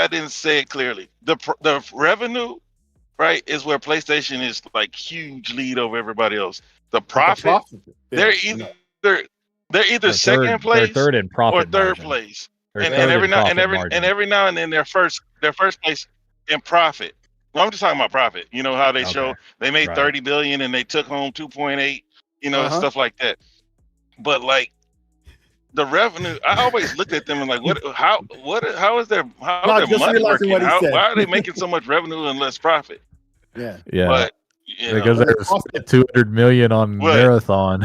didn't say it clearly. The revenue, right, is where PlayStation is like huge lead over everybody else. The profit, they're either second place, third in profit, or third margin. place. They're And third every in now profit and then their first place in profit. Well, I'm just talking about profit. You know how they show they made 30 billion and they took home 2.8, you know, and stuff like that. But like the revenue, I always looked at them and like, how is their money working? Why are they making so much revenue and less profit? Yeah. But because they're 200 million on Marathon.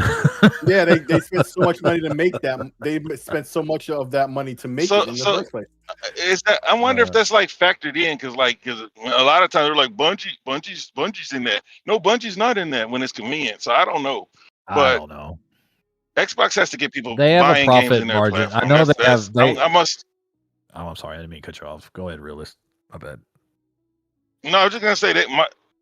Yeah, they spent so much money to make that. They spent so much of that money to make it in the first place. Is that? I wonder if that's like factored in because a lot of times they're like Bungie's in that. No, Bungie's not in that when it's convenient. So I don't know. But I don't know. Xbox has to get people. They have buying a profit games in their margin. platform. I know they have. I must. Oh, I'm sorry. I didn't mean to cut you off. Go ahead, Realist. My bad. No, I was just gonna say that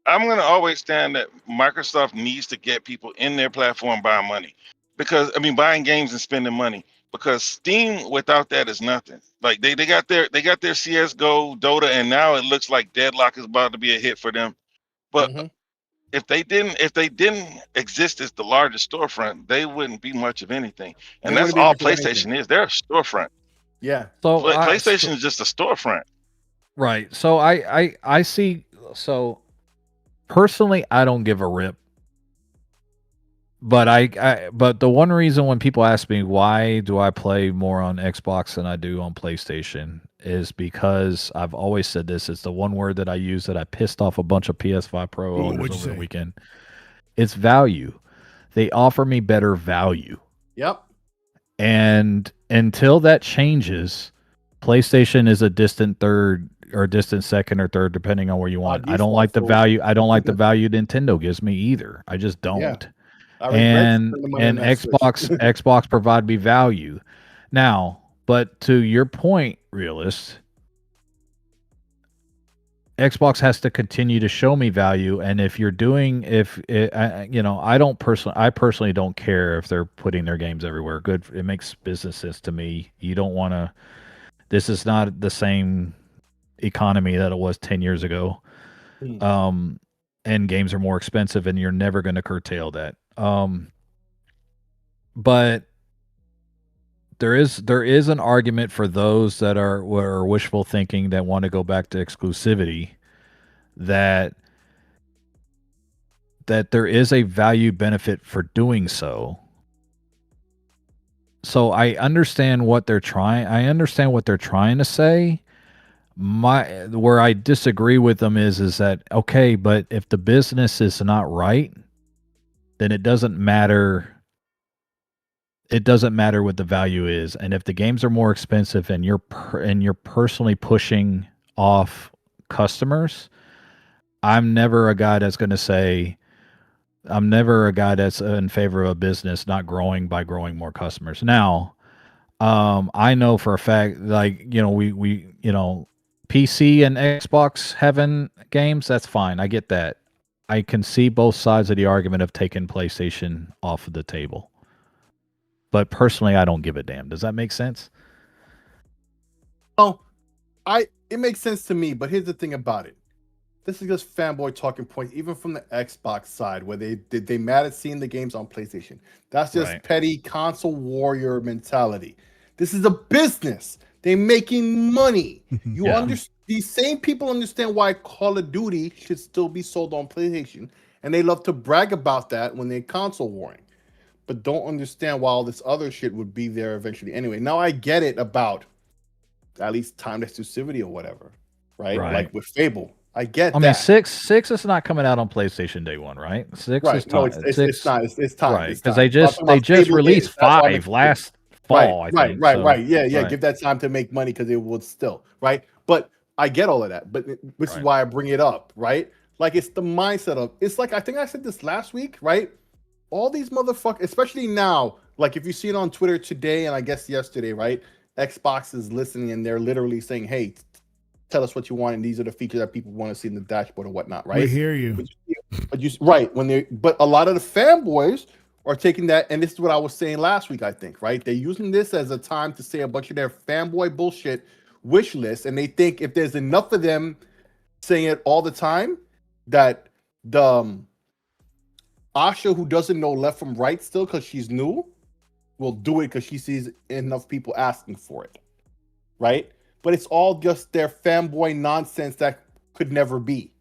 I'm gonna always stand that Microsoft needs to get people in their platform buying money, because buying games and spending money. Because Steam without that is nothing. Like they got their CS:GO, Dota, and now it looks like Deadlock is about to be a hit for them. But if they didn't exist as the largest storefront, they wouldn't be much of anything. And that's all PlayStation is. They're a storefront. Yeah. So PlayStation is just a storefront. Right. So I see. So personally, I don't give a rip. But but the one reason when people ask me why do I play more on Xbox than I do on PlayStation is because I've always said this. It's the one word that I use that I pissed off a bunch of PS5 Pro owners over the weekend. It's value. They offer me better value. Yep. And until that changes, PlayStation is a distant third or distant second or third, depending on where you want. I don't like the value. I don't like the value Nintendo gives me either. I just don't. Yeah. And Xbox provide me value. Now, but to your point, Realist, Xbox has to continue to show me value. And if you're doing, I personally don't care if they're putting their games everywhere. Good, it makes business sense to me. You don't want to. This is not the same economy that it was 10 years ago. And games are more expensive, and you're never going to curtail that. But there is an argument for those that are wishful thinking that want to go back to exclusivity, that there is a value benefit for doing so. So I understand what they're trying. I understand what they're trying to say. Where I disagree with them is that okay, but if the business is not right, then it doesn't matter. It doesn't matter what the value is, and if the games are more expensive and you're personally pushing off customers, I'm never a guy that's going to say. I'm never a guy that's in favor of a business not growing by growing more customers. Now, I know for a fact, like we PC and Xbox having games, that's fine. I get that. I can see both sides of the argument of taking PlayStation off of the table. But personally, I don't give a damn. Does that make sense? Oh, it makes sense to me, but here's the thing about it. This is just fanboy talking points, even from the Xbox side, where they mad at seeing the games on PlayStation. That's just petty console warrior mentality. This is a business. They're making money. You understand? These same people understand why Call of Duty should still be sold on PlayStation, and they love to brag about that when they're console warring, but don't understand why all this other shit would be there eventually. Anyway, now I get it about at least time exclusivity or whatever, right? Like with Fable. I get that. I mean, six is not coming out on PlayStation day one, right? Six is time. No, it's not. It's time. Right, because they just released 5 last fall. I think. Right. Yeah. Give that time to make money because it would still right. But I get all of that. But which is why I bring it up, right? Like it's the mindset of it's like I think I said this last week, right? All these motherfuckers, especially now, like if you see it on Twitter today and I guess yesterday, right? Xbox is listening and they're literally saying, "Hey, tell us what you want, and these are the features that people want to see in the dashboard or whatnot," right? We hear you. But right but a lot of the fanboys are taking that, and this is what I was saying last week, I think, right? They're using this as a time to say a bunch of their fanboy bullshit wish list, and they think if there's enough of them saying it all the time, that the Asha, who doesn't know left from right still because she's new, will do it because she sees enough people asking for it, right? But it's all just their fanboy nonsense that could never be,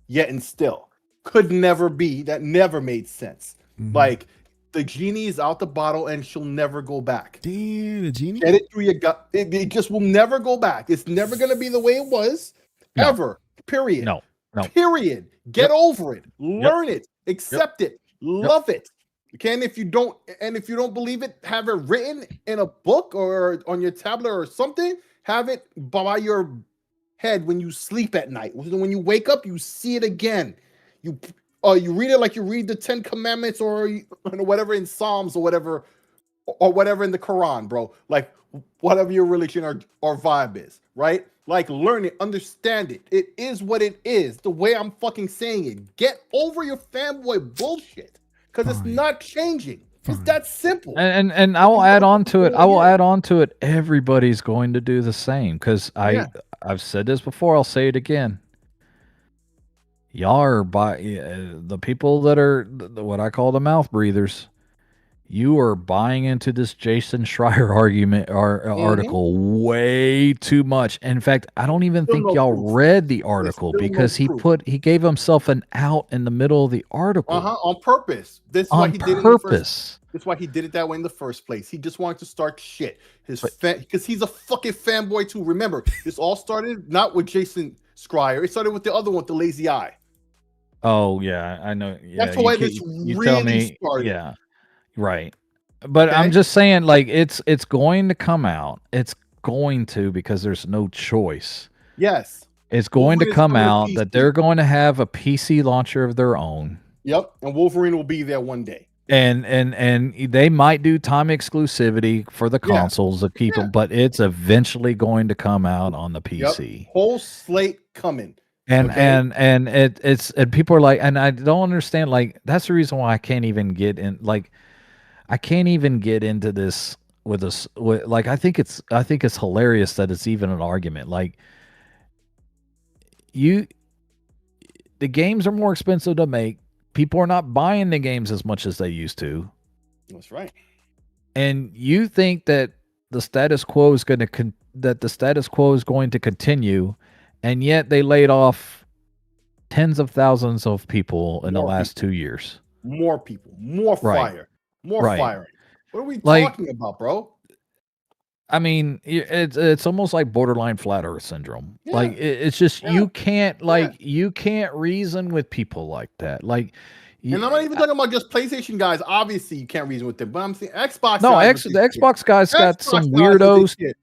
yet and still could never be. That never made sense. Like the genie is out the bottle and she'll never go back. Damn, the genie. Get it through your gut. It just will never go back. It's never gonna be the way it was, ever. Period. No. Period. Get over it. Learn it. Accept it. Love it. Okay, and if you don't believe it, have it written in a book or on your tablet or something. Have it by your head when you sleep at night. When you wake up, you see it again. You read it like you read the 10 Commandments or whatever in Psalms or whatever in the Quran, bro. Like whatever your religion or vibe is, right? Like learn it, understand it. It is what it is. The way I'm fucking saying it. Get over your fanboy bullshit because it's not changing. It's that simple. And I will add on to it. I will add on to it. Everybody's going to do the same because I've said this before. I'll say it again. Y'all are the people that are what I call the mouth breathers. You are buying into this Jason Schreier article way too much. In fact, I don't even think y'all read the article because he gave himself an out in the middle of the article. On purpose. This is why he did it in the first. That's why he did it that way in the first place. He just wanted to start shit. Because he's a fucking fanboy too. Remember, this all started not with Jason Schreier. It started with the other one, the lazy eye. Oh yeah, I know. Yeah, that's why this really started. Yeah. Right. But I'm just saying, like, it's going to come out. It's going to because there's no choice. Yes. It's going to come out that they're going to have a PC launcher of their own. Yep. And Wolverine will be there one day. And they might do time exclusivity for the consoles to keep them, but it's eventually going to come out on the PC. Yep. Whole slate coming. And it's people are like, and I don't understand, like, that's the reason why I can't even get in, like, I can't even get into this with us. Like, I think it's hilarious that it's even an argument. Like, the games are more expensive to make. People are not buying the games as much as they used to. That's right. And you think that the status quo is going to continue, and yet they laid off tens of thousands of people in the last 2 years. More people, more fire. More firing. What are we talking about, bro? I mean, it's almost like borderline flat earth syndrome. Yeah. Like it's just you can't reason with people like that. Like, and I'm not even talking about just PlayStation guys. Obviously, you can't reason with them. But I'm saying Xbox. No, the Xbox guys got some weirdos. Get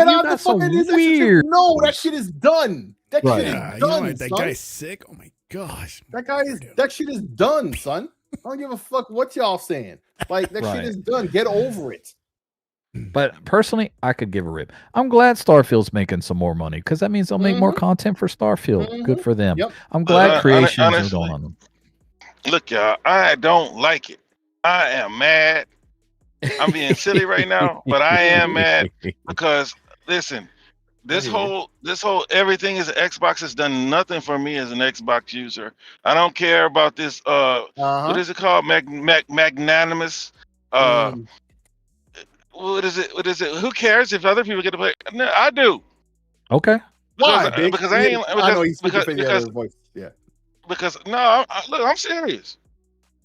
out the fucking weird. No, that shit is done. That shit is done. That guy's sick. Oh my gosh. That shit is done, son. I don't give a fuck what y'all saying. Like, that shit is done. Get over it. But personally, I could give a rip. I'm glad Starfield's making some more money because that means they'll make more content for Starfield. Good for them. Yep. I'm glad creations are going on them. Look, y'all, I don't like it. I am mad. I'm being silly right now, but I am mad because, listen, this whole everything is Xbox has done nothing for me as an Xbox user. I don't care about this what is it called? Magnanimous what is it? Who cares if other people get to play? No, I do. Okay. Why? Because I ain't I know he's because voice. Yeah. Because no, look, I'm serious.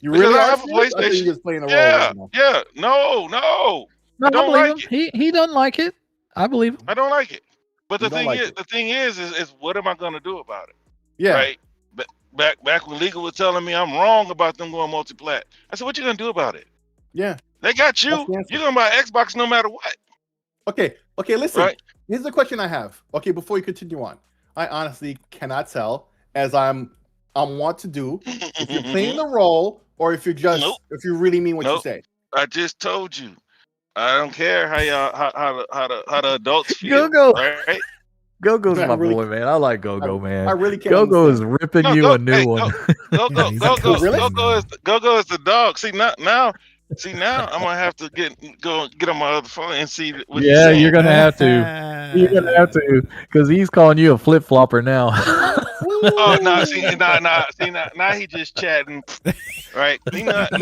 You really I have a PlayStation. He was playing a role yeah. No. I don't like it. He doesn't like it. I believe him. I don't like it. But the thing is what am I going to do about it? Yeah. Right. Back when Legal was telling me I'm wrong about them going multi-plat. I said, what you going to do about it? Yeah. They got you. You're going to buy Xbox no matter what. Okay, listen. Right? Here's the question I have. Okay, before you continue on. I honestly cannot tell. as I'm want to do. If you're playing the role, or if you're just if you really mean what you say. I just told you. I don't care how y'all how the adults feel. Go. Right? Go-Go's I my really- boy, man. I like Go-Go, man. I really can't. Go-Go is ripping No, you a new one. Go Yeah, he's a cool Really? is the dog. See now I'm gonna have to get on my other phone and see what he's Yeah, saying. you're gonna have to. You're gonna have to, because he's calling you a flip flopper now. Oh no! See now he just chatting, right? Look,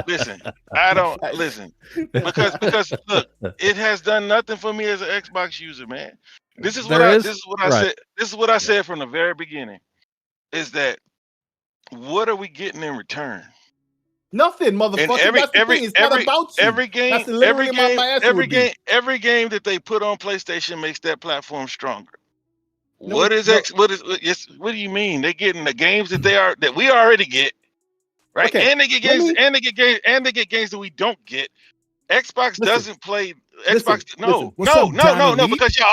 listen. I don't listen because look, it has done nothing for me as an Xbox user, man. This is what I said. This is what I said from the very beginning. Is that what are we getting in return? Nothing, motherfucker. And That's the thing. It's not about you. Every game that they put on PlayStation makes that platform stronger. No, What do you mean? They're getting the games that we already get, right? Okay, And they get games and they get games that we don't get. Xbox doesn't play Xbox. No, because y'all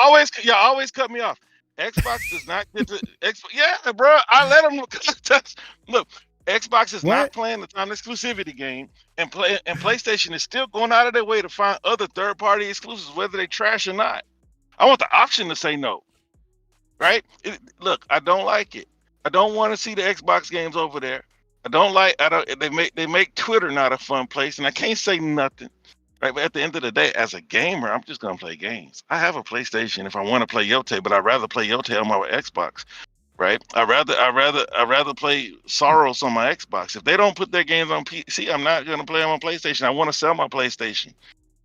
always cut me off. Xbox does not get to Xbox. Yeah, bro, I let them look. Xbox is not playing the non-exclusivity game, and PlayStation is still going out of their way to find other third-party exclusives, whether they trash or not. I want the option to say no. Right? Look, I don't like it. I don't want to see the Xbox games over there. They make Twitter not a fun place, and I can't say nothing. Right? But at the end of the day, as a gamer, I'm just gonna play games. I have a PlayStation if I want to play Yote, but I'd rather play Yote on my Xbox. Right? I'd rather play Soros on my Xbox. If they don't put their games on PC, I'm not gonna play them on PlayStation. I want to sell my PlayStation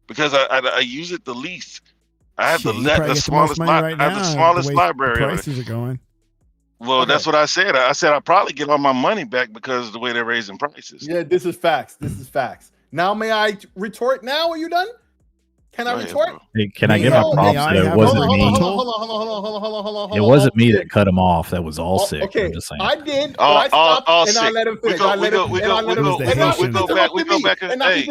because I use it the least. I have the smallest library. The prices are going. Well, that's what I said. I said I'll probably get all my money back because of the way they're raising prices. Yeah, this is facts. Now, may I retort now? Are you done? Can I retort? Hey, can I get my props? It wasn't me. Hold on. It wasn't me that cut him off. That was all sick. Okay, I'm just saying. I did, but I stopped and I let him finish. We go back and hey,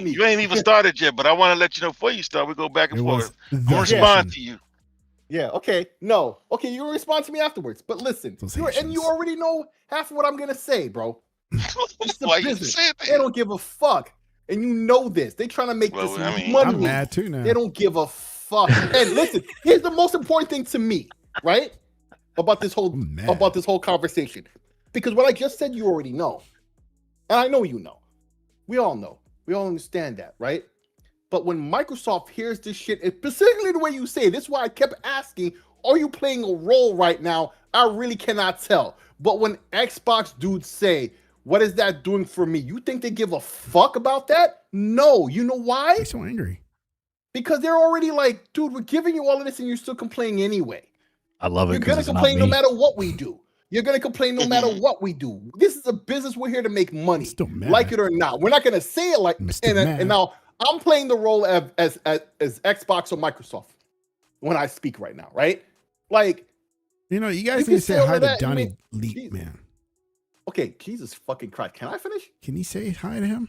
you ain't even started yet, but I want to let you know before you start, we go back and forth. I'll respond to you. Yeah, okay. No. Okay, you respond to me afterwards. But listen, you already know half of what I'm gonna say, bro. It's the business. They don't give a fuck. And you know this. They trying to make this money. I'm mad too now. They don't give a fuck. And listen, here's the most important thing to me, right? About this whole conversation. Because what I just said, you already know. And I know you know. We all know. We all understand that, right? But when Microsoft hears this shit, specifically the way you say it, this is why I kept asking, are you playing a role right now? I really cannot tell. But when Xbox dudes say, what is that doing for me? You think they give a fuck about that? No. You know why? They're so angry. Because they're already like, dude, we're giving you all of this and you're still complaining anyway. I love it. You're going to complain no matter what we do. You're going to complain no matter what we do. This is a business. We're here to make money. Like it or not. We're not going to say it like and now I'm playing the role as Xbox or Microsoft when I speak right now, right? Like, you know, you guys need to say hi to Donnie Leak, man. Okay, Jesus fucking Christ. Can I finish? Can you say hi to him?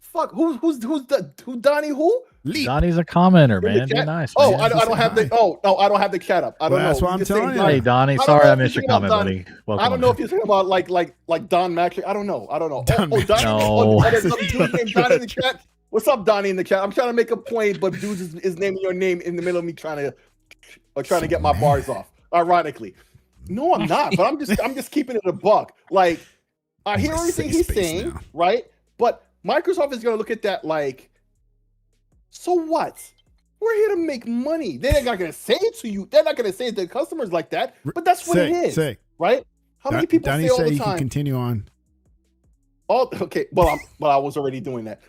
Fuck, who's Donnie who? Leak. Donnie's a commenter, man. Be nice. Oh, I don't have the I don't have the chat up. I don't know. That's what I'm telling you. Hey, Donnie, sorry I missed your comment, buddy. I don't know if you're talking about like Don Mac. I don't know. Donnie. There's some dude named Donnie in the chat. What's up, Donnie in the chat? I'm trying to make a point, but dudes is naming your name in the middle of me trying to get my bars off. Ironically. No, I'm not, but I'm just keeping it a buck. Like, I hear everything he's saying, right? But Microsoft is gonna look at that like, so what? We're here to make money. They're not gonna say it to you. They're not gonna say it to customers like that. But that's what it is, right? How many people say all the time? You can continue on. Okay, well, I was already doing that.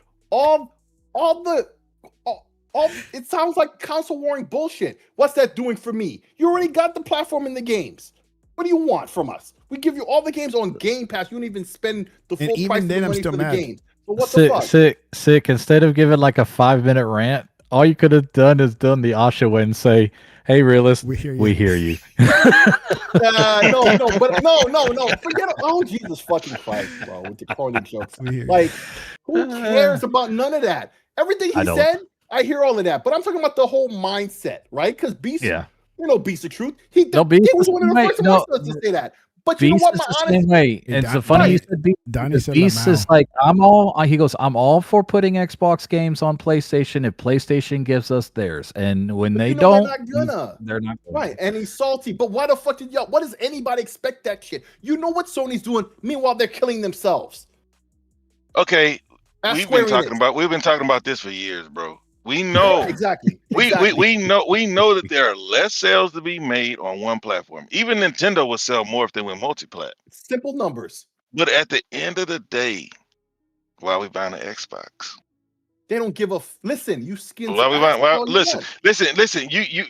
It sounds like console warring bullshit. What's that doing for me? You already got the platform in the games. What do you want from us? We give you all the games on Game Pass. You don't even spend the full price of the money for the games. So what the fuck? Sick. Instead of giving like a 5-minute rant, all you could have done is done the Asha way and say, "Hey, realist, we hear you." No. Forget it. Oh, Jesus fucking Christ, bro, with the corny jokes. Like, who cares about none of that? Everything he said, I hear all of that. But I'm talking about the whole mindset, right? Because Beast, You know, Beast of Truth. He No, Beast was one of the wait, first no, ones to say that. But you know Beast what? is My the honest, same way. Yeah, It's so funny you said Beast. Donnie Because said Beast is like, he goes, I'm all for putting Xbox games on PlayStation if PlayStation gives us theirs. And when they don't, they're not gonna. Right, and he's salty. But why the fuck did y'all? What does anybody expect that shit? You know what Sony's doing? Meanwhile, they're killing themselves. Okay, That's we've been Square talking about this for years, bro. We know exactly. we know that there are less sales to be made on one platform. Even Nintendo would sell more if they went multi-plat. Simple numbers. But at the end of the day, why are we buying an Xbox? They don't give a listen. You skins. Listen.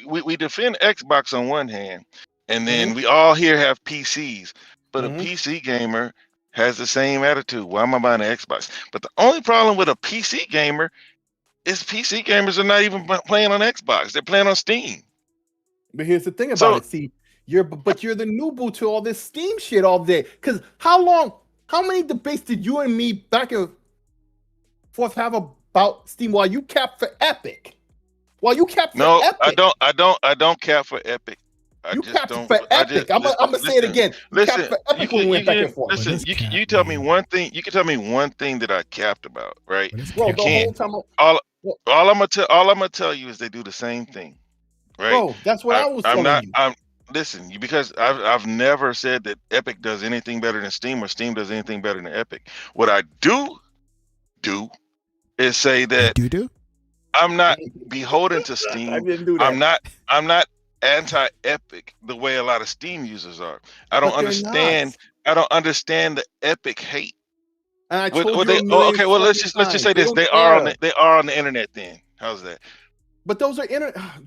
We defend Xbox on one hand, and then we all here have PCs. But a PC gamer has the same attitude. Why am I buying an Xbox? But the only problem with a PC gamer is PC gamers are not even playing on Xbox. They're playing on Steam. But here's the thing about it. See, you're the noob to all this Steam shit all day. Because how many debates did you and me back and forth have about Steam while you cap for Epic? Epic. I don't cap for Epic. I'm gonna say it again. Listen, you tell me one thing. You can tell me one thing that I capped about, right? Bro, the whole time. All I'm gonna tell you is they do the same thing, right? Bro, that's what I was telling you. Listen, because I've never said that Epic does anything better than Steam or Steam does anything better than Epic. What I do is say that I'm not beholden to Steam. I didn't do that. I'm not anti-Epic the way a lot of Steam users are. I don't understand the Epic hate. And I told let's just say this. They are on the internet then. How's that? But those are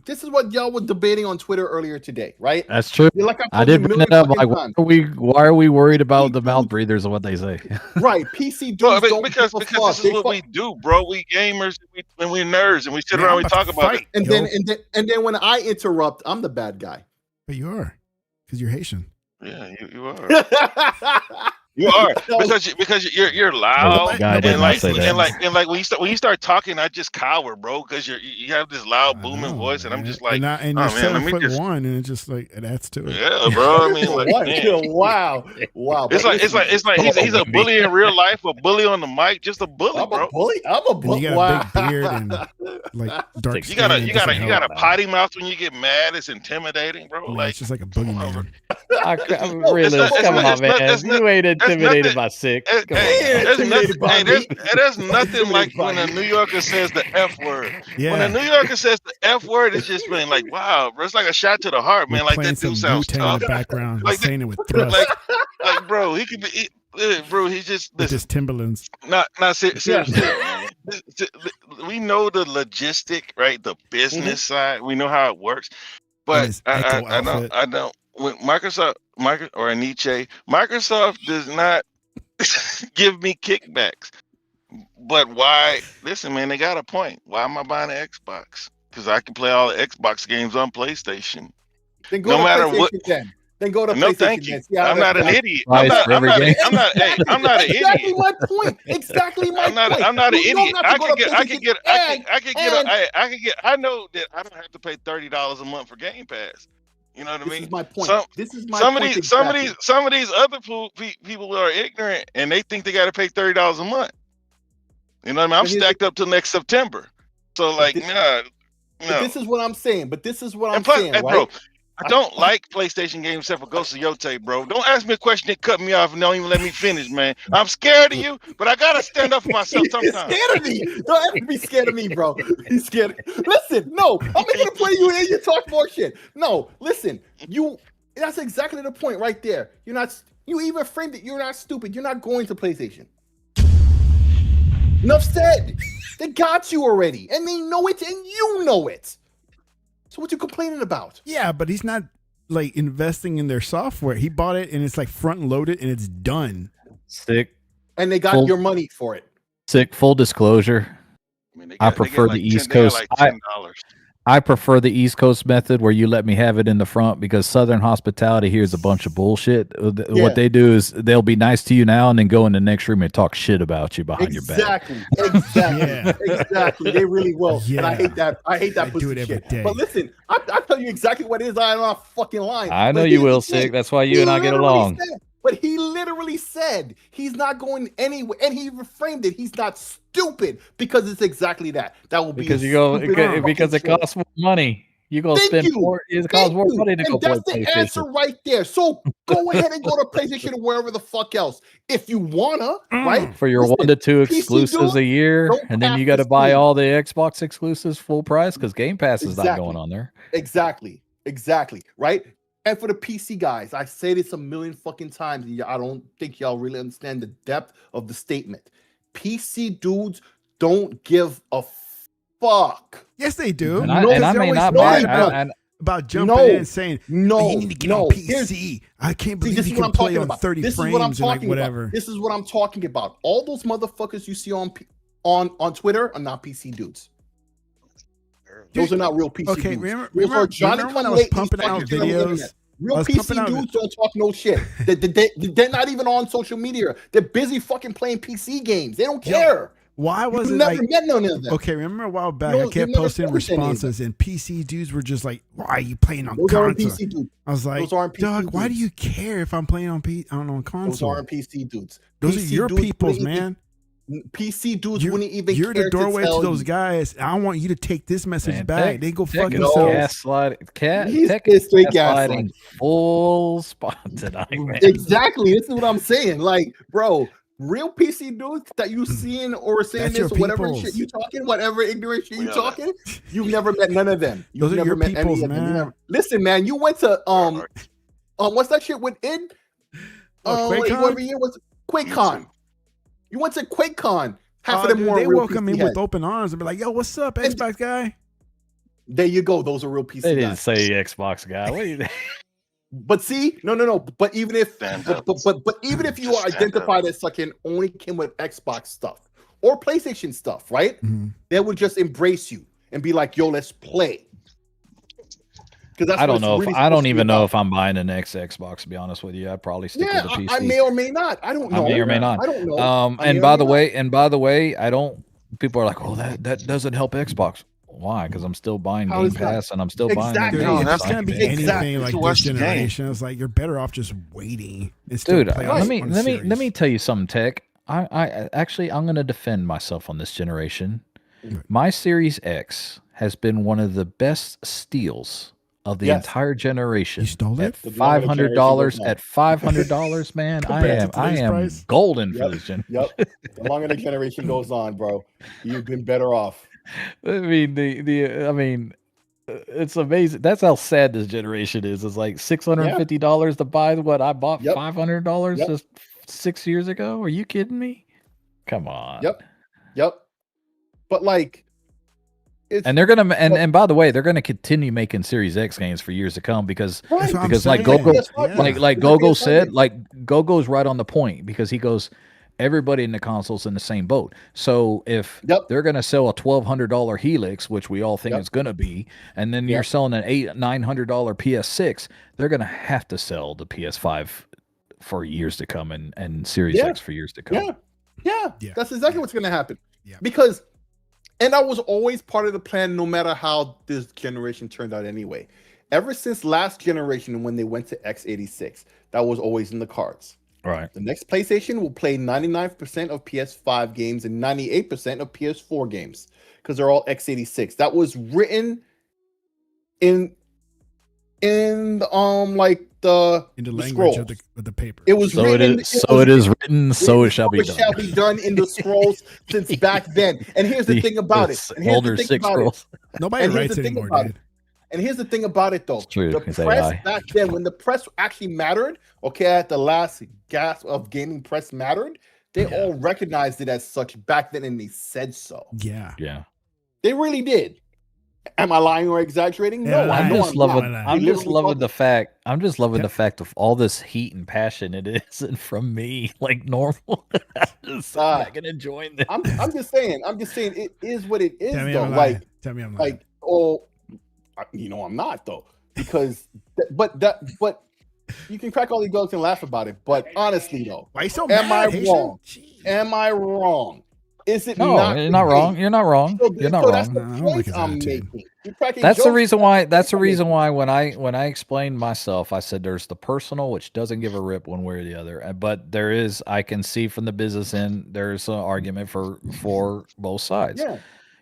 this is what y'all were debating on Twitter earlier today, right? That's true. Like I did bring it up. Like, why are we worried about the mouth breathers and what they say? Right. PC dudes don't because this is what we do, bro. We gamers and we nerds and we sit around, we talk about it. And then when I interrupt, I'm the bad guy. But you are, because you're Haitian. Yeah, you are. You are because you're loud and like when you start talking, I just cower, bro, because you have this loud booming voice, and I'm just like, and you're 7'1", and it's just like it adds to it. Yeah, bro. I mean, like, wow. It's like he's a bully in real life, a bully on the mic, just a bully, bro. I'm a bully. You got a big beard and like dark skin. You got a potty mouth when you get mad. It's intimidating, bro. Like it's just like a boogeyman. Come on, man. You ain't intimidated by Six. There's nothing like when a New Yorker says the F word. Yeah. When a New Yorker says the F word, it's just been like, wow, bro. It's like a shot to the heart, man. Like that dude sounds tough. In the background, like saying it with thrust. Like, bro, he could be, bro. He's just with his Timberlands. Not seriously. We know the logistic, right? The business side. We know how it works, but I don't. When Microsoft does not give me kickbacks. But why? Listen, man, they got a point. Why am I buying an Xbox? Because I can play all the Xbox games on PlayStation. Then go to PlayStation. Then go to PlayStation. No, thank you. I'm not an idiot. I'm not an idiot. Exactly my point. I'm not an idiot. I know that I don't have to pay $30 a month for Game Pass. You know what I mean? This is my point. Some of these other people are ignorant and they think they got to pay $30 a month. You know what I mean? I'm stacked up till next September. So like, this is what I'm saying. Right? Bro, I don't like PlayStation games except for Ghost of Yote, bro. Don't ask me a question that cut me off and don't even let me finish, man. I'm scared of you, but I gotta stand up for myself sometimes. You're scared of me. Don't ever be scared of me, bro. He's scared. Listen, no, I'm not gonna play you and you talk more shit. No, listen, that's exactly the point right there. You even framed it. You're not stupid. You're not going to PlayStation. Enough said. They got you already, and they know it, and you know it. So what you complaining about? Yeah, but he's not like investing in their software. He bought it and it's like front loaded and it's done. Sick. And they got your money for it. Sick. Full disclosure. I prefer the East Coast. I prefer the East Coast method where you let me have it in the front because Southern hospitality here is a bunch of bullshit. What they do is they'll be nice to you now and then go in the next room and talk shit about you behind your back. Exactly. They really will. Yeah. And I hate that. I hate that I do pussy it every shit. day. But listen, I tell you exactly what it is. I'm not fucking lying. I know But you here's will, the thing. Sig. That's why you He and I get literally along. But he literally said he's not going anywhere, and he reframed it. He's not stupid because it's exactly that. That will be Because you go because it costs more money. You go spend more. It costs more money to go play PlayStation. That's the answer PlayStation. right there. So go ahead and go to PlayStation or wherever the fuck else if you wanna, right? For your Listen, 1 to 2 PC exclusives dude, a year, don't and then have you got to to buy see. all the Xbox exclusives full price because Game Pass is not going on there. Exactly, right? And for the PC guys, I say this a million fucking times. And I don't think y'all really understand the depth of the statement. PC dudes don't give a fuck. Yes, they do. And I may not buy. About jumping in and saying, no, you need to get on PC. I can't believe you can play on 30 frames and like whatever. This is what I'm talking about. All those motherfuckers you see on Twitter are not PC dudes. Those are not real PC dudes. Remember when I was pumping out videos? Real PC dudes don't talk no shit. They're not even on social media. They're busy fucking playing PC games. They don't care. Why was you it never met none of them? Okay, remember a while back I kept posting responses and PC dudes were just like, "Why are you playing on console?" PC dudes. I was like, "Doug, why do you care if I'm playing on console?" Those aren't PC dudes. Those are your peoples, man. PC dudes wouldn't even. You're the doorway to those guys. I want you to take this message back. They go fucking gaslighting full spot tonight, man. Exactly. This is what I'm saying. Like, bro, real PC dudes that you seeing or saying this or whatever shit you talking, whatever ignorant shit you talking, you've never met none of them. You've those never are your met peoples, any of them. man. Listen, man, you went to what's that shit with id? Whatever year was QuakeCon. You went to QuakeCon. Half of them were they real welcome PC me heads. with open arms and be like, "Yo, what's up, Xbox guy?" There you go. Those are real PC. They didn't say Xbox guy. What do you? But see, no. But even if, but even if you are identified as such and only came with Xbox stuff or PlayStation stuff, right? Mm-hmm. They would just embrace you and be like, "Yo, let's play." Because I don't know. I don't even know if I'm buying an Xbox. To be honest with you, I'd probably stick with the PC. I may or may not. I don't know. I may or may not. I don't know. And by the way, I don't. People are like, "Oh, that doesn't help Xbox." Why? Because I'm still buying Game Pass and I'm still buying. Dude, if it's gonna be anything like this generation, it's like you're better off just waiting. Dude, let me tell you something, Tech. I'm gonna defend myself on this generation. My Series X has been one of the best steals of the entire generation. You stole it? $500 at $500, man. I am golden for this generation. Yep. The longer the generation goes on, bro, you've been better off. I mean, it's amazing. That's how sad this generation is. It's like $650 to buy what I bought $500 just 6 years ago. Are you kidding me? Come on. Yep. But like, and they're gonna and by the way, they're gonna continue making Series X games for years to come because like Gogo said, like Gogo's right on the point because he goes, everybody in the console's in the same boat. So if they're gonna sell a $1,200 Helix, which we all think it's gonna be, and then you're selling an $900 PS6, they're gonna have to sell the PS5 for years to come and Series X for years to come. Yeah. That's exactly what's gonna happen. Yeah. Because and that was always part of the plan, no matter how this generation turned out anyway. Ever since last generation, when they went to x86, that was always in the cards. Right. The next PlayStation will play 99% of PS5 games and 98% of PS4 games because they're all x86. That was written in the language of the paper. It was written. So it shall be done. It shall be done in the scrolls since back then. And here's the thing about it. Older 6 scrolls. Nobody writes anymore, dude. And here's the thing about it, though. It's true. The press back then, when the press actually mattered, at the last gasp of gaming press mattered, they all recognized it as such back then, and they said so. Yeah. They really did. Am I lying or exaggerating? No, I'm just loving the fact of all this heat and passion it isn't from me like normal. I can enjoy this. I'm just saying it is what it is, though. Tell me I'm like, I'm not though, because but you can crack all the jokes and laugh about it. But honestly though, Why you so am mad, I Haitian? wrong? Jeez. Am I wrong? Is it No, not? you're not wrong. You're not wrong. You're not That's wrong. the No, I don't like point his I'm attitude. making. You're cracking That's the jokes. reason why. That's the reason why when I explained myself, I said there's the personal, which doesn't give a rip one way or the other, but there is. I can see from the business end, there's an argument for both sides. Yeah.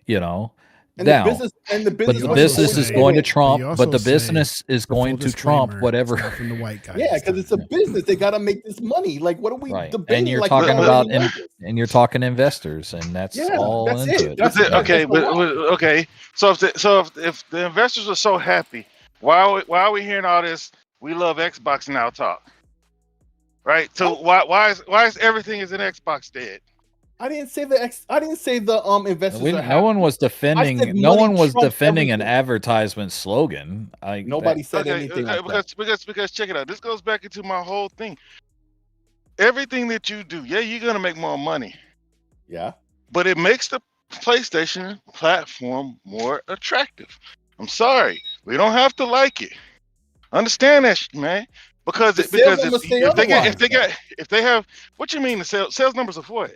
You know, And now, the business but the also business say- is going to but trump. you But also the say, business is For going full to trump disclaimer, whatever. it's not from the white guy. Yeah, this because it's time. a business. They got to make this money. Like, what are we Right, debating? and you're like talking we're about arguing and you're talking investors, and that's Yeah, all that's into it. it. That's Yeah. Okay, that's the lie. okay. So if the investors are so happy, why are we hearing all this? We love Xbox now talk, right? So why is everything is an Xbox dead? I didn't say the investors are No happy. one was defending. said No money one was trumps defending an everything. advertisement slogan. Nobody said Okay, anything like that. because check it out. This goes back into my whole thing. Everything that you do, yeah, you're gonna make more money, Yeah. but it makes the PlayStation platform more attractive. I'm sorry, we don't have to like it. Understand that, man. Because The sales numbers say if they have what you mean the sales numbers of what?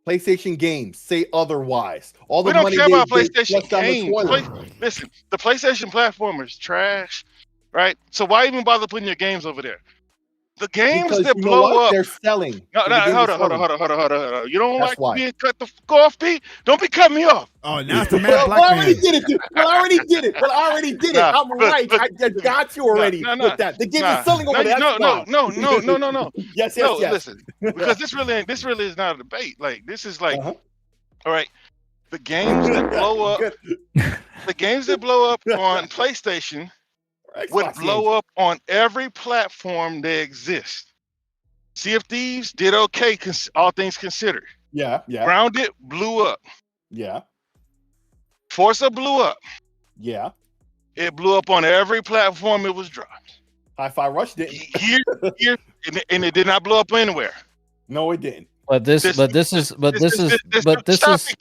PlayStation games say otherwise. All the We don't money care about they PlayStation flushed down the games. toilet. Listen, the PlayStation platform is trash, right? So why even bother putting your games over there? The games Because that you know blow what? up. They're selling. No, The games hold are on. selling. You don't That's like why. being cut the fuck off, P? Don't be cutting me off. Oh, now it's the mad Well, black I already man. did it, dude. Well, I already did it. Nah, I'm right. I got you already with that. The game is selling over there. No. Yes. Listen, because this really is not a debate. Like this is like, Uh-huh. all right, the games that blow up, the games that blow up on PlayStation would Xbox blow games. up on every platform they exist. Sea of Thieves did okay, all things considered. Yeah. Grounded blew up. Yeah. Forza blew up. Yeah. It blew up on every platform it was dropped. Hi-Fi Rush didn't. Here, and it did not blow up anywhere. No, it didn't. But this is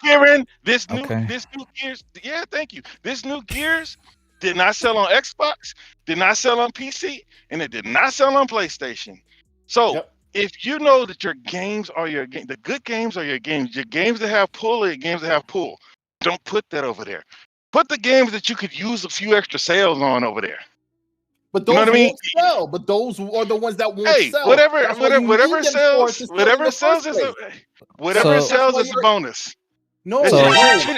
Kieran, this new Okay. Gears. Yeah, thank you. This new Gears did not sell on Xbox, did not sell on PC, and it did not sell on PlayStation. So Yep. if you know that your games are your game, the good games are your games that have pull are your games that have pull. Don't put that over there. Put the games that you could use a few extra sales on over there. But those You know what I mean? won't sell. But those are the ones that won't Hey, sell. whatever That's why you need them for it to sell in the first place. Whatever So- sells is a bonus. No, So-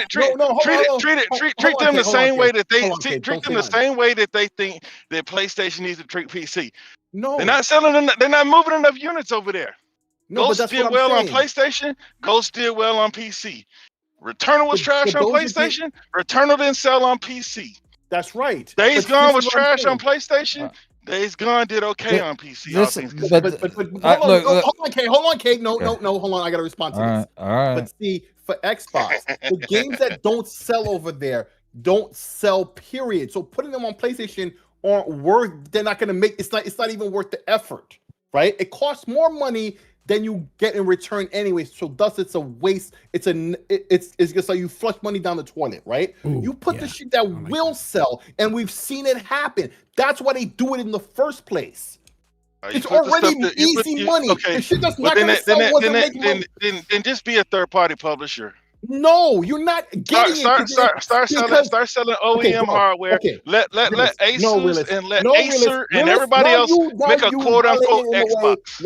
Treat them the same way that they treat treat them the same way that they think that PlayStation needs to treat PC. No, They're not selling. They're not moving enough units over there. no, but Ghost that's did what well I'm on saying. PlayStation. Ghost did well on PC. Returnal was But trash on those would be- PlayStation. Returnal didn't sell on PC. That's right. Days But Gone this was is what I'm trash saying. on PlayStation. Days Gone did okay But on PC. this- all things but- considered. But hold on, look, hold on, Kate. No, Okay. hold on. I gotta respond to All this. right, all right. But see, for Xbox, the games that don't sell over there don't sell. Period. So putting them on PlayStation aren't worth. They're not gonna make. It's not even worth the effort, right? It costs more money than you get in return anyway. So thus, it's a waste. It's just like you flush money down the toilet, right? Ooh, You put yeah, the shit that like will sell, and we've seen it happen. That's why they do it in the first place. You It's put the already stuff that- you put- easy you- money. Okay. The shit that's But not then, gonna that- sell then, wasn't then, making money. then just be a third party publisher. No, you're not getting Start selling OEM hardware. Okay. Let Realist. Asus No, Realist. and let No, Acer Realist. and Realist. everybody Now else you- now make a you quote unquote violating in a way- Xbox.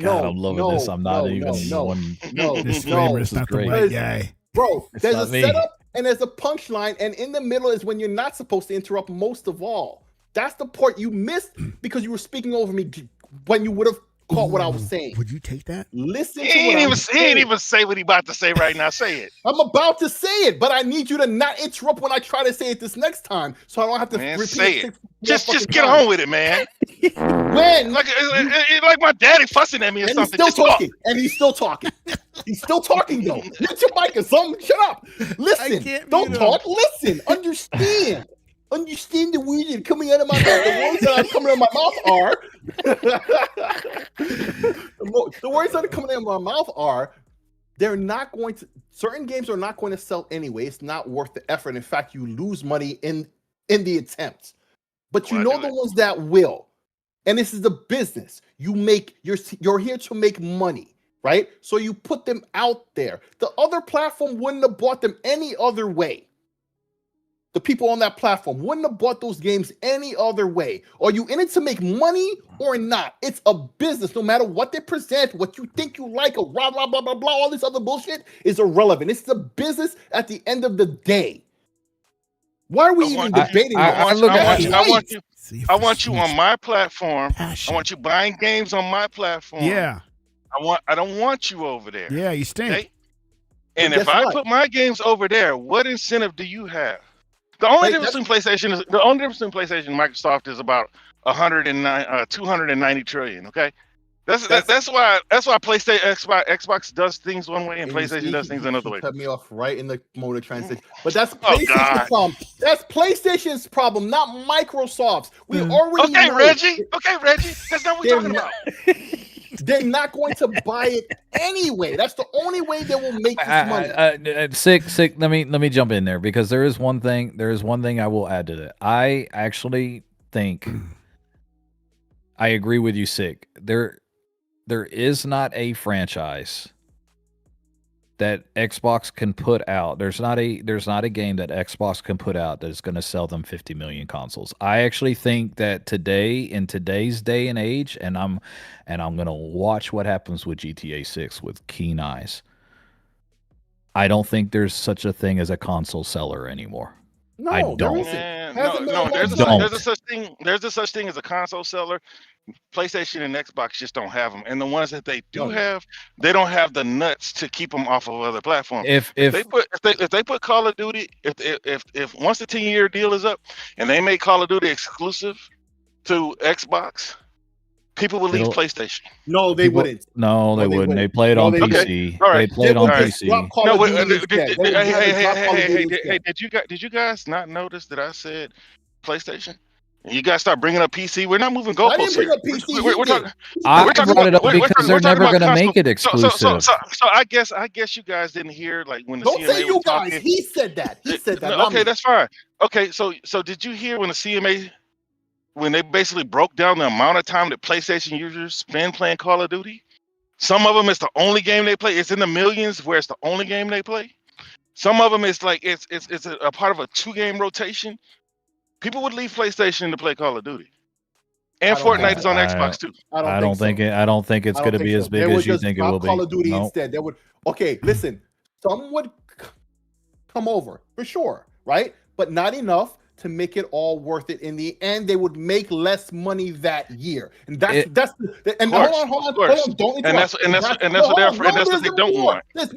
God, I'm loving this. I'm not even one. Disclaimer, it's This not is the great. white guy. Bro, It's there's not a me. setup and there's a punchline, and in the middle is when you're not supposed to interrupt most of all. That's the part you missed because you were speaking over me when you would have caught what I was saying. Would you take that? Listen He to what ain't I'm even saying. say what he about to say right now. Say it. I'm about to say it, but I need you to not interrupt when I try to say it this next time, so I don't have to Man, repeat say it. it. 6 more Just fucking get times. on with it, man. When Like my daddy fussing at me or and he's something. still Just talk. talking, and he's still talking. He's still talking though. Get your mic or something. Shut up. Listen. can't Don't mute talk. Listen. Understand. Understand the words that are coming out of my mouth. The words that are coming out of my mouth are the words that are coming out of my mouth are they're not going to certain games are not going to sell anyway. It's not worth the effort. In fact, you lose money in in the attempt. But you Why know do the it? ones that will. And this is the business. You're here to make money, right? So you put them out there. The other platform wouldn't have bought them any other way. The people on that platform wouldn't have bought those games any other way. Are you in it to make money or not? It's a business. No matter what they present, what you think you like, or blah, blah, blah, blah, blah, all this other bullshit is irrelevant. It's the business at the end of the day. Why are we even debating that? I want you on my platform. I want you buying games on my platform. Yeah. I don't want you over there. Yeah, you stink. Okay? And if I put my games over there, what incentive do you have? The only difference between PlayStation and Microsoft is about 290 trillion. Okay, that's why PlayStation Xbox does things one way and PlayStation does things another way. Cut me off right in the mode of transition. But that's PlayStation's problem. That's PlayStation's problem, not Microsoft's. We already know. Reggie. That's not what we're talking about. They're not going to buy it anyway. That's the only way they will make this money. Sick. Let me jump in there because there is one thing I will add to that. I actually think I agree with you, Sick. There is not a franchise that Xbox can put out. There's not a game that Xbox can put out that is going to sell them 50 million consoles. I actually think that in today's day and age, and I'm going to watch what happens with GTA 6 with keen eyes. I don't think there's such a thing as a console seller anymore. No, I don't. There's a such thing as a console seller. PlayStation and Xbox just don't have them, and the ones that they do have, they don't have the nuts to keep them off of other platforms. If they put Call of Duty, if once the 10-year deal is up and they make Call of Duty exclusive to Xbox, people will leave PlayStation. No, they wouldn't. No, they wouldn't. They play it on PC. They play it on PC. Hey, did you guys not notice that I said PlayStation? You guys start bringing up PC. We're not moving goalposts here. I brought it up because they're never going to make it exclusive. So I guess you guys didn't hear like when the Don't CMA say you was guys. talking. He said that. Okay, that's fine. Okay, so did you hear when the CMA, when they basically broke down the amount of time that PlayStation users spend playing Call of Duty? Some of them it's the only game they play. It's in the millions where it's the only game they play. Some of them it's like it's a part of a 2-game rotation. People would leave PlayStation to play Call of Duty, and Fortnite is on Xbox too. I don't think it's going to be as big as you think it will be. Call of Duty instead. They would. Okay, listen. Some would come over for sure, right? But not enough to make it all worth it. In the end, they would make less money that year, and hold on. Don't interrupt. And that's what they don't want. There's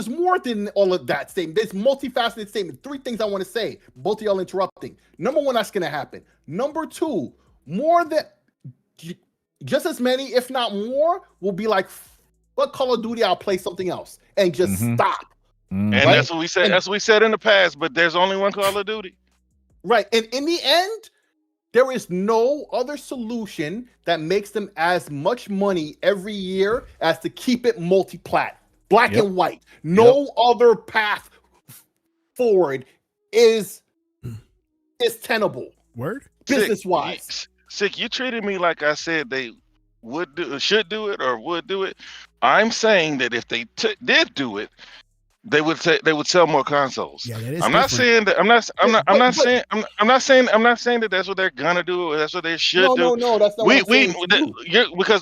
more than all of that statement. There's multifaceted statement. 3 things I want to say. Both of y'all interrupting. Number 1, that's going to happen. Number 2, more than just as many, if not more, will be like, "Fuck Call of Duty, I'll play something else," and just stop. And that's what we said. That's what we said in the past. But there's only one Call of Duty. Right. And in the end, there is no other solution that makes them as much money every year as to keep it multi-plat, black and white. No other path forward is tenable. Word? Business-wise. Sick, you treated me like I said they should do it or would do it. I'm saying that if they did do it, they would sell more consoles. Yeah, that is I'm not saying that. I'm not saying that that's what they're gonna do. Or that's what they should do. No, that's not.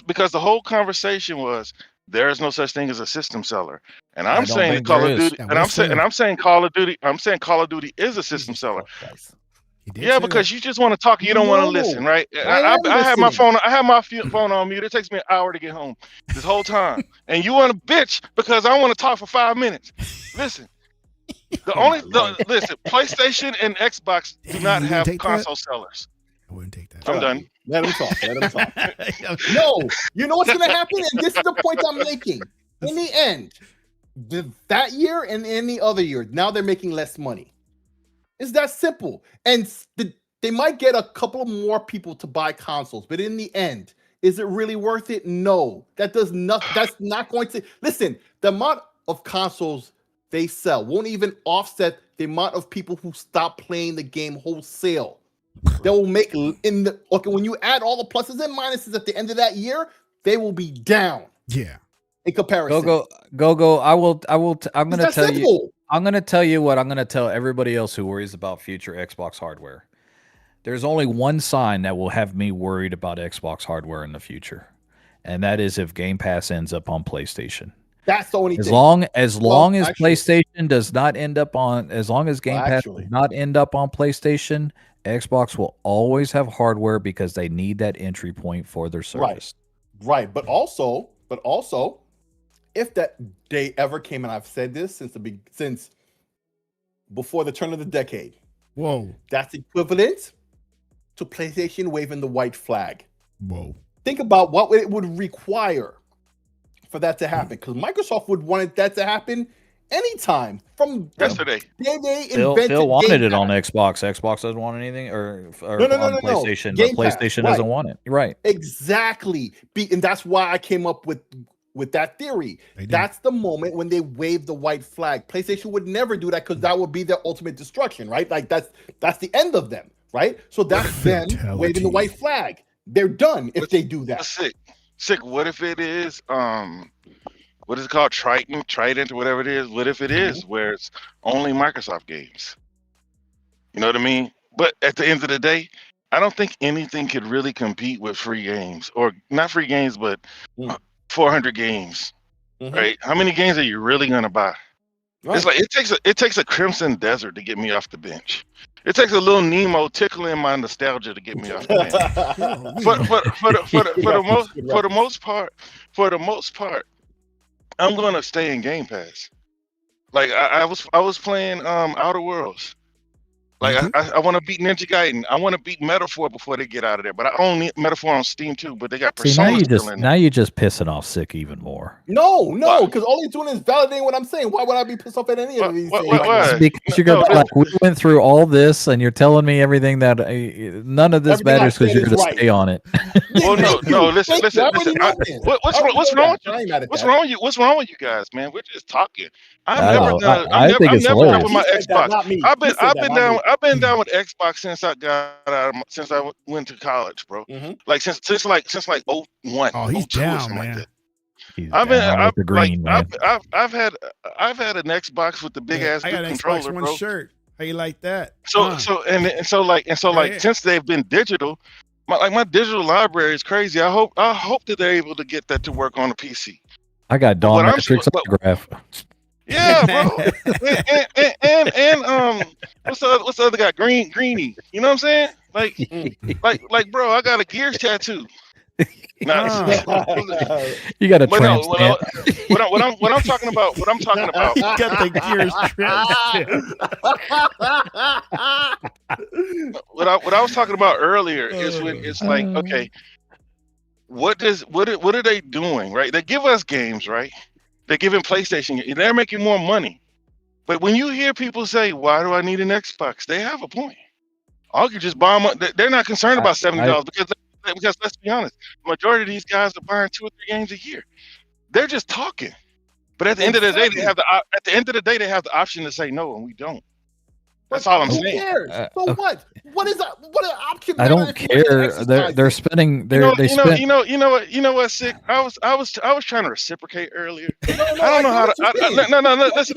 Because the whole conversation was there is no such thing as a system seller, and I'm saying Call of Duty, and I'm saying Call of Duty. I'm saying Call of Duty is a system seller. Yeah, because you just want to talk, you don't want to listen, right? I have my phone. I have my phone on mute. It takes me an hour to get home this whole time, and you want to bitch because I want to talk for 5 minutes. Listen, listen. PlayStation and Xbox do not have console sellers. I wouldn't take that. I'm done. Let him talk. No, you know what's going to happen, and this is the point I'm making. In the end, that year and any other year, now they're making less money. It's that simple. And they might get a couple of more people to buy consoles, but in the end, is it really worth it? No. That's not going to listen. The amount of consoles they sell won't even offset the amount of people who stop playing the game wholesale. They will make when you add all the pluses and minuses at the end of that year, they will be down. Yeah. In comparison. Go. I'm going to tell simple. you. I'm going to tell you what I'm going to tell everybody else who worries about future Xbox hardware. There's only one sign that will have me worried about Xbox hardware in the future, and that is if Game Pass ends up on PlayStation. That's the only thing. As long as PlayStation does not end up on, as long as Game Pass does not end up on PlayStation, Xbox will always have hardware because they need that entry point for their service. Right. But also, if that day ever came, and I've said this since before the turn of the decade. Whoa. That's equivalent to PlayStation waving the white flag. Whoa. Think about what it would require for that to happen, because Microsoft would want that to happen anytime from yesterday. Phil wanted it on Xbox. Xbox doesn't want anything, or on PlayStation. But PlayStation doesn't want it. Right. Exactly. And that's why I came up with that theory. That's the moment when they wave the white flag. PlayStation would never do that because that would be their ultimate destruction, right? Like that's the end of them, right? So that's them waving the white flag. They're done if they do that. Sick. What if it is what is it called? Trident or whatever it is. What if it is where it's only Microsoft games? You know what I mean? But at the end of the day, I don't think anything could really compete with free games, or not free games, but 400 games, right? How many games are you really gonna buy? Right. It's like it takes a Crimson Desert to get me off the bench. It takes a little Nemo tickling my nostalgia to get me off the bench. For the most part, I'm gonna stay in Game Pass. Like I was playing Outer Worlds. Like I want to beat Ninja Gaiden. I want to beat Metaphor before they get out of there. But I own Metaphor on Steam too. But they got Persona still in there. Now you're just pissing off Sick even more. No, because all he's doing is validating what I'm saying. Why would I be pissed off at any of these things? Because you're gonna be like, we went through all this, and you're telling me everything that none of this matters because you're gonna stay on it. Well, no. Listen. What's wrong with you? What's wrong with you guys, man? We're just talking. I've never done with my Xbox. I've been down with Xbox since I went to college, bro. Like since 01. Oh, he's down, man. I've had an Xbox with the big ass controller, Xbox One bro. shirt. How you like that? Since they've been digital, my digital library is crazy. I hope that they're able to get that to work on a PC. I got Dawn Matrix autograph. Yeah, bro. and what's the other guy? Greenie. You know what I'm saying? Like, bro, I got a Gears tattoo. You got a tramp stamp. What I'm talking about. You got the Gears tramp stamp. What I was talking about earlier is when it's like, okay, what are they doing? Right? They give us games, right? They're giving PlayStation, they're making more money. But when you hear people say, why do I need an Xbox? They have a point. I could just buy them. They're not concerned about $70 because let's be honest, the majority of these guys are buying 2 or 3 games a year. They're just talking. But at the end of the day, they have the option to say no, and we don't. That's all I'm saying. Who cares? So what? What is that? What an option? I don't care. They're spending. You know what? Sick. I was trying to reciprocate earlier. I don't know how to. No. Listen.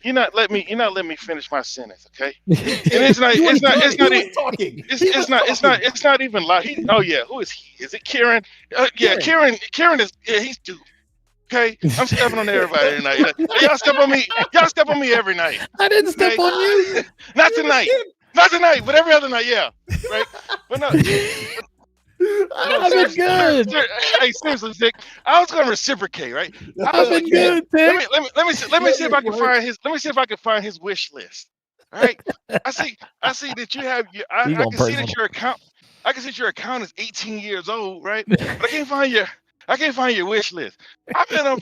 You're not letting me finish my sentence. Okay. And it's not even like. Oh yeah. Who is he? Is it Kieran? Yeah. Kieran is. Yeah. He's due. Okay, I'm stepping on everybody tonight. Y'all step on me every night. I didn't step on you. Not tonight, but every other night, yeah. Right? But no. I've been good. Hey, seriously, Sick. I was gonna reciprocate, right? I've been good, Sick. Let me see if I can find his. Let me see if I can find his wish list. All right. I see that you have. I can see that your account. I can see your account is 18 years old, right? But I can't find your wish list. I've been on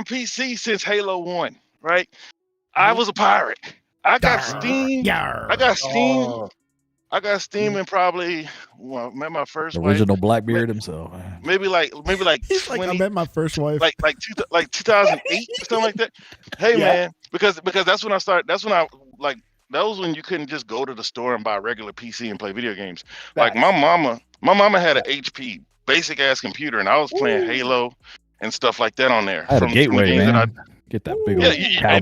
PC since Halo 1, right? I was a pirate. I got Steam. I got Steam in probably met my first Original wife, Blackbeard himself. maybe like He's like, I 20, met my first wife. like 2008 or something like that. Hey man, because that's when I started. That's when I like. That was when you couldn't just go to the store and buy a regular PC and play video games. Like my mama had an HP basic ass computer, and I was playing Halo and stuff like that on there. I had a the gateway, games that man. Get that big old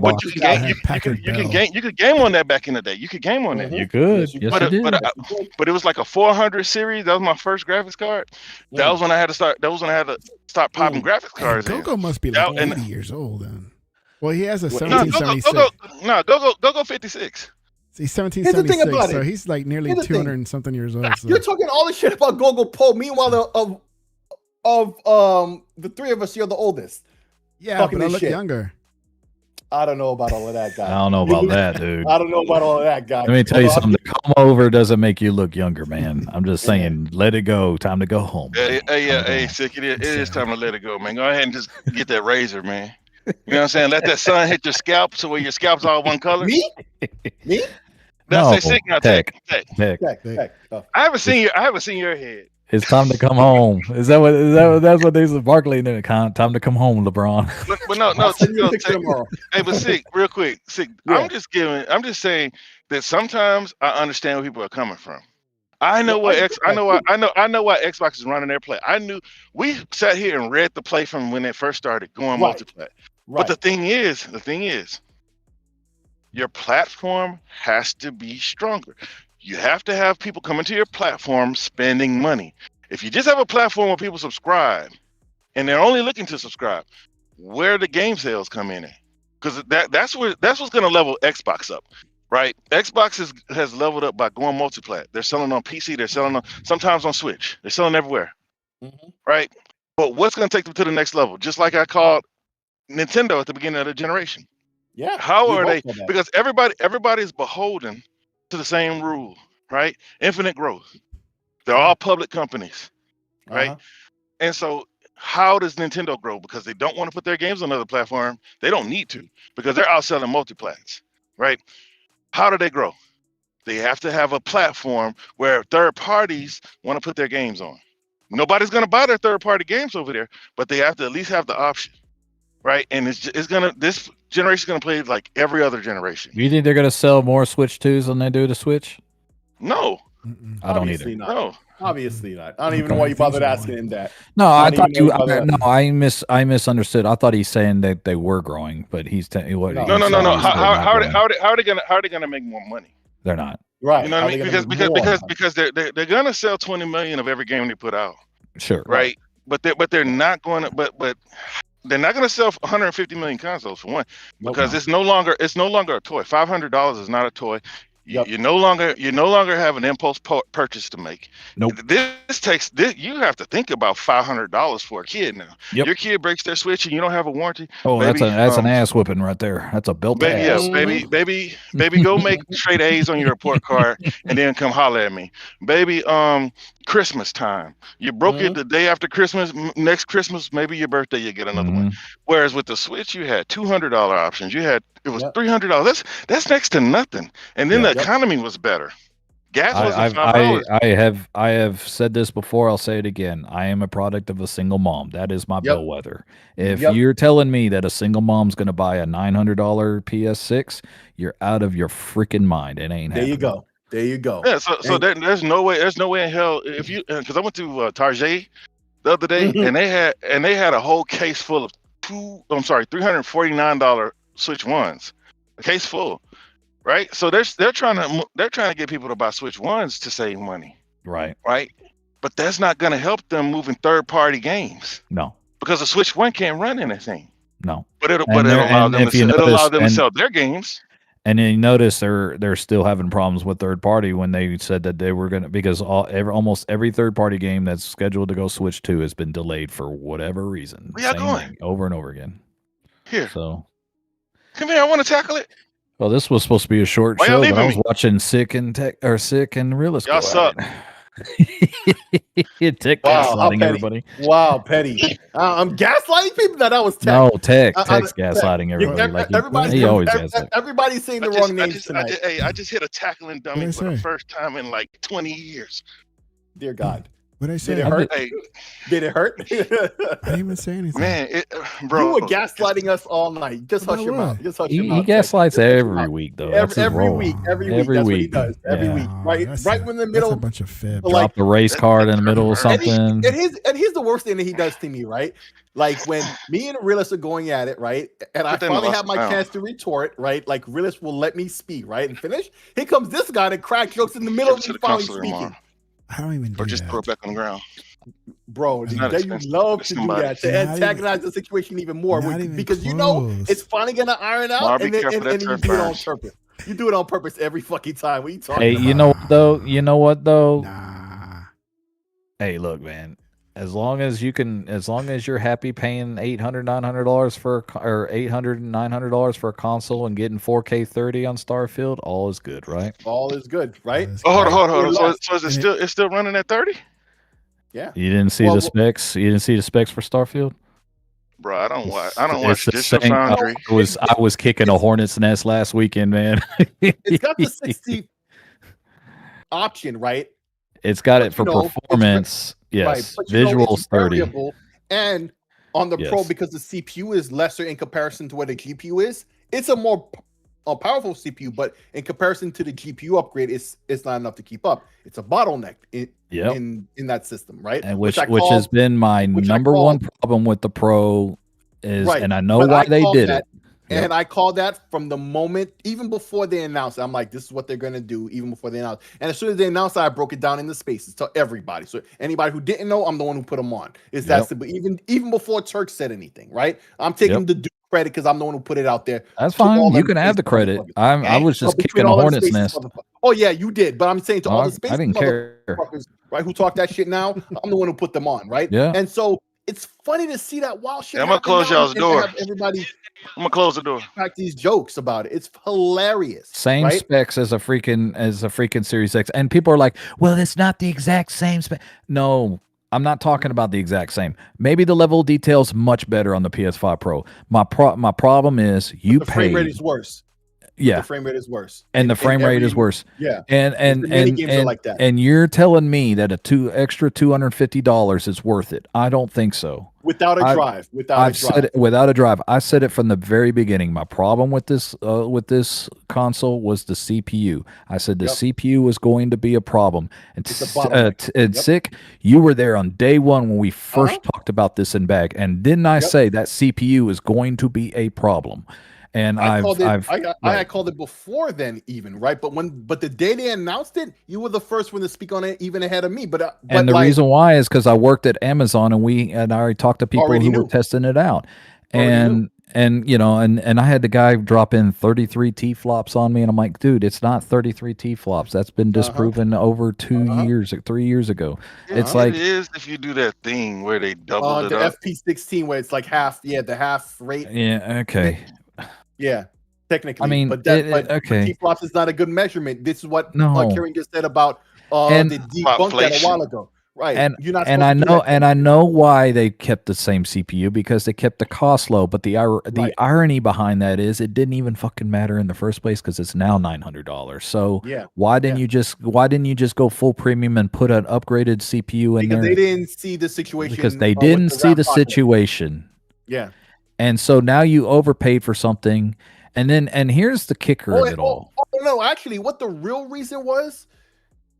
but box. you could game on that back in the day. You could game on that. You could. Yes, you did. But it was like a 400 series. That was my first graphics card. That was when I had to start. That was when I had to start popping graphics cards. Gogo must be like 80 years old then. Well, he has a 1776. Go 56. He's 1776, so he's like nearly 200 and something years old. So. You're talking all this shit about Gogo Poe. Meanwhile, the three of us, you're the oldest. Yeah, but I look younger. I don't know about all of that, guy. I don't know about that, dude. I don't know about all of that, guy. Let me tell you something. To come over doesn't make you look younger, man. I'm just saying, let it go. Time to go home. Hey, Sick, it is time to let it go, man. Go ahead and just get that razor, man. You know what I'm saying? Let that sun hit your scalp so where your scalp's all one color. Me? No, say Sick, not Tech. Oh. I haven't seen your head. It's time to come home. Is that what they said? Barkley and then time to come home, LeBron. But no. Hey, but Sick, real quick, Sick. Yeah. I'm just saying that sometimes I understand where people are coming from. I know why Xbox is running their play. We sat here and read the play from when it first started going multiplayer. Right. But the thing is, your platform has to be stronger. You have to have people coming to your platform spending money. If you just have a platform where people subscribe and they're only looking to subscribe, where the game sales come in at? Because that's what's going to level Xbox up, right? Xbox has leveled up by going multiplayer. They're selling on PC. They're selling sometimes on Switch. They're selling everywhere, right? But what's going to take them to the next level? Just like I called Nintendo at the beginning of the generation. Yeah. How are they? Because everybody's beholden to the same rule, right? Infinite growth. They're all public companies, right? And so how does Nintendo grow? Because they don't want to put their games on another platform. They don't need to because they're out selling multiplats, right? How do they grow? They have to have a platform where third parties want to put their games on. Nobody's going to buy their third party games over there, but they have to at least have the option, right? And this generation is going to play like every other generation. You think they're going to sell more Switch 2s than they do the Switch? No. I don't either. No. Obviously not. I don't even know why you bothered asking him that. No, I thought you. I misunderstood. I thought he's saying that they were growing, but he's telling what. No. How are they gonna make more money? They're not. Right. You know what I mean? Because they're gonna sell 20 million of every game they put out. Sure. Right. But they're not going to. But they're not going to sell 150 million consoles for one, because it's no longer a toy. $500 is not a toy. You no longer have an impulse purchase to make. Nope. This you have to think about $500 for a kid now. Yep. Your kid breaks their Switch and you don't have a warranty. Oh, baby, that's an ass whipping right there. That's a belt ass. Yes, baby, go make straight A's on your report card and then come holler at me, baby. Christmas time, you broke it the day after Christmas. Next Christmas, maybe your birthday, you get another one. Whereas with the Switch, you had $200 options. It was $300. That's next to nothing. And then the economy was better. Gas wasn't $5. I have said this before. I'll say it again. I am a product of a single mom. That is my bellwether. If you're telling me that a single mom's going to buy a $900 PS6, you're out of your freaking mind. It ain't happening. There you go. Yeah. So there's no way in hell if you, because I went to Target the other day and they had a whole case full of $349 Switch Ones, a case full. Right, so they're trying to get people to buy Switch Ones to save money. Right, but that's not going to help them moving third-party games. No, because the Switch One can't run anything. No, but it'll allow them to sell their games. And then you notice they're still having problems with third-party when they said that they were going to, because almost every third-party game that's scheduled to go Switch 2 has been delayed for whatever reason. Where y'all going? Over and over again. Here, so come here. I want to tackle it. Well, this was supposed to be a short show, but I was watching Sick and Realist. Y'all suck. Tech Wow, how gaslighting petty. everybody. Wow, petty. I'm gaslighting people. That was Tech. No, Tech's Tech. gaslighting everybody. Like he always gaslights. Everybody's saying the wrong names tonight. I just hit a tackling dummy for the first time in like 20 years. Dear God. What I say? Did it hurt? Did it hurt? I didn't even say anything. Man, bro. You were gaslighting us all night. Just hush your mouth. Just hush your mouth. He gaslights every week, though. Every week. That's what he does. Every week. Right in the middle. That's a bunch of fib. Drop the race card in the middle of something. And here's the worst thing that he does to me, right? Like when me and Realist are going at it, right? And I finally have my chance to retort, right? Like Realist will let me speak, right? And finish. Here comes this guy that crack jokes in the middle of me finally speaking. I don't even do or just that. throw it back on the ground. Bro, you love to do that to antagonize the situation even more because you know it's finally gonna iron out, and then you do it on purpose. You do it on purpose every fucking time. What are you talking about? You know what though? Nah. Hey, look, man. As long as you're happy paying $800-900 for or $800-900 for a console and getting 4K 30 on Starfield, all is good, right? All is good, right? Oh, hold on. So is it still running at 30? Yeah. You didn't see the specs. You didn't see the specs for Starfield, bro. I don't watch Digital same. Foundry. I was kicking a hornet's nest last weekend, man. It's got the 60 option, right? It's got it for performance. Yes, right. visuals 30. And on the Pro, because the CPU is lesser in comparison to what the GPU is, it's a more powerful CPU, but in comparison to the GPU upgrade, it's not enough to keep up. It's a bottleneck in that system, right? And which has been my number one problem with the Pro is, and I know why they did it. And I called that from the moment, even before they announced it. I'm like, this is what they're going to do, even before they announced. And as soon as they announced it, I broke it down into spaces to everybody. So anybody who didn't know, I'm the one who put them on. It's that simple. Even before Turk said anything, right? I'm taking the due credit because I'm the one who put it out there. That's fine. You can have the credit. I was just kicking a hornet's nest. Oh, yeah, you did. But I'm saying to all the space I didn't care. Right, who talk that shit now, I'm the one who put them on, right? Yeah. And so it's funny to see that wild shit. I'm gonna close y'all's door. I'm gonna close the door. Crack these jokes about it. It's hilarious. Same specs as a freaking Series X, and people are like, "Well, it's not the exact same spec." No, I'm not talking about the exact same. Maybe the level of detail's much better on the PS5 Pro. My problem is the frame rate is worse. Yeah, the frame rate is worse, and the frame rate is worse. Yeah, and games are like that. And you're telling me that extra $250 is worth it? I don't think so. Without a drive, without a drive. I said it from the very beginning. My problem with this console was the CPU. I said the CPU was going to be a problem. And Sick, you were there on day one when we first talked about this in bag, and didn't I say that CPU is going to be a problem? And I called it before then, even, right? But the day they announced it, you were the first one to speak on it, even ahead of me. But the reason why is because I worked at Amazon, and I already talked to people who were testing it out, and I had the guy drop in 33 T-flops on me, and I'm like, dude, it's not 33 T-flops. That's been disproven over 3 years ago. It's like it is if you do that thing where they double it the up. FP16 where it's like half, the half rate. Yeah, okay. Yeah, technically. I mean, but T-flops is not a good measurement. This is what Kieran just said about the debunk that a while ago. Right. And I know why they kept the same CPU, because they kept the cost low. But the irony behind that is it didn't even fucking matter in the first place, because it's now $900. So why didn't you just go full premium and put an upgraded CPU in there? Because they didn't see the situation. Because they didn't see the situation. Yeah. And so now you overpaid for something, and here's the kicker of it all. No, actually, what the real reason was,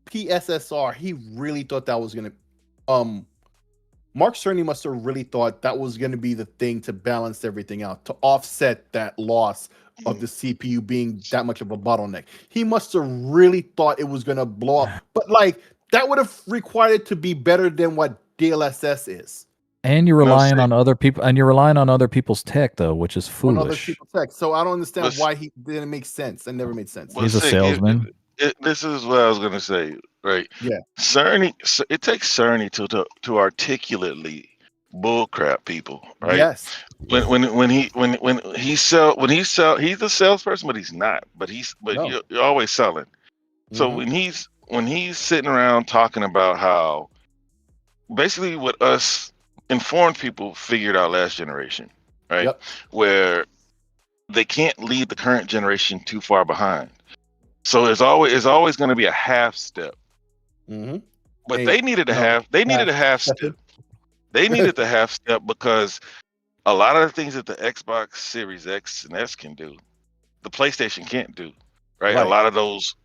PSSR. He really thought that was gonna. Mark Cerny must have really thought that was gonna be the thing to balance everything out, to offset that loss of the CPU being that much of a bottleneck. He must have really thought it was gonna blow up, but that would have required it to be better than what DLSS is. And you're relying on other people, and you're relying on other people's tech, though, which is foolish. On other people's tech. So I don't understand why he didn't make sense. It never made sense. He's a salesman. This is what I was gonna say, right? Yeah. Cerny. It takes Cerny to articulately bullcrap people, right? Yes. When he sell, he's a salesperson, but he's not. You're always selling. So when when he's sitting around talking about how basically what us informed people figured out last generation, right? Yep. Where they can't leave the current generation too far behind. So it's always going to be a half step. Mm-hmm. But they needed a half step. They needed the half step because a lot of the things that the Xbox Series X and S can do, the PlayStation can't do. Right? A lot of those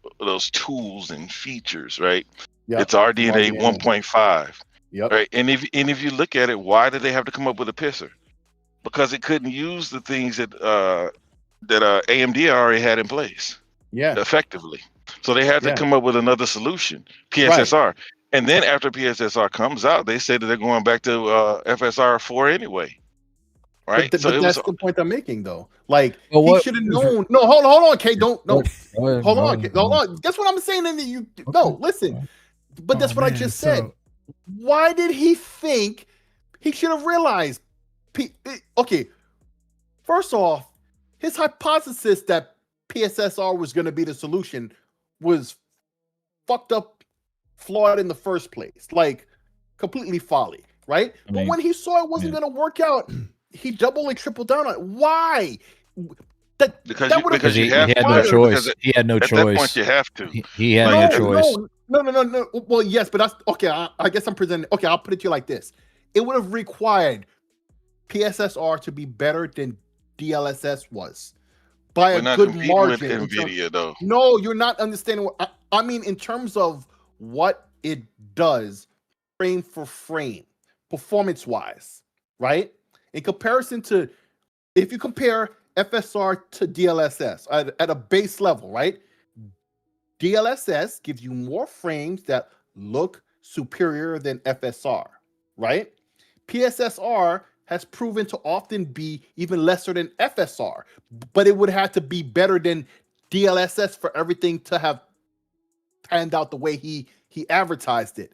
tools and features, right? Yep. It's RDNA 1.5. Yep. Right. And if you look at it, why did they have to come up with a pisser? Because it couldn't use the things that AMD already had in place. Yeah. Effectively. So they had to come up with another solution, PSSR. Right. And then after PSSR comes out, they say that they're going back to FSR 4 anyway. Right. But that's the point I'm making, though. Like, well, he should have known. No, hold on, Kay. Hold on. Guess what I'm saying? No, listen. But that's what I just said. Why did he think he should have realized? Okay, first off, his hypothesis that PSSR was going to be the solution was fucked up, flawed in the first place. Like, completely folly, right? But when he saw it wasn't going to work out, he doubled and tripled down on it. Why? Because he had no choice. He had no choice. At that point, you have to. He had no choice. No. Well, yes, but that's okay. I guess I'm presenting. Okay, I'll put it to you like this: it would have required PSSR to be better than DLSS was by a good margin. With NVIDIA, though. No, you're not understanding what I mean in terms of what it does, frame for frame, performance-wise, right? In comparison to, if you compare FSR to DLSS at a base level, right? DLSS gives you more frames that look superior than FSR, right? PSSR has proven to often be even lesser than FSR, but it would have to be better than DLSS for everything to have panned out the way he advertised it.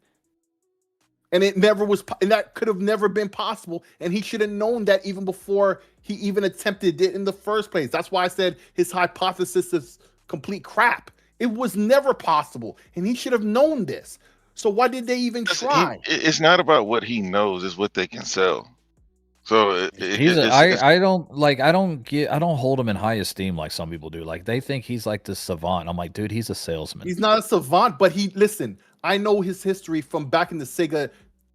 And it never was, and that could have never been possible. And he should have known that even before he even attempted it in the first place. That's why I said his hypothesis is complete crap. It was never possible, and he should have known this. So why did they even try? It's not about what he knows; it's what they can sell. So I don't hold him in high esteem like some people do. Like they think he's like this savant. I'm like, dude, he's a salesman. He's not a savant, but listen. I know his history from back in the Sega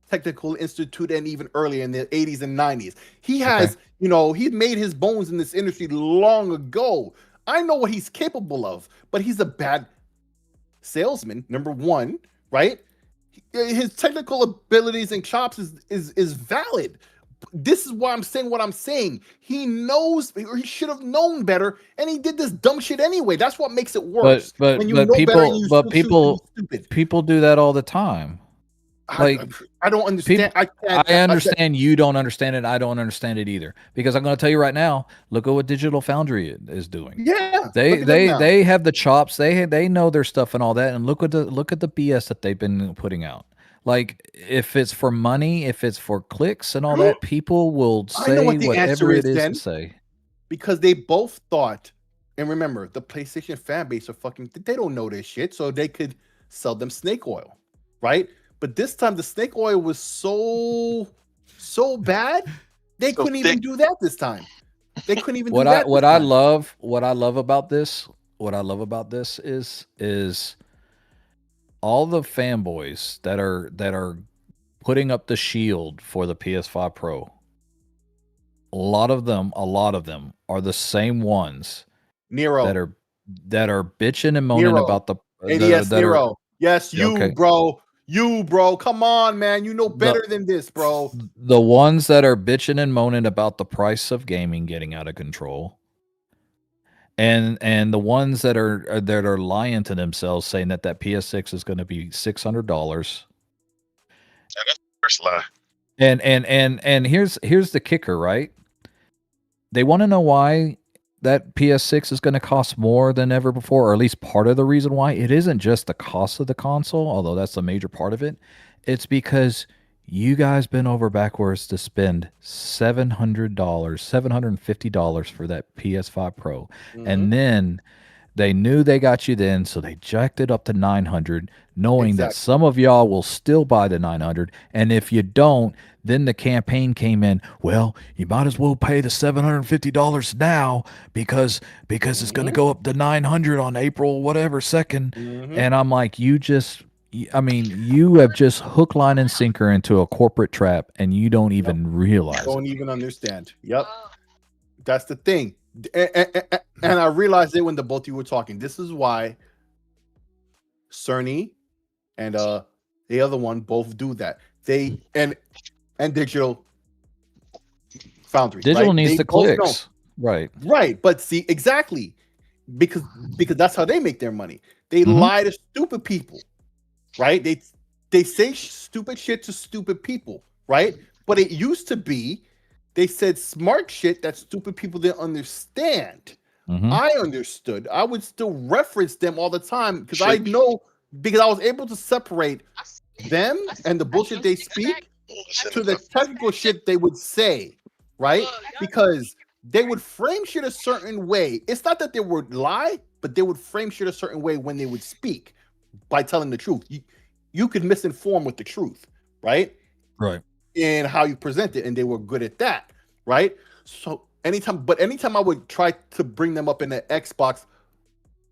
Technical Institute and even earlier in the 80s and 90s. He has, he made his bones in this industry long ago. I know what he's capable of, but he's a bad salesman, number one, right? His technical abilities and chops is valid. This is why I'm saying what I'm saying. He knows, or he should have known better, and he did this dumb shit anyway. That's what makes it worse. But people do that all the time. Like I don't understand. I understand you don't understand it. I don't understand it either. Because I'm going to tell you right now. Look at what Digital Foundry is doing. Yeah, they have the chops. They know their stuff and all that. And look at the BS that they've been putting out. Like if it's for money, if it's for clicks and all that, people will say whatever it is to say. Because they both thought, and remember, the PlayStation fan base they don't know this shit, so they could sell them snake oil, right? But this time the snake oil was so bad, they couldn't even do that this time. They couldn't even do that. What I love about this is all the fanboys that are putting up the shield for the PS5 Pro. A lot of them are the same ones Nero that are bitching and moaning about the ADS Nero. Yes, bro. You, bro. Come on, man. You know better than this, bro. The ones that are bitching and moaning about the price of gaming getting out of control. And the ones that are lying to themselves saying that PS6 is going to be $600. That's the first lie. And here's the kicker, right? They want to know why that PS6 is going to cost more than ever before, or at least part of the reason why. It isn't just the cost of the console, although that's a major part of it. It's because you guys been over backwards to spend $750 for that PS5 Pro. Mm-hmm. And then They knew they got you then, so they jacked it up to 900, knowing that Exactly. some of y'all will still buy the 900, and if you don't, then the campaign came in. Well, you might as well pay the $750 now because it's going to go up to 900 on April whatever 2nd. And I'm like, you have just hook, line, and sinker into a corporate trap, and you don't even realize it. Don't even understand. Yep, that's the thing. And I realized it when the both of you were talking. This is why Cerny and the other one both do that. They and Digital Foundry. Digital right? needs They the both clicks. Right. Right, but see, exactly, because that's how they make their money. They lie to stupid people, right? They say stupid shit to stupid people, right? But it used to be they said smart shit that stupid people didn't understand. I understood. I would still reference them all the time because I know, because I was able to separate them and the bullshit they speak to the technical shit they would say, right? Because they would frame shit a certain way. It's not that they would lie, but they would frame shit a certain way when they would speak by telling the truth. You could misinform with the truth, right? Right. In how you present it, and they were good at that, right? So anytime I would try to bring them up in the Xbox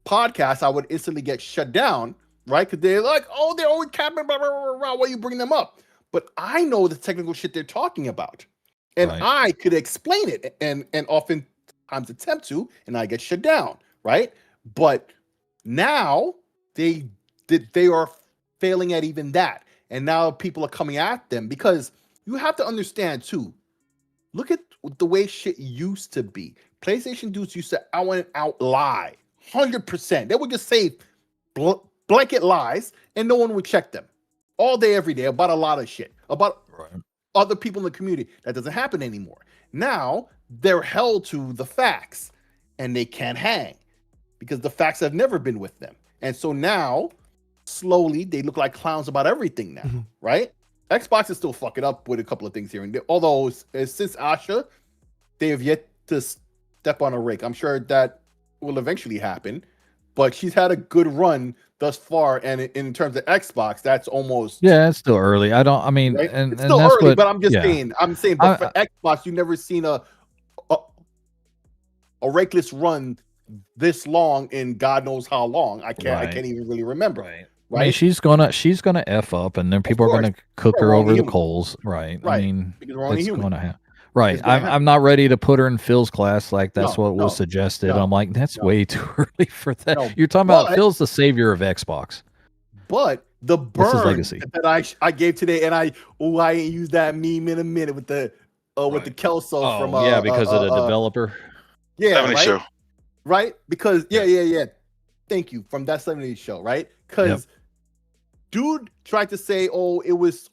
podcast, I would instantly get shut down, right? Because they're like, oh, they're always capping, blah, blah, blah, blah, why you bring them up? But I know the technical shit they're talking about, and I could explain it, and oftentimes attempt to, and I get shut down, right? But now they are failing at even that, and now people are coming at them because you have to understand too. Look at the way shit used to be. PlayStation dudes used to out lie 100%. They would just say blanket lies, and no one would check them all day, every day about a lot of shit, about other people in the community. That doesn't happen anymore. Now they're held to the facts, and they can't hang because the facts have never been with them. And so now, slowly, they look like clowns about everything now, right? Xbox is still fucking up with a couple of things here and there. Although since Asha, they have yet to step on a rake. I'm sure that will eventually happen, but she's had a good run thus far. And in terms of Xbox, that's almost it's still early. Right? It's still early, but I'm just saying. But for Xbox, you've never seen a rakeless run this long in God knows how long. I can't even really remember. Right. I mean, she's gonna F up, and then people are gonna cook her over the coals, right? I mean, because we're only human. Right. I'm not ready to put her in Phil's class like that's what was suggested. I'm like, that's way too early for that. You're talking about Phil's the savior of Xbox. But the burn that I gave today, and I ain't used that meme in a minute with the Kelso from because of the developer. Yeah, right. Right? Because thank you, from that 70s show, right? Because dude tried to say, oh, it was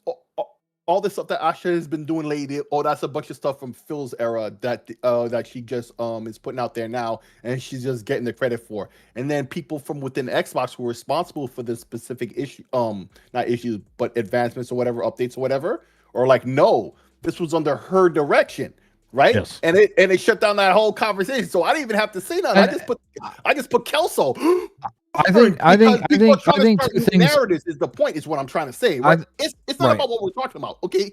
all the stuff that Asha has been doing lately. Oh, that's a bunch of stuff from Phil's era that she just is putting out there now, and she's just getting the credit for. And then people from within Xbox who were responsible for the specific issue, not issues, but advancements or whatever, updates or whatever, or like, no, this was under her direction. Right, yes. and it shut down that whole conversation. So I didn't even have to say nothing. I just put Kelso. I think two things. Narratives is the point. Is what I'm trying to say. Right? It's not about what we're talking about. Okay,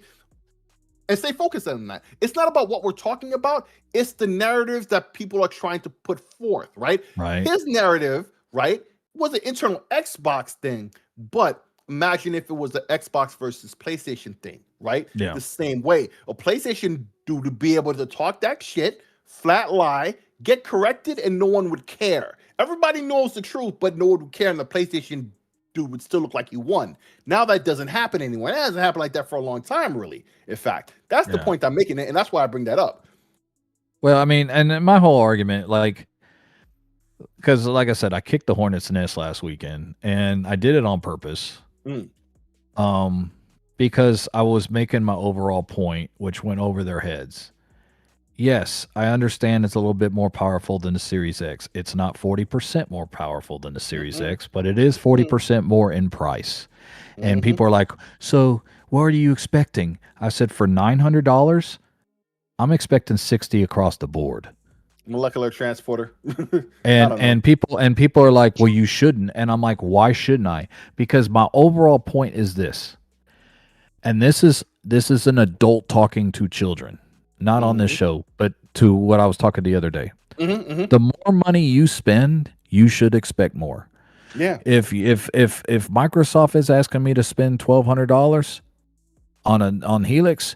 and stay focused on that. It's not about what we're talking about. It's the narratives that people are trying to put forth. Right. His narrative, right, was an internal Xbox thing, but imagine if it was the Xbox versus PlayStation thing, right? Yeah. The same way. A PlayStation dude to be able to talk that shit, flat lie, get corrected, and no one would care. Everybody knows the truth, but no one would care, and the PlayStation dude would still look like he won. Now that doesn't happen anymore. It hasn't happened like that for a long time, really. In fact, that's the point I'm making, and that's why I bring that up. Well, I mean, and my whole argument, because like I said, I kicked the hornet's nest last weekend, and I did it on purpose. Because I was making my overall point, which went over their heads. Yes, I understand it's a little bit more powerful than the Series X. It's not 40% more powerful than the Series X, but it is 40% more in price. And people are like, so what are you expecting? I said, for $900, I'm expecting 60 across the board. molecular transporter. And people are like, well, you shouldn't. And I'm like, why shouldn't I? Because my overall point is this. And this is an adult talking to children, not on this show, but to what I was talking the other day. The more money you spend, you should expect more. Yeah. If Microsoft is asking me to spend $1,200 on Helix,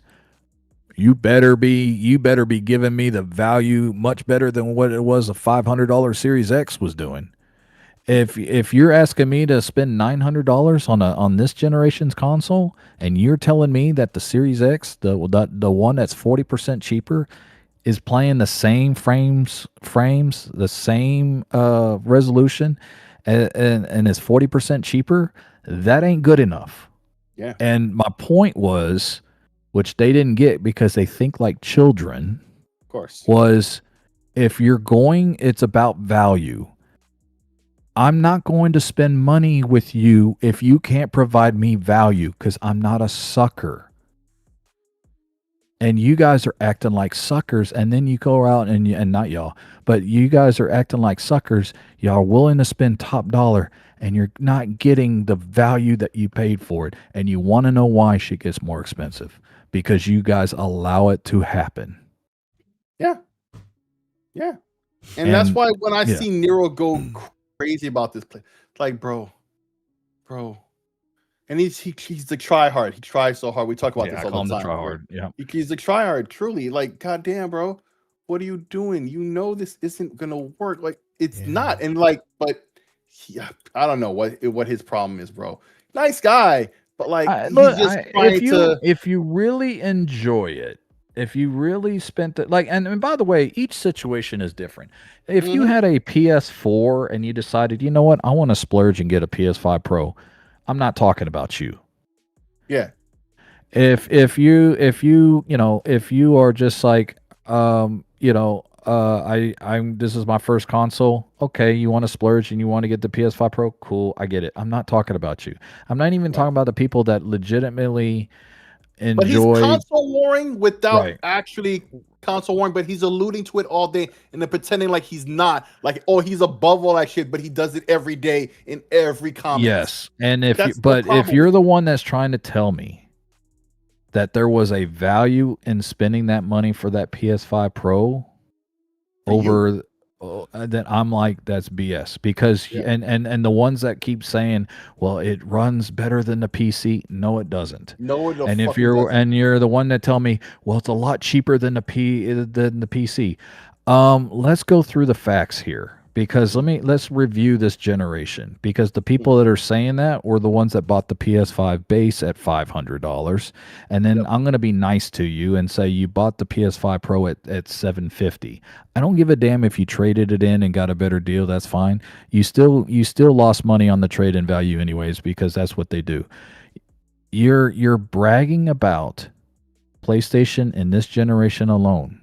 you better be giving me the value much better than what it was a $500 Series X was doing. If you're asking me to spend $900 on this generation's console, and you're telling me that the Series X, the one that's 40% cheaper, is playing the same frames, the same resolution, and is 40% cheaper, that ain't good enough. Yeah. And my point was, which they didn't get because they think like children, Of course, was if you're going, it's about value. I'm not going to spend money with you if you can't provide me value, because I'm not a sucker. And you guys are acting like suckers, and then you go out and not y'all, but you guys are acting like suckers. Y'all are willing to spend top dollar, and you're not getting the value that you paid for it. And you want to know why shit gets more expensive, because you guys allow it to happen. Yeah. Yeah. And that's why when I see Nero go crazy about this play, it's like, bro. And he's the try hard. He tries so hard. We talk about this all the time. Try hard. Yeah. He's the try hard, truly. Like, goddamn, bro. What are you doing? You know this isn't gonna work. Like, it's not. And like, but I don't know what his problem is, bro. Nice guy, but like if you really enjoy it, if you really spent it, like, and by the way, each situation is different. If you had a PS4 and you decided, you know what, I want to splurge and get a PS5 Pro, I'm not talking about you. Yeah. If you are just like, I'm this is my first console. Okay, you want to splurge and you want to get the PS5 Pro? Cool, I get it. I'm not talking about you. I'm not even talking about the people that legitimately enjoy. But he's console warring without actually console warring, but he's alluding to it all day and then pretending like he's not, like, oh, he's above all that shit, but he does it every day in every comment. Yes, and if you're the one that's trying to tell me that there was a value in spending that money for that PS5 Pro over, then I'm like, that's BS. Because and the ones that keep saying, well, it runs better than the PC, no, it doesn't. No, it and if you're the one that tell me, well, it's a lot cheaper than the PC. Let's go through the facts here, because let's review this generation, because the people that are saying that were the ones that bought the PS5 base at $500, and then I'm going to be nice to you and say you bought the PS5 Pro at $750. I don't give a damn if you traded it in and got a better deal. That's fine. You still lost money on the trade-in value anyways, because that's what they do. You're bragging about PlayStation in this generation alone.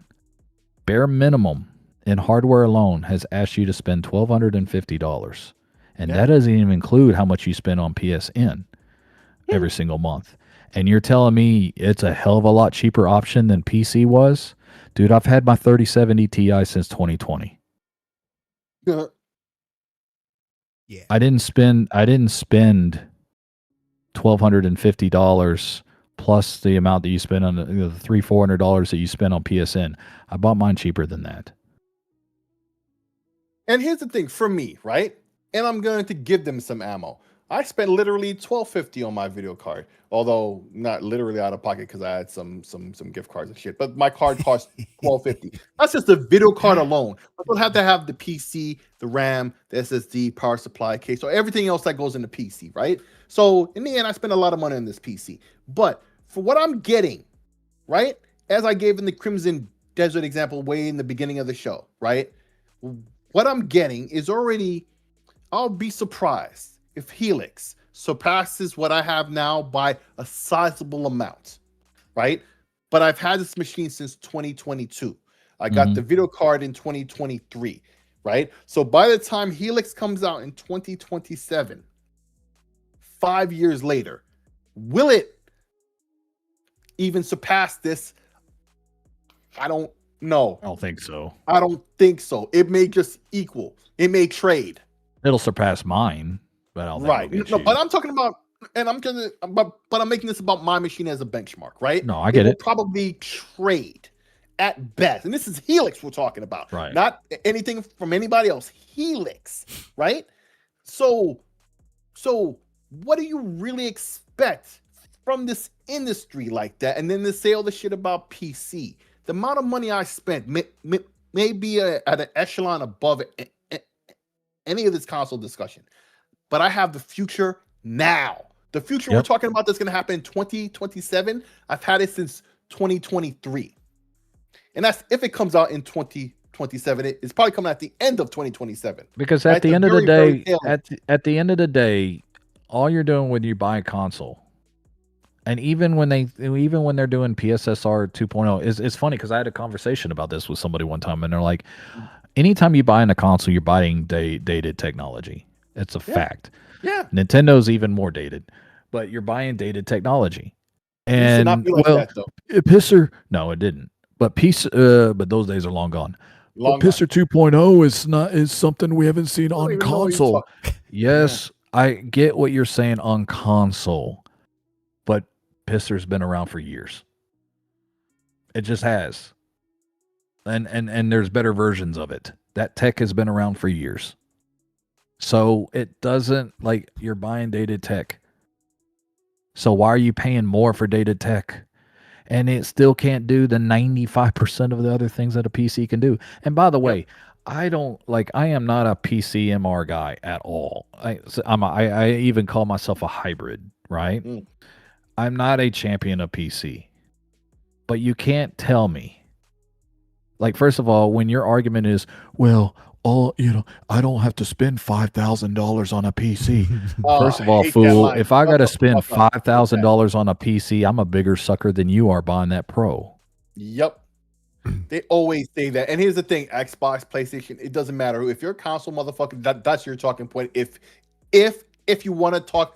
Bare minimum in hardware alone has asked you to spend $1,250. And that doesn't even include how much you spend on PSN every single month. And you're telling me it's a hell of a lot cheaper option than PC was? Dude, I've had my 3070 Ti since 2020. Yeah. I didn't spend $1,250 plus the amount that you spend on the $300-$400 that you spend on PSN. I bought mine cheaper than that. And here's the thing for me, right? And I'm going to give them some ammo. I spent literally $1,250 on my video card, although not literally out of pocket because I had some gift cards and shit. But my card cost $1,250. That's just the video card alone. I don't have to have the PC, the RAM, the SSD, power supply, case, or everything else that goes in the PC, right? So in the end, I spent a lot of money on this PC. But for what I'm getting, right, as I gave in the Crimson Desert example way in the beginning of the show, right, what I'm getting is already, I'll be surprised if Helix surpasses what I have now by a sizable amount, right? But I've had this machine since 2022. I got the video card in 2023, right? So by the time Helix comes out in 2027, 5 years later, will it even surpass this? I don't No, I don't think so. I don't think so. It may just equal. It may trade. It'll surpass mine, but I don't think Right. it'll get No, you. but I'm talking about, and I'm gonna, but I'm making this about my machine as a benchmark, right? No, I get will it. probably trade at best, and this is Helix we're talking about, Right. Not anything from anybody else. Helix, right? So what do you really expect from this industry like that? And then to say all the shit about PC, the amount of money I spent may be at an echelon above any of this console discussion, but I have the future now. The future we're talking about that's going to happen in 2027. I've had it since 2023, and that's if it comes out in 2027. It's probably coming at the end of 2027. Because at the end of the day, at the end of the day, all you're doing when you buy a console, and even when they're doing PSSR 2.0, it's funny because I had a conversation about this with somebody one time, and they're like, anytime you buy in a console, you're buying dated technology. It's a fact. Yeah. Nintendo's even more dated, but you're buying dated technology. And not be like that, though. Pisser, no, it didn't. But but those days are long gone. Pisser 2.0 is something we haven't seen on console. Yes, I get what you're saying on console, but Pisser's been around for years. It just has. And there's better versions of it. That tech has been around for years. So it doesn't, like, you're buying dated tech. So why are you paying more for dated tech? And it still can't do the 95% of the other things that a PC can do. And by the way, I am not a PC MR guy at all. I even call myself a hybrid, right? I'm not a champion of PC. But you can't tell me. Like, first of all, when your argument is, well, I don't have to spend $5,000 on a PC. First of all, fool, if I got to spend $5,000 on a PC, I'm a bigger sucker than you are buying that Pro. Yep. They always say that. And here's the thing, Xbox, PlayStation, it doesn't matter. If you're a console motherfucker, that's your talking point. If you want to talk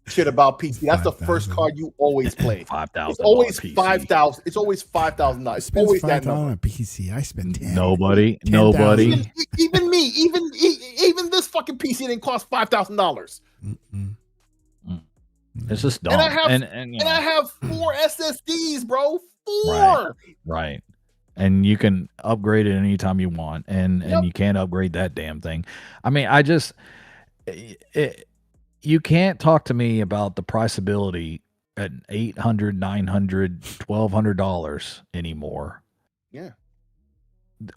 shit about PC, that's the first card you always play. $5,000. It's always $5,000. It's always $5,000. It's always that number. On a PC. I spent 10. Nobody. Even me. Even this fucking PC didn't cost $5,000. It's just dumb. And I have 4 SSDs, bro. 4. Right. And you can upgrade it anytime you want, and you can't upgrade that damn thing. I mean, you can't talk to me about the priceability at $800, $900, $1,200 anymore. Yeah.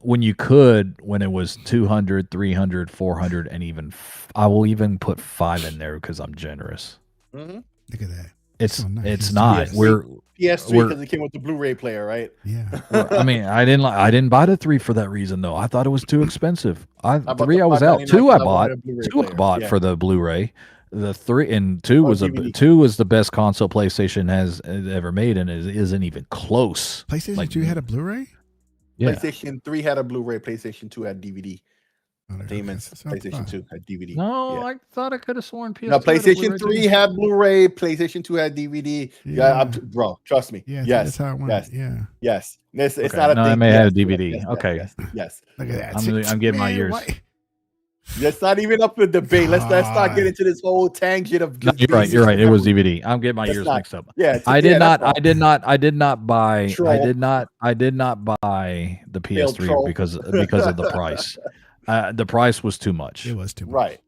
When you could, when it was $200, $300, $400, and even I will even put 5 in there because I'm generous. Mm-hmm. Look at that. It's so nice. It's not. PS3 because it came with the Blu-ray player, right? Yeah. I mean, I didn't buy the 3 for that reason though. I thought it was too expensive. 3 I was out. 2 I bought. 2 I bought for the Blu-ray. The 3 and 2 was DVD. 2 was the best console PlayStation has ever made, and it isn't even close. PlayStation 2 had a Blu-ray? Yeah. PlayStation 3 had a Blu-ray. PlayStation 2 had DVD. Demons. Okay. PlayStation 2 had DVD. No, yeah. I thought I could have sworn PS2. No, PlayStation 3 had Blu-ray. PlayStation 2 had DVD. Yeah, bro, trust me. Yeah, yes, that's how it went. yes, yeah, yes. It's Okay. not a no, thing. I may have a DVD. Yes, okay. Yes. Look at that. I'm getting my years. That's not even up for debate. Let's not get into this whole tangent of. No, you're right. You're right. It was DVD. I'm getting my years mixed up. Yeah, I did not buy Troll. I did not buy the PS3 because of the price. The price was too much. It was too much. Right.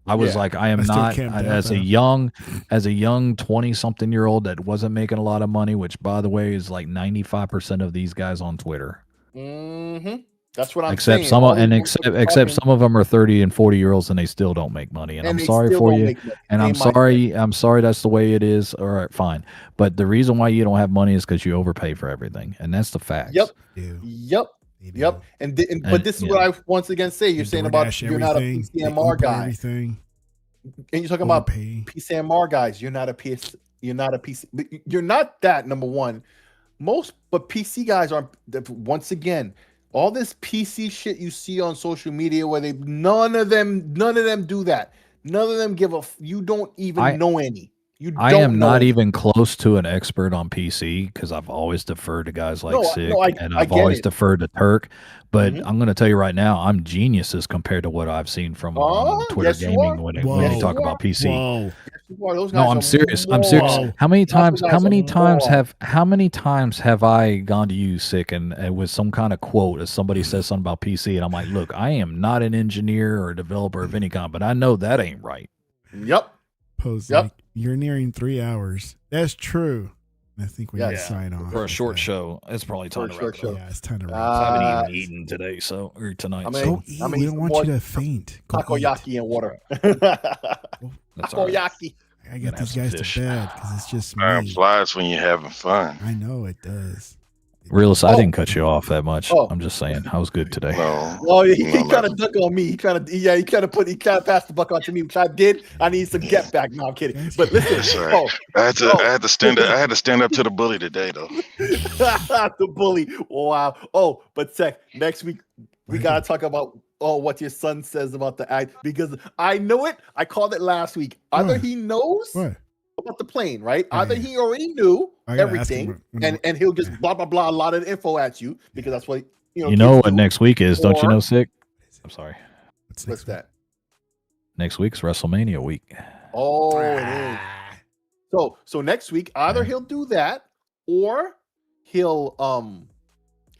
I was like, I am not as a young 20-something-year-old that wasn't making a lot of money, which by the way is like 95% of these guys on Twitter. Mm-hmm. That's what I'm saying. Except some of them are 30 and 40-year-olds and they still don't make money. And I'm sorry for you. And I'm sorry that's the way it is. All right, fine. But the reason why you don't have money is because you overpay for everything. And that's the fact. Yep. But this is what I once again say. You're saying about you're not a PCMR guy. Everything. And you're talking about PCMR guys. You're not a PC. You're not a PC. You're not that, number one. But PC guys are, once again, all this PC shit you see on social media where none of them do that. None of them give a. You don't even know any. I am not even close to an expert on PC because I've always deferred to guys like Sick, and I've always deferred to Turk. But I'm going to tell you right now, I'm geniuses compared to what I've seen from Twitter gaming when you talk about PC. No, I'm serious. I'm serious. How many times have I gone to you, Sick, and with some kind of quote as somebody says something about PC, and I'm like, look, I am not an engineer or a developer of any kind, but I know that ain't right. Yep. Like, you're nearing 3 hours. That's true. I think we need to sign off for a short show. It's probably time to wrap it up. Yeah, it's time to wrap I haven't even eaten today, or tonight. Go eat. We don't want you to faint. Takoyaki and water. Takoyaki. I get these guys to bed because it's just me. Time flies when you're having fun. I know it does. Realist, I didn't cut you off that much. I'm just saying, I was good today. Well, he kind of duck on me. He kind of passed the buck on to me, which I did. I need some get back. No, I'm kidding. But listen, right. I had to stand up to the bully today, though. The bully. Wow. Oh, but Sek, next week we gotta talk about what your son says about the act, because I know it. I called it last week. Either he knows about the plane, right? Either he already knew everything, and he'll just blah blah blah a lot of info at you, because that's what you know what next week is, don't you know, Sick? I'm sorry. What's that? Next week's WrestleMania week. Oh, it is. So next week, either he'll do that, or he'll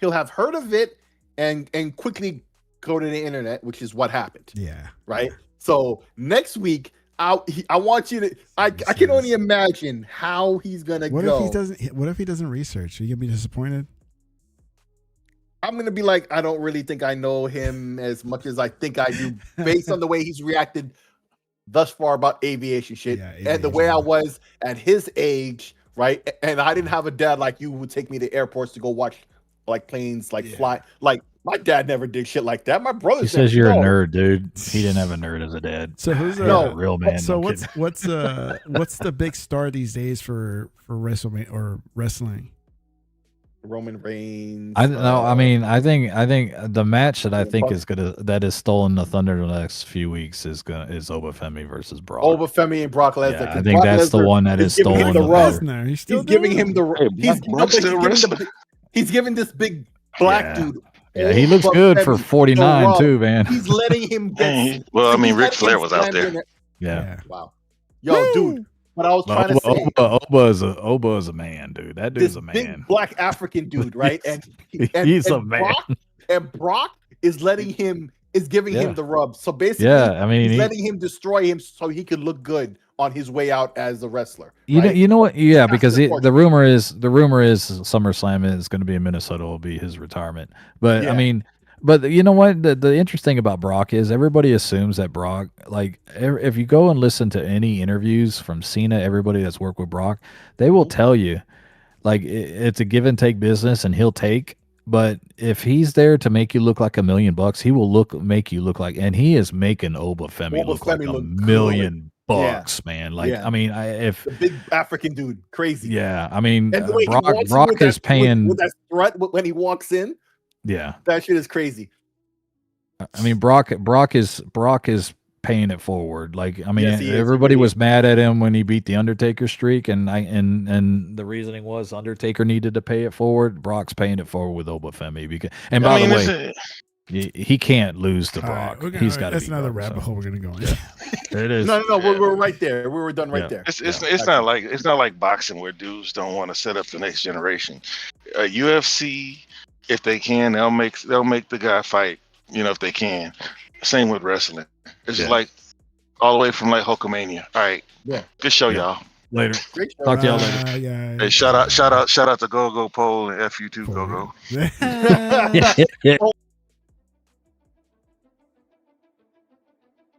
have heard of it and quickly go to the internet, which is what happened. Yeah. Right. So next week, I want you to. I can only imagine how he's gonna go. What if he doesn't research? Are you gonna be disappointed? I'm gonna be like, I don't really think I know him as much as I think I do, based on the way he's reacted thus far about aviation shit, and the way I was at his age, right? And I didn't have a dad like you who would take me to airports to go watch like planes fly. Like my dad never did shit like that. My brother. He says you're a nerd, dude. He didn't have a nerd as a dad. So who's a real man? So what's the big star these days for WrestleMania or wrestling? Roman Reigns. I think the match that I think that is stolen the thunder in the next few weeks is Obafemi versus Brock. Obafemi and Brock Lesnar. Yeah, I think that's the one that is stolen the thunder. He's giving him the. He's giving this big black dude. Yeah, he looks good for 49 too, man. He's letting him get. Well, I mean, Ric Flair was out there. Yeah. Wow. Yo, dude. What I was trying to say. Oba is a man, dude. That dude's a man. Big black African dude, right? And he's a man. Brock is letting him, is giving him the rub. So basically, he's letting him destroy him so he could look good on his way out as a wrestler. Right? You know what? Yeah, because the rumor is SummerSlam is going to be in Minnesota. Will be his retirement. But I mean. But you know what? The interesting about Brock is everybody assumes that Brock, like, if you go and listen to any interviews from Cena, everybody that's worked with Brock, they will tell you, like, it's a give and take business, and he'll take. But if he's there to make you look like $1 million, he will make you look like, and he is making Obafemi look like $1 million, man. Like, I mean, if the big African dude, crazy. Yeah, I mean, Brock is paying with that threat when he walks in. Yeah, that shit is crazy. I mean, Brock is paying it forward. Like, I mean, everybody was mad at him when he beat the Undertaker streak, and the reasoning was Undertaker needed to pay it forward. Brock's paying it forward with Obafemi because, and by the way, he can't lose to Brock. He's got. That's another rabbit hole we're gonna go on. It is. No, we're right there. We were done right there. It's not like boxing where dudes don't want to set up the next generation. UFC. If they can, they'll make the guy fight. If they can. Same with wrestling. It's just like all the way from like Hulkamania. All right. Yeah. Good show, y'all. Later. Talk to y'all later. Hey, shout out to Go Pole and FU2 Go Go.